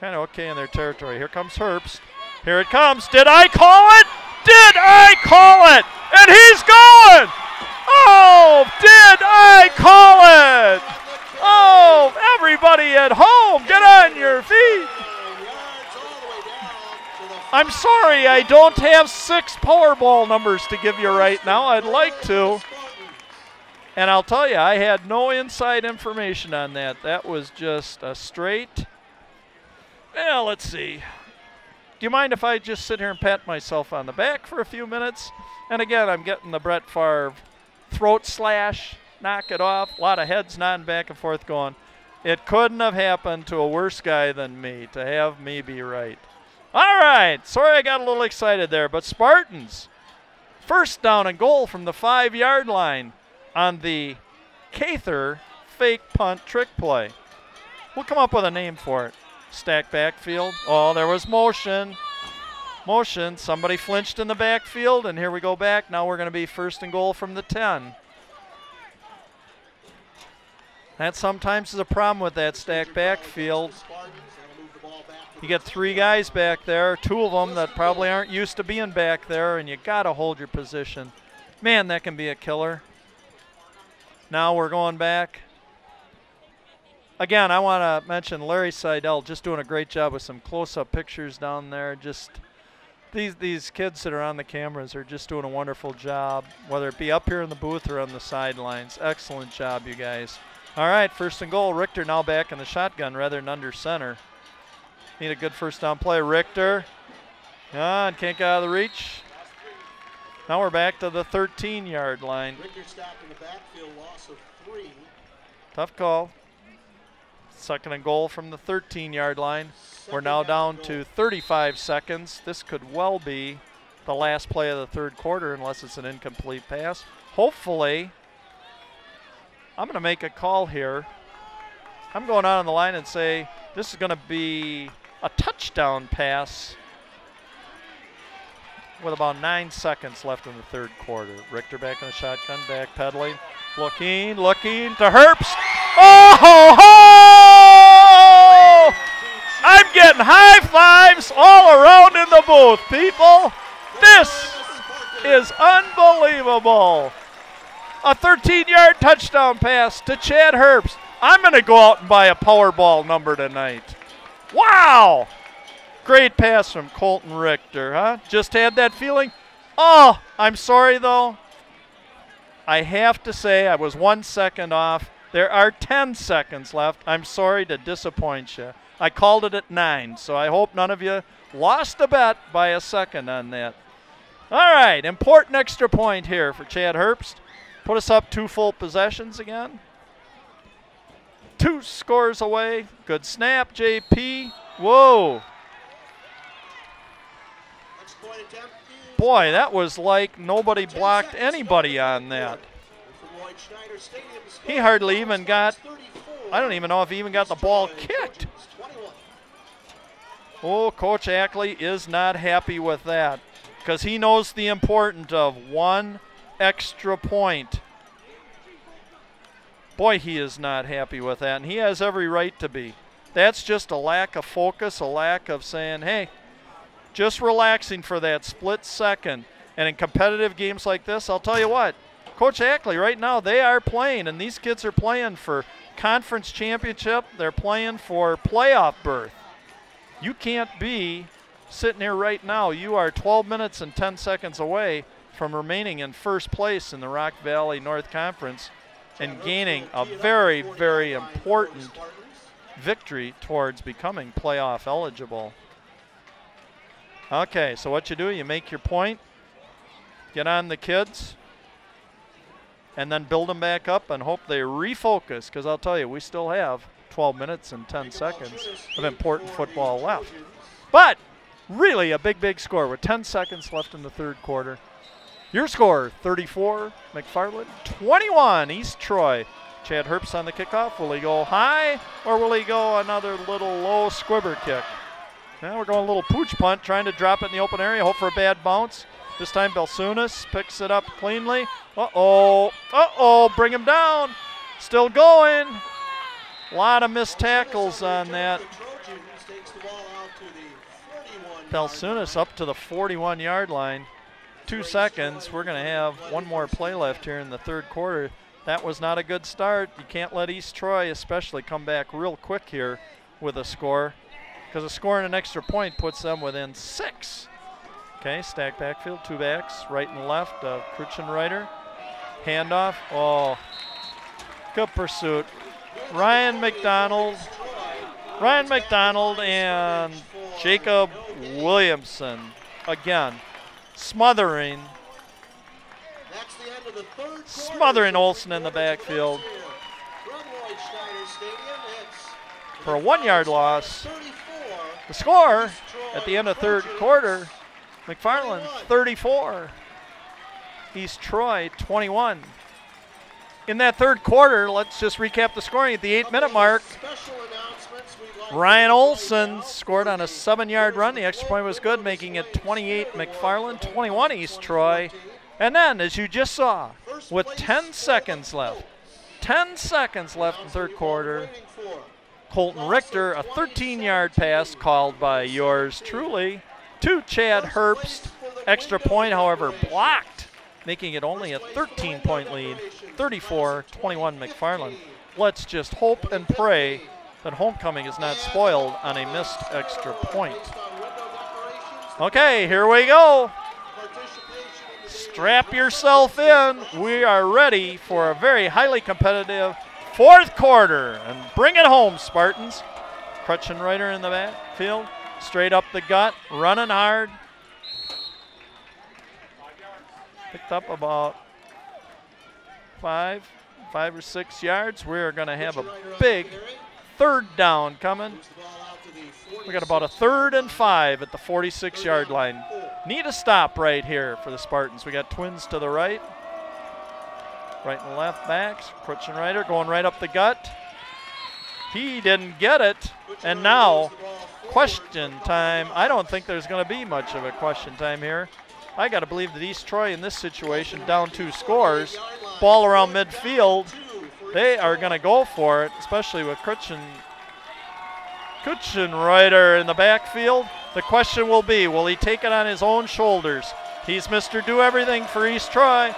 Kind of okay in their territory. Here comes Herbst. Here it comes. Did I call it? Did I call it? And he's going! Oh, did I call it? Oh, everybody at home, get on your feet. I'm sorry, I don't have 6 Powerball numbers to give you right now. I'd like to. And I'll tell you, I had no inside information on that. That was just a straight. Well, let's see. Do you mind if I just sit here and pat myself on the back for a few minutes? And again, I'm getting the Brett Favre throat slash, knock it off. A lot of heads nodding back and forth going, it couldn't have happened to a worse guy than me to have me be right. All right, sorry I got a little excited there, but Spartans, 1st down and goal from the 5-yard line on the Cather fake punt trick play. We'll come up with a name for it. Stack backfield. Oh, there was motion. Motion. Somebody flinched in the backfield, and here we go back. Now we're going to be 1st and goal from the 10. That sometimes is a problem with that stack backfield. You get 3 guys back there, 2 of them that probably aren't used to being back there, and you got to hold your position. Man, that can be a killer. Now we're going back. Again, I want to mention Larry Seidel just doing a great job with some close-up pictures down there. Just these kids that are on the cameras are just doing a wonderful job, whether it be up here in the booth or on the sidelines. Excellent job, you guys. All right, 1st and goal. Richter now back in the shotgun rather than under center. Need a good 1st down play. Richter. And can't get out of the reach. Now we're back to the 13-yard line. Richter stopped in the backfield, loss of 3. Tough call. 2nd and goal from the 13-yard line. We're now down to 35 seconds. This could well be the last play of the 3rd quarter unless it's an incomplete pass. Hopefully, I'm going to make a call here. I'm going out on the line and say this is going to be a touchdown pass with about 9 seconds left in the 3rd quarter. Richter back in the shotgun, back pedaling, looking to Herbst. Oh, ho, ho! I'm getting high fives all booth, people. This is unbelievable. A 13-yard touchdown pass to Chad Herbst. I'm going to go out and buy a Powerball number tonight. Wow. Great pass from Colton Richter, huh? Just had that feeling. Oh, I'm sorry, though. I have to say I was 1 second off. There are 10 seconds left. I'm sorry to disappoint you. I called it at 9, so I hope none of you lost a bet by a second on that. All right, important extra point here for Chad Herbst. Put us up 2 full possessions again. 2 scores away. Good snap, JP. Whoa. Boy, that was like nobody blocked anybody on that. He hardly even got, I don't even know if he even got the ball kicked. Oh, Coach Ackley is not happy with that because he knows the importance of 1 extra point. Boy, he is not happy with that, and he has every right to be. That's just a lack of focus, a lack of saying, hey, just relaxing for that split second. And in competitive games like this, I'll tell you what, Coach Ackley, right now, they are playing, and these kids are playing for conference championship. They're playing for playoff berth. You can't be sitting here right now. You are 12 minutes and 10 seconds away from remaining in first place in the Rock Valley North Conference and gaining a very, very important victory towards becoming playoff eligible. Okay, so what you do, you make your point, get on the kids, and then build them back up and hope they refocus, because I'll tell you, we still have 12 minutes and 10 seconds of important football left. But really a big, big score with 10 seconds left in the third quarter. Your score, 34, McFarland, 21, East Troy. Chad Herbst on the kickoff. Will he go high or will he go another little low squibber kick? Now we're going a little pooch punt, trying to drop it in the open area, hope for a bad bounce. This time Belsunas picks it up cleanly. Uh-oh, bring him down. Still going. A lot of missed tackles on that. Belsunas up to the 41-yard line. 2 seconds. We're going to have one more play left here in the third quarter. That was not a good start. You can't let East Troy especially come back real quick here with a score, because a score and an extra point puts them within 6. Okay, stack backfield, 2 backs, right and left. Krutchenreiter, handoff. Oh, good pursuit. Ryan McDonald and Jacob Williamson again smothering Olsen in the backfield for a 1-yard loss. The score at the end of third quarter, McFarland 34, East Troy 21. In that third quarter, let's just recap the scoring. At the 8-minute mark, Ryan Olsen scored on a 7-yard run. The extra point was good, making it 28 McFarland, 21 East Troy. And then, as you just saw, with 10 seconds left in third quarter, Colton Richter, a 13-yard pass called by yours truly to Chad Herbst. Extra point, however, blocked, making it only a 13-point lead, 34-21 McFarland. Let's just hope and pray that homecoming is not spoiled on a missed extra point. Okay, here we go. Strap yourself in. We are ready for a very highly competitive fourth quarter. And bring it home, Spartans. Krutchenreiter in the backfield. Straight up the gut, running hard. Picked up about 5 or 6 yards. We're going to have a big third down coming. We got about a 3rd and 5 at the 46-yard line. Need a stop right here for the Spartans. We got twins to the right. Right and left backs. Krutchenreiter going right up the gut. He didn't get it. And now, question time. I don't think there's going to be much of a question time here. I got to believe that East Troy in this situation, down 2 scores, ball around midfield, they are going to go for it, especially with Krutchenreiter Kutchenreiter in the backfield. The question will be, will he take it on his own shoulders? He's Mr. Do Everything for East Troy.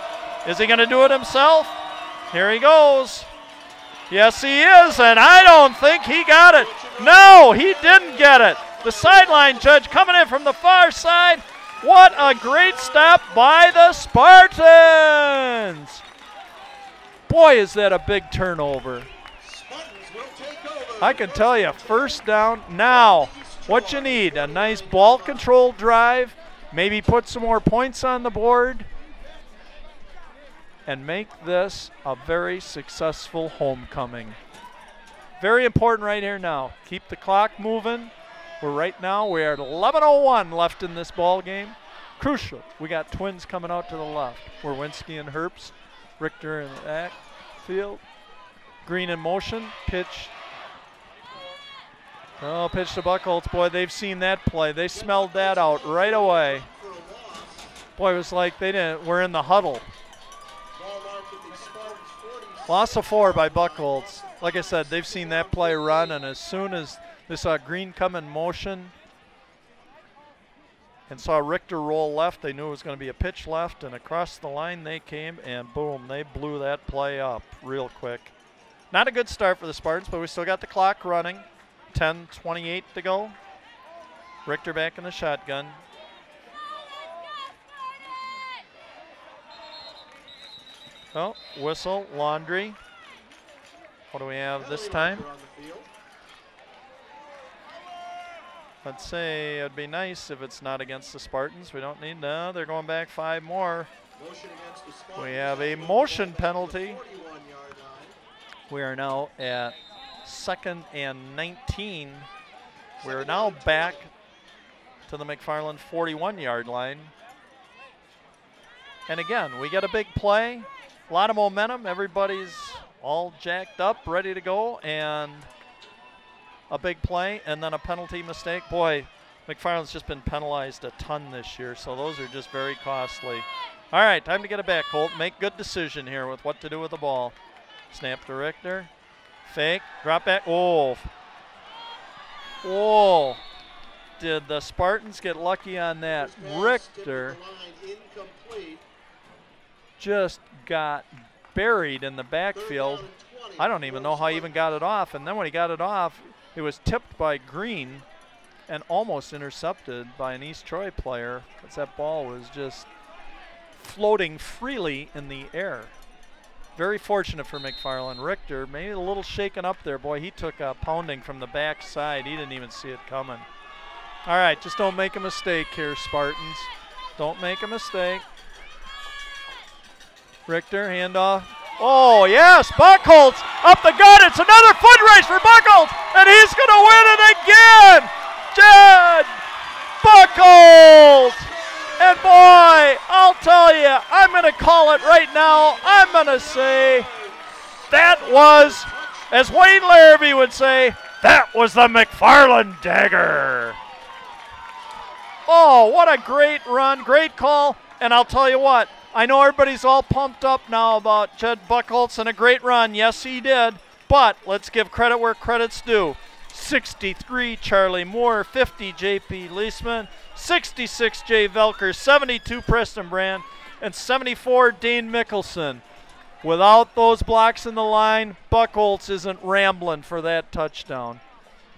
Is he going to do it himself? Here he goes. Yes, he is, and I don't think he got it. No, he didn't get it. The sideline judge coming in from the far side. What a great stop by the Spartans. Boy, is that a big turnover. I can tell you, first down. Now, what you need, a nice ball control drive, maybe put some more points on the board, and make this a very successful homecoming. Very important right here now. Keep the clock moving. We're at 11:01 left in this ball game. Crucial. We got twins coming out to the left. Werwinski and Herbst. Richter in the backfield. Green in motion. Pitch. Oh, pitch to Buckholz. Boy, they've seen that play. They smelled that out right away. Boy, it was like we're in the huddle. Loss of 4 by Buckholz. Like I said, they've seen that play run, and as soon as they saw Green come in motion and saw Richter roll left, they knew it was going to be a pitch left, and across the line they came, and boom, they blew that play up real quick. Not a good start for the Spartans, but we still got the clock running. 10:28 to go. Richter back in the shotgun. Oh, whistle, Laundry. What do we have this time? I'd say it'd be nice if it's not against the Spartans. We don't need, no, they're going back 5 more. We have a motion penalty. We are now at 2nd and 19. We're now back to the McFarland 41-yard line. And again, we get a big play, a lot of momentum. Everybody's all jacked up, ready to go, and a big play, and then a penalty mistake. Boy, McFarland's just been penalized a ton this year, so those are just very costly. All right, time to get it back, Colt. Make good decision here with what to do with the ball. Snap to Richter. Fake, drop back. Oh. Whoa. Did the Spartans get lucky on that? Richter just got buried in the backfield. I don't even know how he even got it off. And then when he got it off, it was tipped by Green and almost intercepted by an East Troy player, because that ball was just floating freely in the air. Very fortunate for McFarland. Richter, maybe a little shaken up there. Boy, he took a pounding from the back side. He didn't even see it coming. All right, just don't make a mistake here, Spartans. Don't make a mistake. Richter, handoff. Oh, yes, Buckholz up the gut. It's another foot race for Buckholz, and he's going to win it again. Jed Buckholz. And boy, I'll tell you, I'm going to call it right now. I'm going to say that was, as Wayne Larrabee would say, that was the McFarland dagger. Oh, what a great run, great call. And I'll tell you what, I know everybody's all pumped up now about Jed Buckholz and a great run. Yes, he did. But let's give credit where credit's due. 63, Charlie Moore. 50, J.P. Leisman. 66, Jay Velker. 72, Preston Brand. And 74, Dane Mickelson. Without those blocks in the line, Buckholz isn't rambling for that touchdown.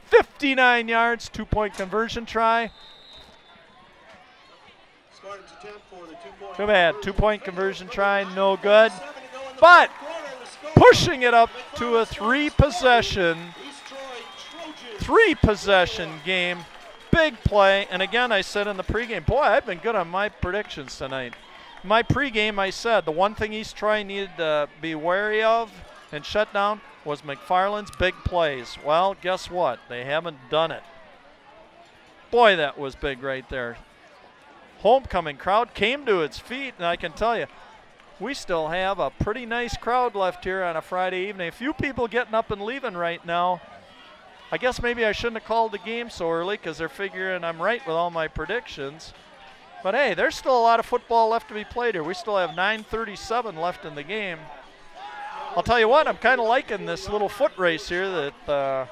59 yards, 2-point conversion try. Too bad, 2-point conversion try, no good. But pushing it up to a three-possession game. Big play, and again, I said in the pregame, boy, I've been good on my predictions tonight. In my pregame, I said the one thing East Troy needed to be wary of and shut down was McFarland's big plays. Well, guess what? They haven't done it. Boy, that was big right there. Homecoming crowd came to its feet, and I can tell you, we still have a pretty nice crowd left here on a Friday evening. A few people getting up and leaving right now. I guess maybe I shouldn't have called the game so early because they're figuring I'm right with all my predictions. But hey, there's still a lot of football left to be played here. We still have 9:37 left in the game. I'll tell you what, I'm kind of liking this little foot race here that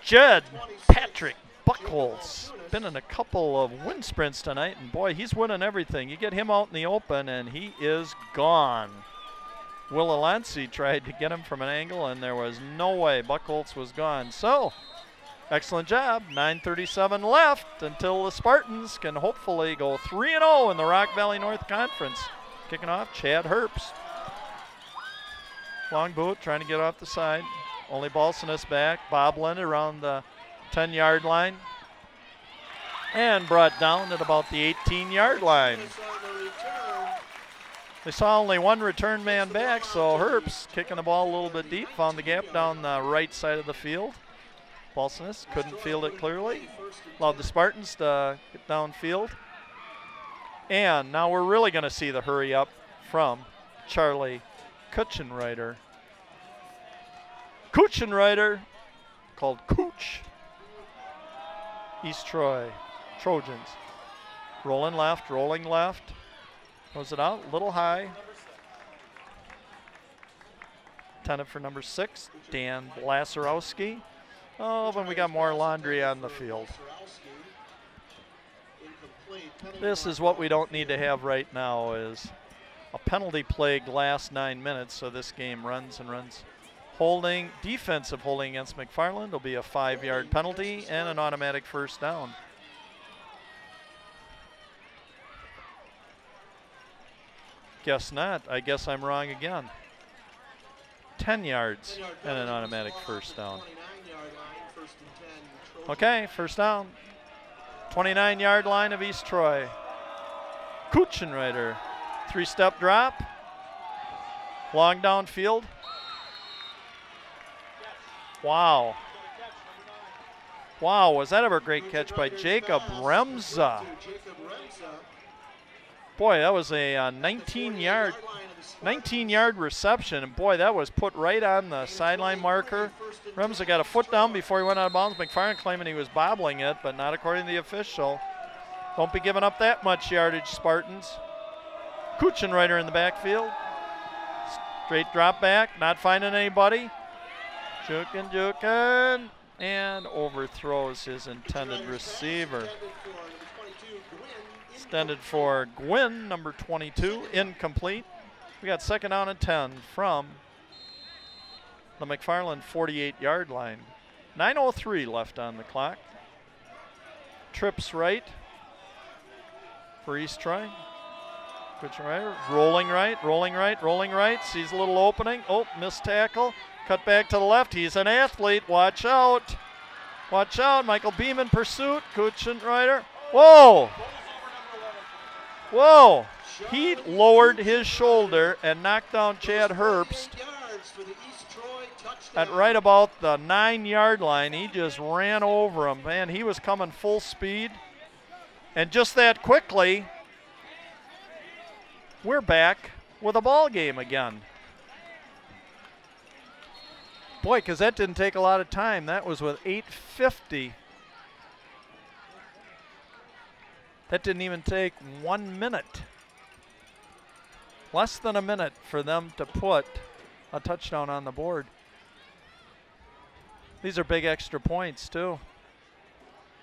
Jed Patrick Buchholz. Been in a couple of wind sprints tonight, and boy, he's winning everything. You get him out in the open, and he is gone. Will Alancy tried to get him from an angle, and there was no way. Buchholz was gone. So, excellent job. 9:37 left until the Spartans can hopefully go 3-0 in the Rock Valley North Conference. Kicking off, Chad Herbst. Long boot, trying to get off the side. Only Balsinus back, bobbling around the 10-yard line. And brought down at about the 18-yard line. They saw only one return man back, so Herbst kicking the ball a little bit deep, found the gap down the right side of the field. Balsinus couldn't field it clearly. Allowed the Spartans to get downfield. And now we're really going to see the hurry up from Charlie Kuchenreiter. Kuchenreiter, called Cooch. East Troy Trojans. Rolling left, rolling left. Throws it out, a little high. Intended for number 6, Dan Blasarowski. Oh, but we got more laundry on the field. This is what we don't need to have right now, is a penalty-plagued last 9 minutes, so this game runs and runs. Holding, defensive holding against McFarland will be a 5-yard penalty and an automatic first down. Guess not. I guess I'm wrong again. 10 yards and an automatic first down. Okay, first down. 29-yard line of East Troy. Kuchenreiter, 3-step drop. Long downfield. Wow. Wow, was that ever a great catch by Jacob Remza. Boy, that was a 19-yard reception, and boy, that was put right on the sideline marker. Remza got a foot down before he went out of bounds. McFarland claiming he was bobbling it, but not according to the official. Don't be giving up that much yardage, Spartans. Kuchenreiter in the backfield. Straight drop back, not finding anybody. Jukin, and overthrows his intended receiver. Extended for Gwynn, number 22, incomplete. We got second down and 10 from the McFarland 48-yard line. 9:03 left on the clock. Trips right for East Troy. Rolling right, rolling right, rolling right. Sees a little opening. Oh, missed tackle. Cut back to the left. He's an athlete. Watch out. Watch out. Michael Beam in pursuit. Kuchenreiter. Whoa. Whoa. He lowered his shoulder and knocked down Chad Herbst at right about the 9-yard line. He just ran over him. Man, he was coming full speed. And just that quickly, we're back with a ball game again. Boy, because that didn't take a lot of time. That was with 8:50. That didn't even take 1 minute. Less than a minute for them to put a touchdown on the board. These are big extra points, too.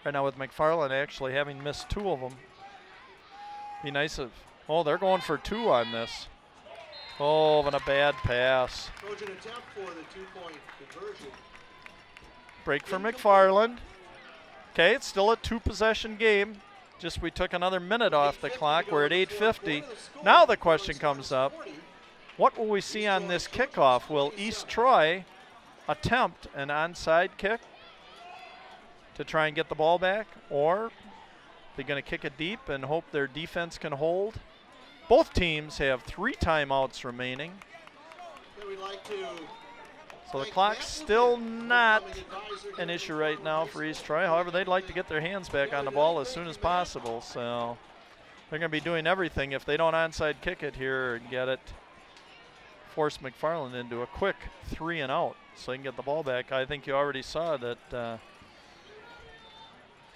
Right now with McFarland actually having missed 2 of them. Be nice if, oh, they're going for 2 on this. Oh, and a bad pass. Trojan attempt for the 2-point conversion. Break for McFarland. Okay, it's still a 2-possession game. Just we took another minute off the clock. We're at 8:50. Now the question comes up, what will we see on this kickoff? Will East Troy attempt an onside kick to try and get the ball back? Or they're going to kick it deep and hope their defense can hold? Both teams have 3 timeouts remaining. So the clock's still not an issue right now for East Troy. However, they'd like to get their hands back on the ball as soon as possible. So they're going to be doing everything if they don't onside kick it here and get it, force McFarland into a quick 3 and out so they can get the ball back. I think you already saw that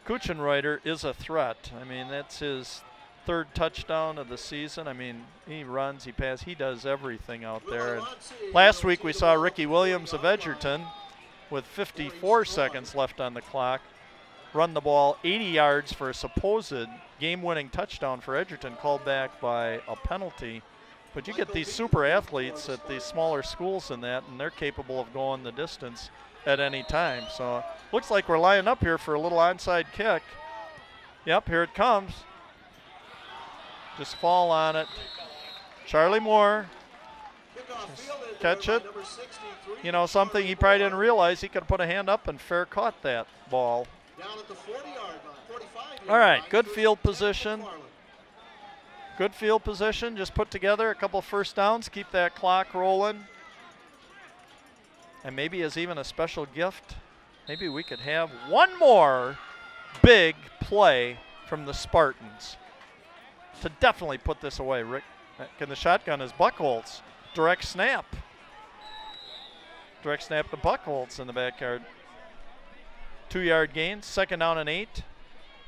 Kuchenreiter is a threat. I mean, that's his 3rd touchdown of the season. I mean, he runs, he passes, he does everything out there. And last week we saw Ricky Williams of Edgerton with 54 seconds left on the clock, run the ball 80 yards for a supposed game-winning touchdown for Edgerton, called back by a penalty. But you get these super athletes at these smaller schools and that, and they're capable of going the distance at any time. So looks like we're lining up here for a little onside kick. Yep, here it comes. Just fall on it. Charlie Moore. Catch it. You know, something he probably didn't realize, he could have put a hand up and fair caught that ball. Down at the 40-yard line, 45-yard All right, line. good field position. Good field position. Just put together a couple first downs, keep that clock rolling. And maybe as even a special gift, maybe we could have one more big play from the Spartans to definitely put this away. Rick, in the shotgun is Buckholz. Direct snap. Direct snap to Buckholz in the backyard. 2-yard gain, 2nd down and 8.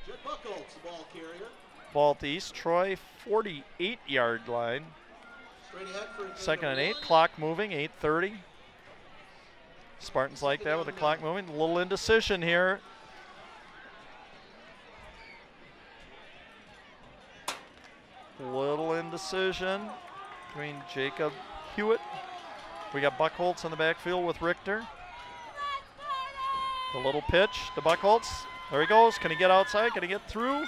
Jed Buckholz, the ball carrier. Ball at the East Troy 48-yard line. Straight ahead for 2nd and 8, clock moving, 8:30. Spartans like that with the clock moving. A little indecision here. Little indecision between Jacob Hewitt. We got Buckholz in the backfield with Richter. The little pitch to Buckholz. There he goes. Can he get outside? Can he get through?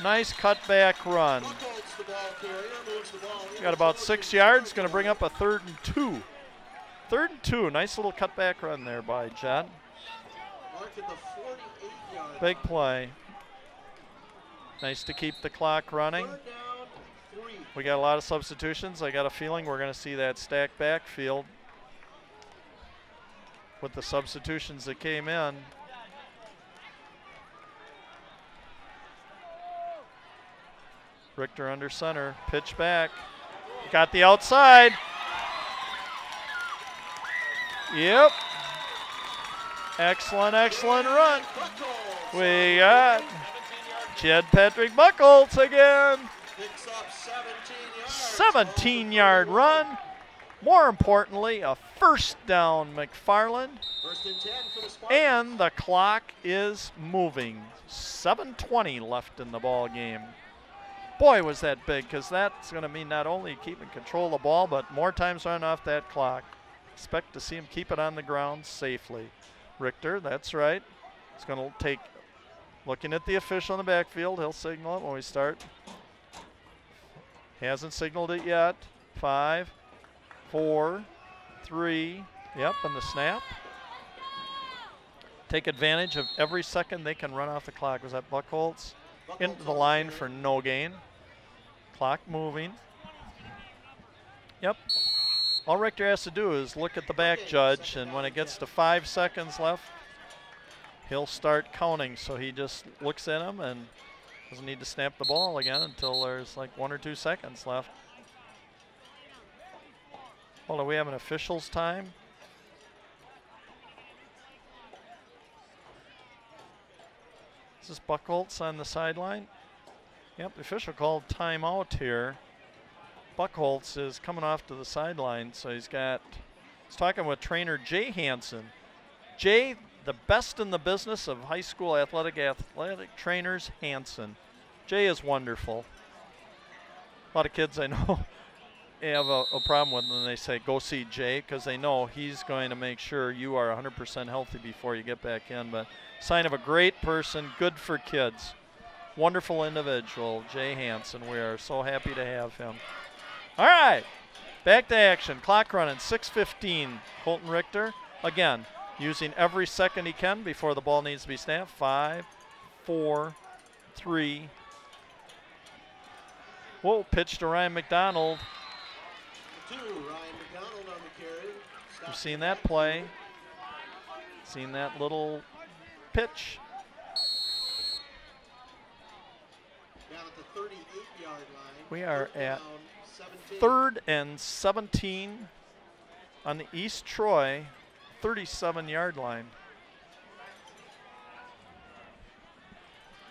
Nice cutback run. Buckholz, the ball carrier, moves the ball in. Got about 6 yards. Going to bring up a 3rd and 2. 3rd and 2. Nice little cutback run there by Jed. Marked at the 48-yard line. Big play. Nice to keep the clock running. 3rd down, 3. We got a lot of substitutions. I got a feeling we're going to see that stacked backfield with the substitutions that came in. Richter under center, pitch back. Got the outside. Yep. Excellent, excellent run. We got Jed Patrick Buckholz again. Picks up 17 yards. 17-yard run. More importantly, a 1st down McFarland. 1st and 10 for the Spartans. And the clock is moving. 7:20 left in the ball game. Boy, was that big, because that's going to mean not only keeping control of the ball, but more times running off that clock. Expect to see him keep it on the ground safely. Richter, that's right. It's going to take, looking at the official in the backfield, he'll signal it when we start. He hasn't signaled it yet. 5, 4, 3, yep, and the snap. Take advantage of every second they can run off the clock. Was that Buckholz? Into the line for no gain. Clock moving. Yep. All Richter has to do is look at the back judge, and when it gets to 5 seconds left, he'll start counting. So he just looks at him and doesn't need to snap the ball again until there's like 1 or 2 seconds left. Hold on, we have an official's time. This is Buckholz on the sideline. Yep, the official called timeout here. Buckholz is coming off to the sideline, so he's talking with trainer Jay Hansen. Jay, the best in the business of high school athletic trainers, Hansen. Jay is wonderful. A lot of kids I know have a problem with when they say, go see Jay, because they know he's going to make sure you are 100% healthy before you get back in. But sign of a great person, good for kids. Wonderful individual, Jay Hansen. We are so happy to have him. All right, back to action. Clock running, 6:15. Colton Richter, again, using every second he can before the ball needs to be snapped. 5, 4, 3. Whoa, pitch to Ryan McDonald. 2, Ryan McDonald on the carry. We've seen that play. Seen that little pitch. Down at the 38-yard line. We are at 17. 3rd and 17 on the East Troy 37-yard line.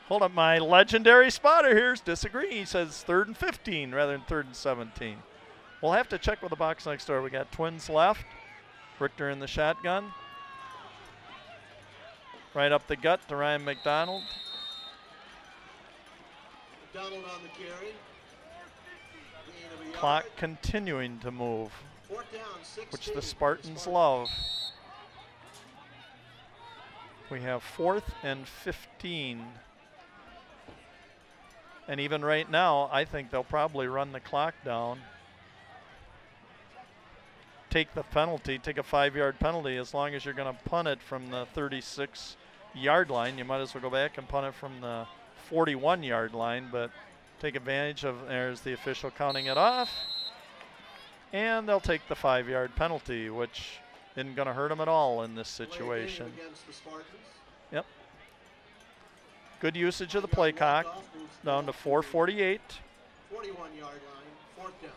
Hold up, my legendary spotter here's disagreeing. He says 3rd and 15 rather than 3rd and 17. We'll have to check with the box next door. We got twins left. Richter in the shotgun. Right up the gut to Ryan McDonald. McDonald on the carry. Gain of a Clock yard. continuing to move, Fourth down, 16 which for the Spartans love. We have 4th and 15. And even right now, I think they'll probably run the clock down. Take the penalty, take a 5-yard penalty. As long as you're going to punt it from the 36-yard line, you might as well go back and punt it from the 41-yard line, but take advantage of, there's the official counting it off. And they'll take the 5-yard penalty, which isn't going to hurt them at all in this situation. Yep. Good usage of the play clock, down to 4:48. 41-yard line, fourth down.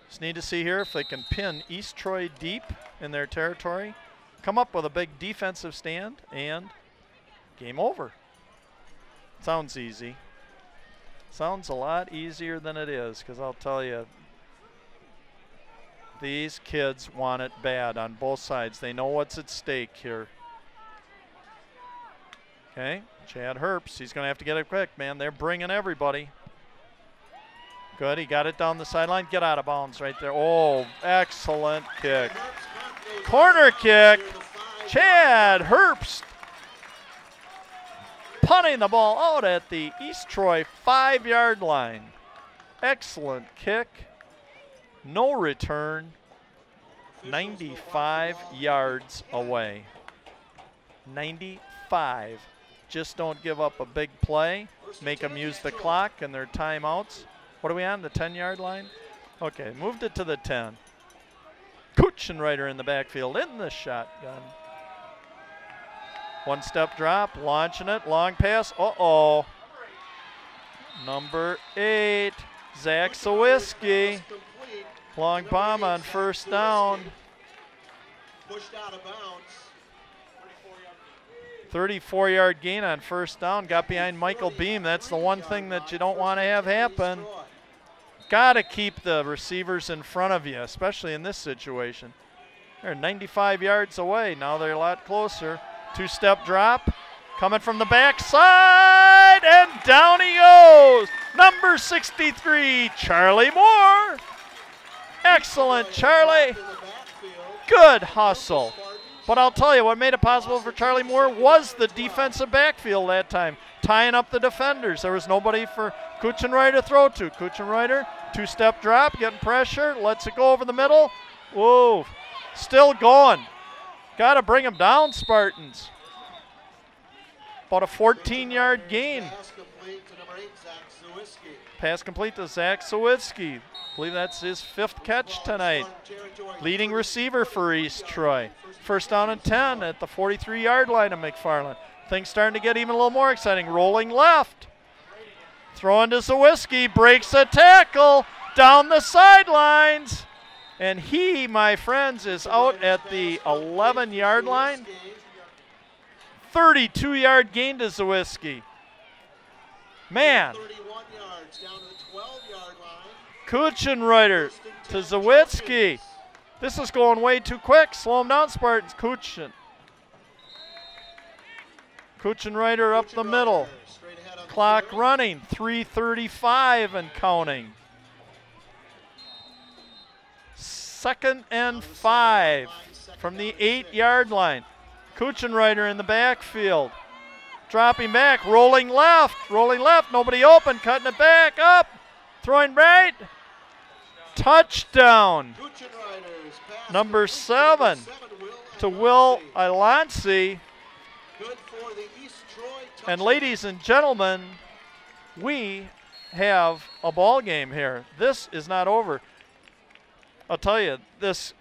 Just need to see here if they can pin East Troy deep in their territory, come up with a big defensive stand, and game over. Sounds easy. Sounds a lot easier than it is, because I'll tell you, these kids want it bad on both sides. They know what's at stake here. Okay, Chad Herbst, he's going to have to get it quick, man. They're bringing everybody. Good, he got it down the sideline. Get out of bounds right there. Oh, excellent kick. Corner kick. Chad Herbst punting the ball out at the East Troy 5-yard line. Excellent kick. No return. 95 yards away. 95. Just don't give up a big play. Make them use the clock and their timeouts. What are we on, the 10-yard line? Okay, moved it to the 10. Kuchenreiter in the backfield in the shotgun. One-step drop, launching it, long pass. Uh-oh. Number 8, Zach Sawiski. Long bomb on first down. Pushed out of bounds. 34-yard gain on first down. Got behind Michael Beam. That's the one thing that you don't want to have happen. Got to keep the receivers in front of you, especially in this situation. They're 95 yards away. Now they're a lot closer. Two-step drop. Coming from the backside, and down he goes. Number 63, Charlie Moore. Excellent, Charlie. Good hustle. But I'll tell you, what made it possible for Charlie Moore was the defensive backfield that time, tying up the defenders. There was nobody for Kuchenreiter to throw to. Kuchenreiter, two-step drop, getting pressure, lets it go over the middle. Whoa, still going. Got to bring him down, Spartans. About a 14-yard gain. Pass complete to Zach Sawiski. I believe that's his 5th catch tonight. Leading receiver for East Troy. First down and 10 at the 43-yard line of McFarland. Things starting to get even a little more exciting. Rolling left. Throwing to Sawiski. Breaks a tackle down the sidelines. And he, my friends, is out at the 11-yard line. 32-yard gain to Sawiski. Man. Kuchenreiter to Zawitsky. This is going way too quick. Slow him down, Spartans. Kuchenreiter up the middle. Clock running. 3:35 and counting. 2nd and 5 from the 8-yard line. Kuchenreiter in the backfield. Dropping back, rolling left, nobody open, cutting it back, up, throwing right. Touchdown. Number 7 to Will Ilansi. And ladies and gentlemen, we have a ball game here. This is not over. I'll tell you, this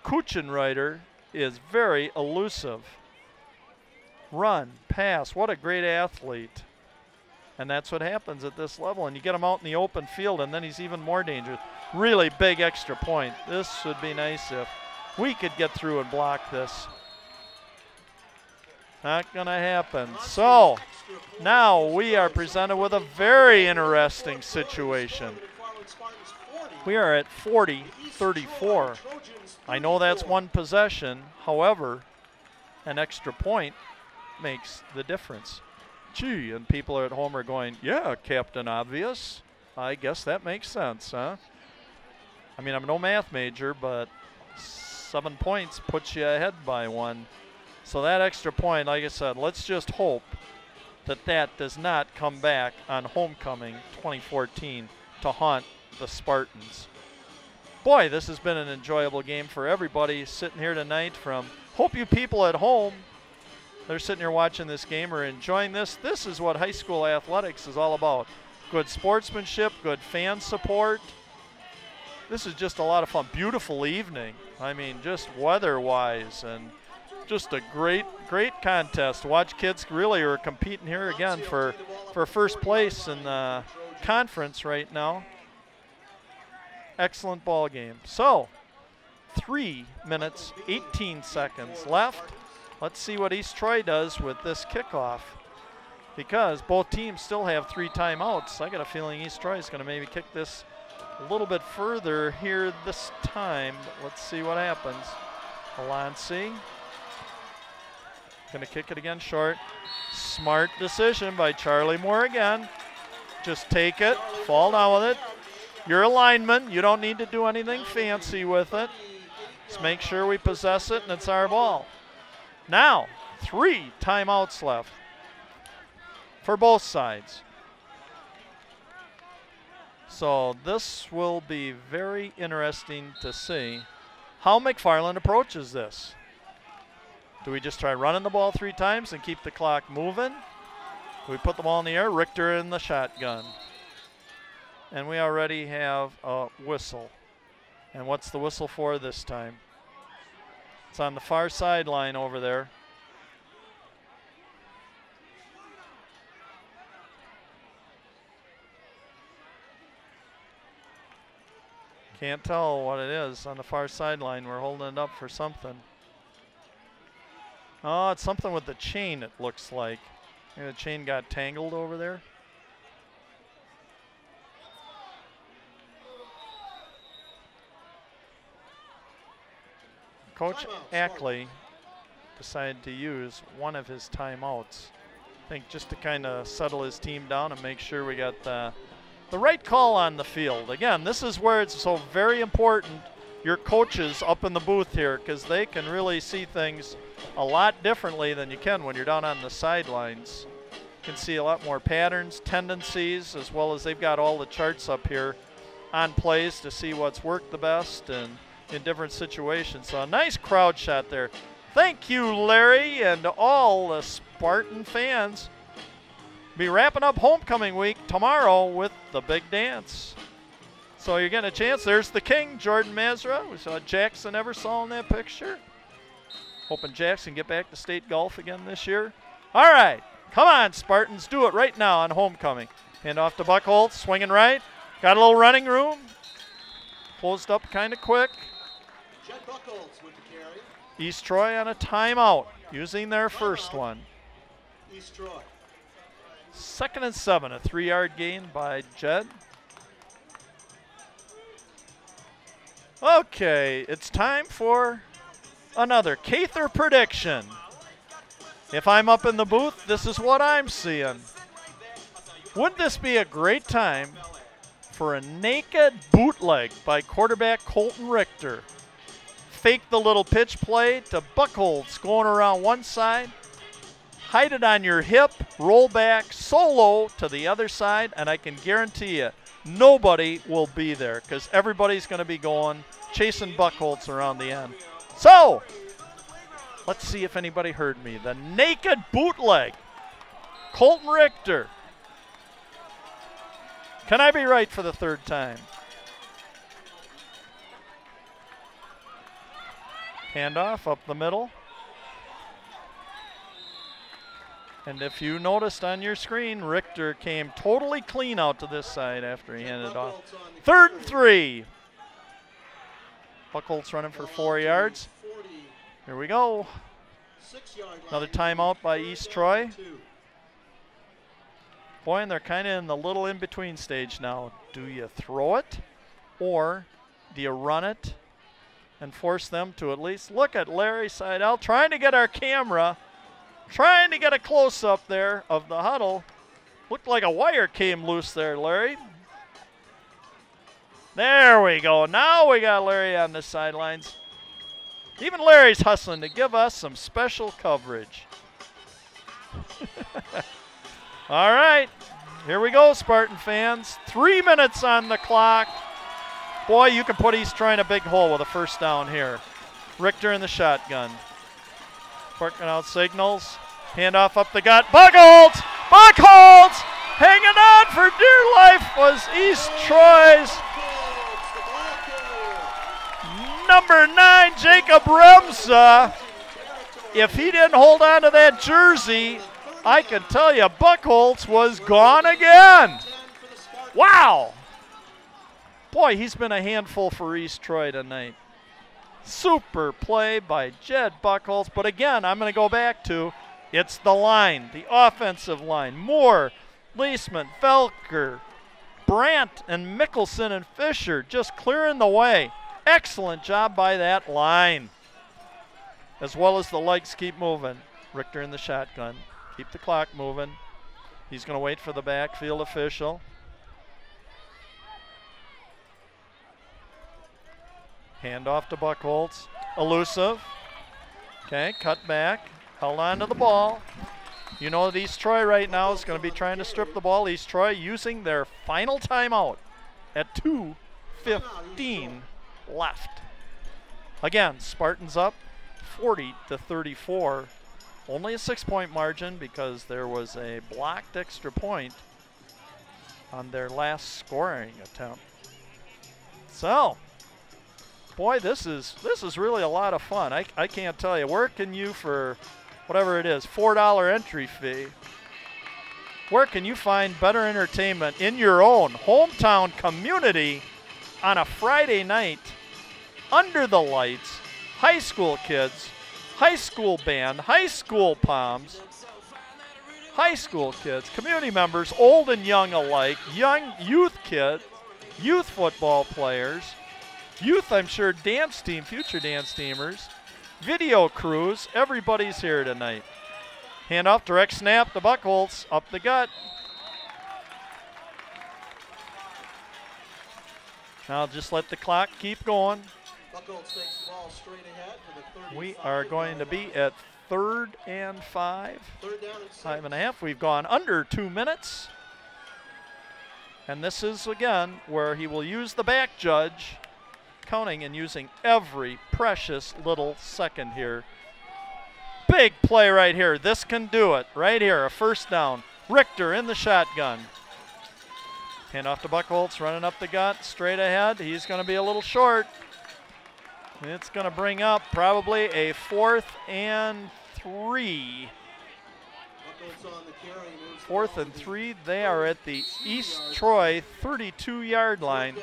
Kuchenreiter is very elusive. Run, pass, what a great athlete. And that's what happens at this level. And you get him out in the open field, and then he's even more dangerous. Really big extra point. This would be nice if we could get through and block this. Not going to happen. So now we are presented with a very interesting situation. We are at 40-34. I know that's one possession. However, an extra point makes the difference. Gee, and people at home are going, yeah, Captain Obvious. I guess that makes sense, huh? I mean, I'm no math major, but 7 points puts you ahead by 1. So that extra point, like I said, let's just hope that that does not come back on homecoming 2014 to haunt the Spartans. Boy, this has been an enjoyable game for everybody sitting here tonight. Hope you people at home, they're sitting here watching this game, are enjoying this. This is what high school athletics is all about. Good sportsmanship, good fan support. This is just a lot of fun. Beautiful evening. I mean, just weather-wise, and just a great contest. Watch kids really are competing here again for first place in the conference right now. Excellent ball game. So, 3 minutes, 18 seconds left. Let's see what East Troy does with this kickoff, because both teams still have 3 timeouts. I got a feeling East Troy is going to maybe kick this a little bit further here this time. Let's see what happens. Alancy going to kick it again short. Smart decision by Charlie Moore again. Just take it, fall down with it. You're a lineman. You don't need to do anything fancy with it. Just make sure we possess it, and it's our ball. Now, 3 timeouts left for both sides. So this will be very interesting to see how McFarland approaches this. Do we just try running the ball 3 times and keep the clock moving? Do we put the ball in the air? Richter in the shotgun. And we already have a whistle. And what's the whistle for this time? It's on the far sideline over there. Can't tell what it is on the far sideline. We're holding it up for something. Oh, it's something with the chain, it looks like. Maybe the chain got tangled over there. Coach Ackley decided to use one of his timeouts, I think, just to kind of settle his team down and make sure we got the right call on the field. Again, this is where it's so very important, your coaches up in the booth here, because they can really see things a lot differently than you can when you're down on the sidelines. You can see a lot more patterns, tendencies, as well as they've got all the charts up here on plays to see what's worked the best and in different situations. So a nice crowd shot there. Thank you, Larry, and all the Spartan fans. Be wrapping up homecoming week tomorrow with the big dance. So you're getting a chance. There's the king, Jordan Mazra. We saw Jackson Eversole in that picture. Hoping Jackson get back to state golf again this year. All right, come on, Spartans, do it right now on homecoming. Hand off to Buckholz, swinging right. Got a little running room. Closed up kind of quick. With the carry. East Troy on a timeout, using their first one. East Troy. 2nd and 7, a 3-yard gain by Jed. Okay, it's time for another Cather prediction. If I'm up in the booth, this is what I'm seeing. Wouldn't this be a great time for a naked bootleg by quarterback Colton Richter? Fake the little pitch play to Buckholz going around one side, hide it on your hip, roll back solo to the other side, and I can guarantee you nobody will be there because everybody's going to be going chasing Buckholz around the end. So let's see if anybody heard me. The naked bootleg, Colton Richter. Can I be right for the 3rd time? Handoff up the middle. And if you noticed on your screen, Richter came totally clean out to this side after he handed it off. 3rd and 3. Buckholz running for 4 yards. Here we go. Another timeout by East Troy. Boy, and they're kind of in the little in-between stage now. Do you throw it or do you run it and force them to at least look at Larry Seidel, trying to get our camera, trying to get a close-up there of the huddle. Looked like a wire came loose there, Larry. There we go. Now we got Larry on the sidelines. Even Larry's hustling to give us some special coverage. All right, here we go, Spartan fans. 3 minutes on the clock. Boy, you can put East Troy in a big hole with a first down here. Richter in the shotgun. Working out signals. Handoff up the gut. Buchholz! Buchholz! Hanging on for dear life was East Troy's number 9, Jacob Remsa. If he didn't hold on to that jersey, I can tell you Buchholz was gone again. Wow. Boy, he's been a handful for East Troy tonight. Super play by Jed Buchholz. But again, I'm going to go back to it's the line, the offensive line. Moore, Leisman, Felker, Brandt, and Mickelson and Fisher just clearing the way. Excellent job by that line. As well as the legs keep moving. Richter in the shotgun. Keep the clock moving. He's going to wait for the backfield official. Hand off to Buchholz. Elusive. Okay, cut back. Held on to the ball. You know that East Troy right now is going to be trying to strip the ball. East Troy using their final timeout at 2:15 left. Again, Spartans up 40-34. Only a 6-point margin because there was a blocked extra point on their last scoring attempt. So, boy, this is really a lot of fun. I can't tell you. Where can you, for whatever it is, $4 entry fee, where can you find better entertainment in your own hometown community on a Friday night under the lights? High school kids, high school band, high school poms, high school kids, community members, old and young alike, young youth kids, youth football players, youth, I'm sure, dance team, future dance teamers, video crews, everybody's here tonight. Handoff, direct snap to Buchholz, up the gut. Now just let the clock keep going. Buchholz takes the ball straight ahead for the 35. We are going to be at 3rd and 5. 3rd down and 6. 5.5. We've gone under 2 minutes. And this is, again, where he will use the back judge, counting and using every precious little second here. Big play right here. This can do it. Right here, a first down. Richter in the shotgun. Hand off to Buchholz, running up the gut, straight ahead. He's going to be a little short. It's going to bring up probably a 4th and 3. 4th and 3. They are at the East Troy 32-yard line.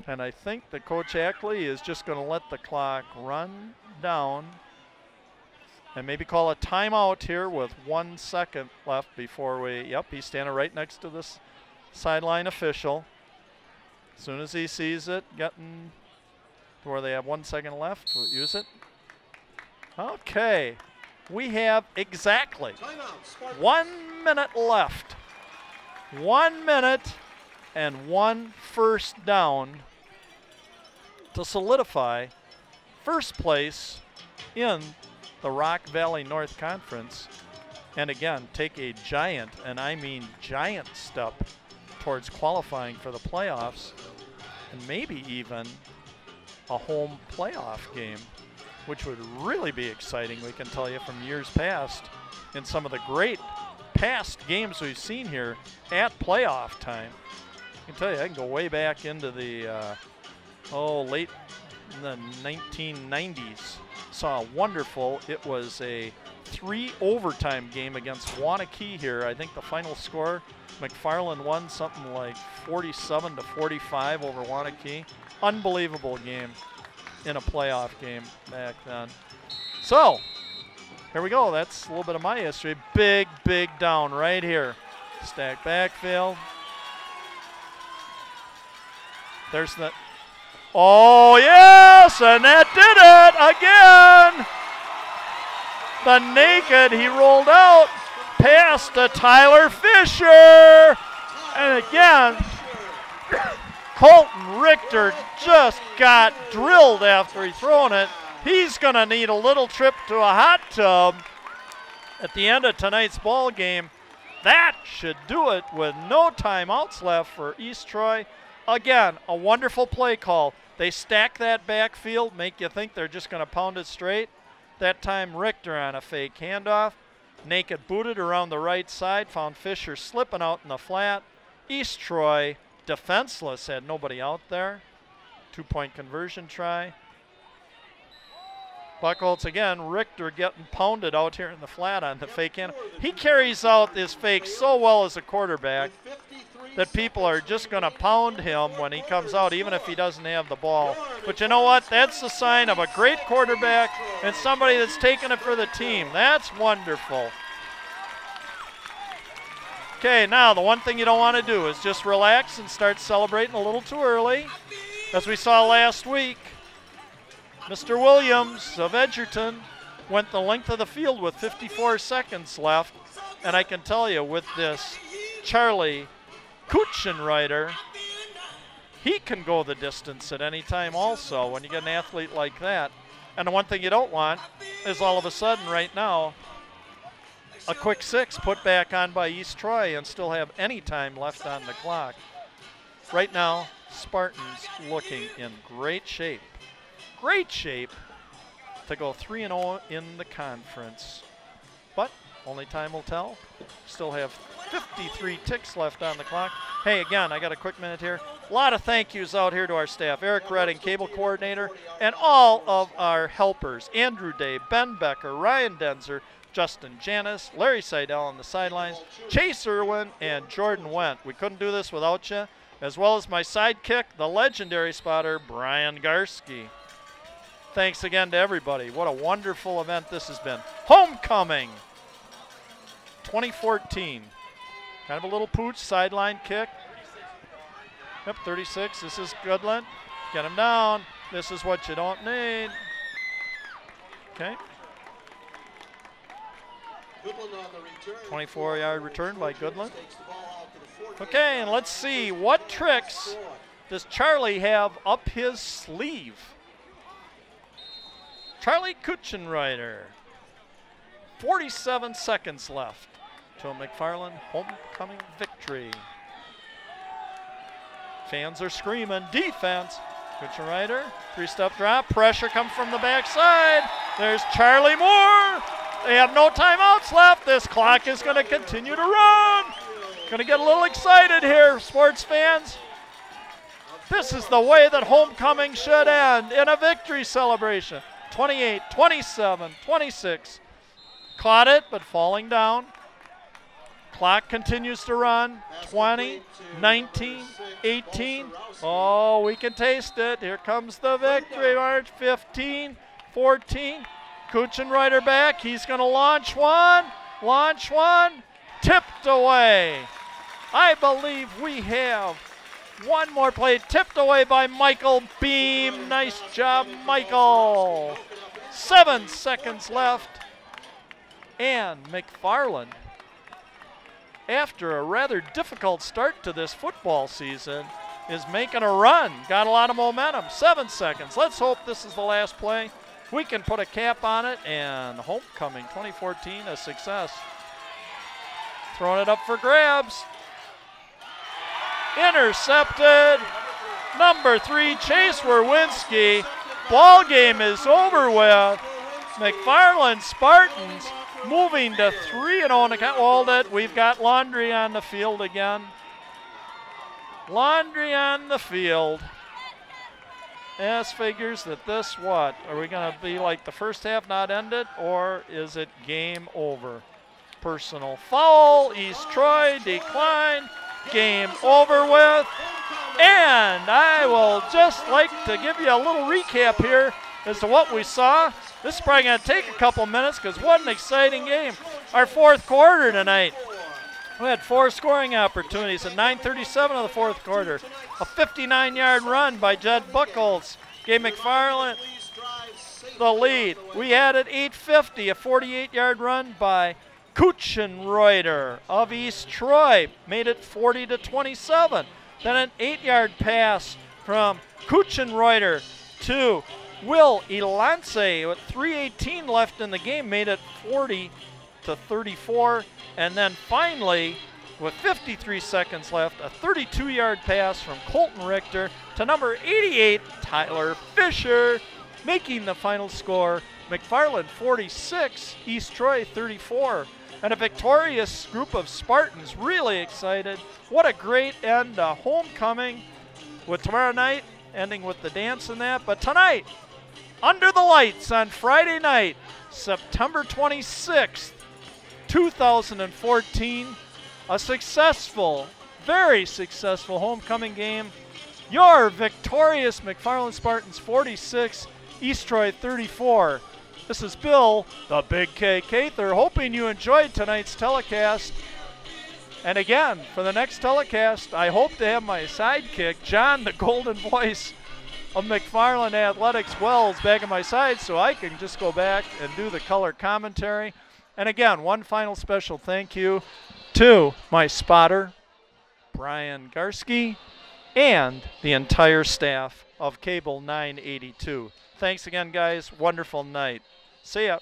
And I think that Coach Ackley is just going to let the clock run down and maybe call a timeout here with 1 second left before we, yep, he's standing right next to this sideline official. As soon as he sees it, getting to where they have 1 second left, we'll use it. Okay, we have exactly 1 minute left. 1 minute and 1 first down to solidify first place in the Rock Valley North Conference. And again, take a giant, and I mean giant step towards qualifying for the playoffs, and maybe even a home playoff game, which would really be exciting. We can tell you from years past in some of the great past games we've seen here at playoff time. I can tell you, I can go way back into the late in the 1990s. Saw a wonderful, it was a 3 overtime game against Wanakee here. I think the final score, McFarland won something like 47-45 over Wanakee. Unbelievable game in a playoff game back then. So, here we go. That's a little bit of my history. Big, big down right here. Stack backfield. There's the, oh yes, and that did it again. The naked, he rolled out, pass to Tyler Fisher. And again, Colton Richter just got drilled after he thrown it. He's going to need a little trip to a hot tub at the end of tonight's ball game. That should do it with no timeouts left for East Troy. Again, a wonderful play call. They stack that backfield, make you think they're just going to pound it straight. That time Richter on a fake handoff. Naked booted around the right side, found Fisher slipping out in the flat. East Troy, defenseless, had nobody out there. 2-point conversion try. Buckholz again, Richter getting pounded out here in the flat on the fake hand. He carries out this fake so well as a quarterback that people are just going to pound him when he comes out, even if he doesn't have the ball. But you know what? That's the sign of a great quarterback and somebody that's taking it for the team. That's wonderful. Okay, now the one thing you don't want to do is just relax and start celebrating a little too early. As we saw last week, Mr. Williams of Edgerton went the length of the field with 54 seconds left. And I can tell you, with this Charlie Kutchenreiter, he can go the distance at any time also when you get an athlete like that. And the one thing you don't want is all of a sudden right now a quick 6 put back on by East Troy and still have any time left on the clock. Right now, Spartans looking in great shape. Great shape to go 3-0 in the conference. But only time will tell. Still have 53 ticks left on the clock. Hey, again, I got a quick minute here. A lot of thank yous out here to our staff. Eric Redding, cable coordinator, and all of our helpers. Andrew Day, Ben Becker, Ryan Denzer, Justin Janis, Larry Seidel on the sidelines, Chase Irwin, and Jordan Wendt. We couldn't do this without you, as well as my sidekick, the legendary spotter, Brian Garski. Thanks again to everybody. What a wonderful event this has been. Homecoming 2014. Kind of a little pooch, sideline kick. Yep, 36. This is Goodland. Get him down. This is what you don't need. Okay. 24-yard return by Goodland. Okay, and let's see what tricks does Charlie have up his sleeve. Charlie Kutchenreiter. 47 seconds left to a McFarland homecoming victory. Fans are screaming, defense. Kutchenreiter, 3-step drop, pressure comes from the backside. There's Charlie Moore. They have no timeouts left. This clock is going to continue to run. Going to get a little excited here, sports fans. This is the way that homecoming should end, in a victory celebration. 28, 27, 26. Caught it, but falling down. Clock continues to run. 20, 19, 18. Oh, we can taste it. Here comes the victory march. 15, 14. Kutchenreiter back. He's going to launch one. Launch one. Tipped away. I believe we have one more play. Tipped away by Michael Beam. Nice job, Michael. 7 seconds left. And McFarland, after a rather difficult start to this football season, is making a run. Got a lot of momentum. 7 seconds. Let's hope this is the last play. We can put a cap on it, and homecoming 2014 a success. Throwing it up for grabs. Intercepted. Number 3, Chase Werwinski. Ball game is over with. McFarland Spartans moving to 3-0 in the count. Hold it. We've got Laundry on the field again. Laundry on the field. S figures that this, what? Are we going to be like the first half not ended, or is it game over? Personal foul. East Troy decline. Game over with. And I will just like to give you a little recap here as to what we saw. This is probably going to take a couple minutes because what an exciting game. Our fourth quarter tonight. We had 4 scoring opportunities at 9:37 of the fourth quarter. A 59-yard run by Jed Buckles gave McFarland the lead. We had at 8:50 a 48-yard run by Kuchenreuter of East Troy made it 40-27. Then an 8-yard pass from Kuchenreuter to Will Elance with 3:18 left in the game made it 40-34. And then finally, with 53 seconds left, a 32-yard pass from Colton Richter to number 88, Tyler Fisher, making the final score McFarland 46, East Troy 34. And a victorious group of Spartans, really excited. What a great end to homecoming, with tomorrow night ending with the dance and that. But tonight, under the lights on Friday night, September 26th, 2014, a successful, very successful homecoming game. Your victorious McFarland Spartans 46, East Troy 34. This is Bill, the Big K Cather, hoping you enjoyed tonight's telecast. And again, for the next telecast, I hope to have my sidekick, John, the golden voice of McFarland Athletics Wells, back on my side so I can just go back and do the color commentary. And again, one final special thank you to my spotter, Brian Garski, and the entire staff of Cable 982. Thanks again, guys. Wonderful night. See ya.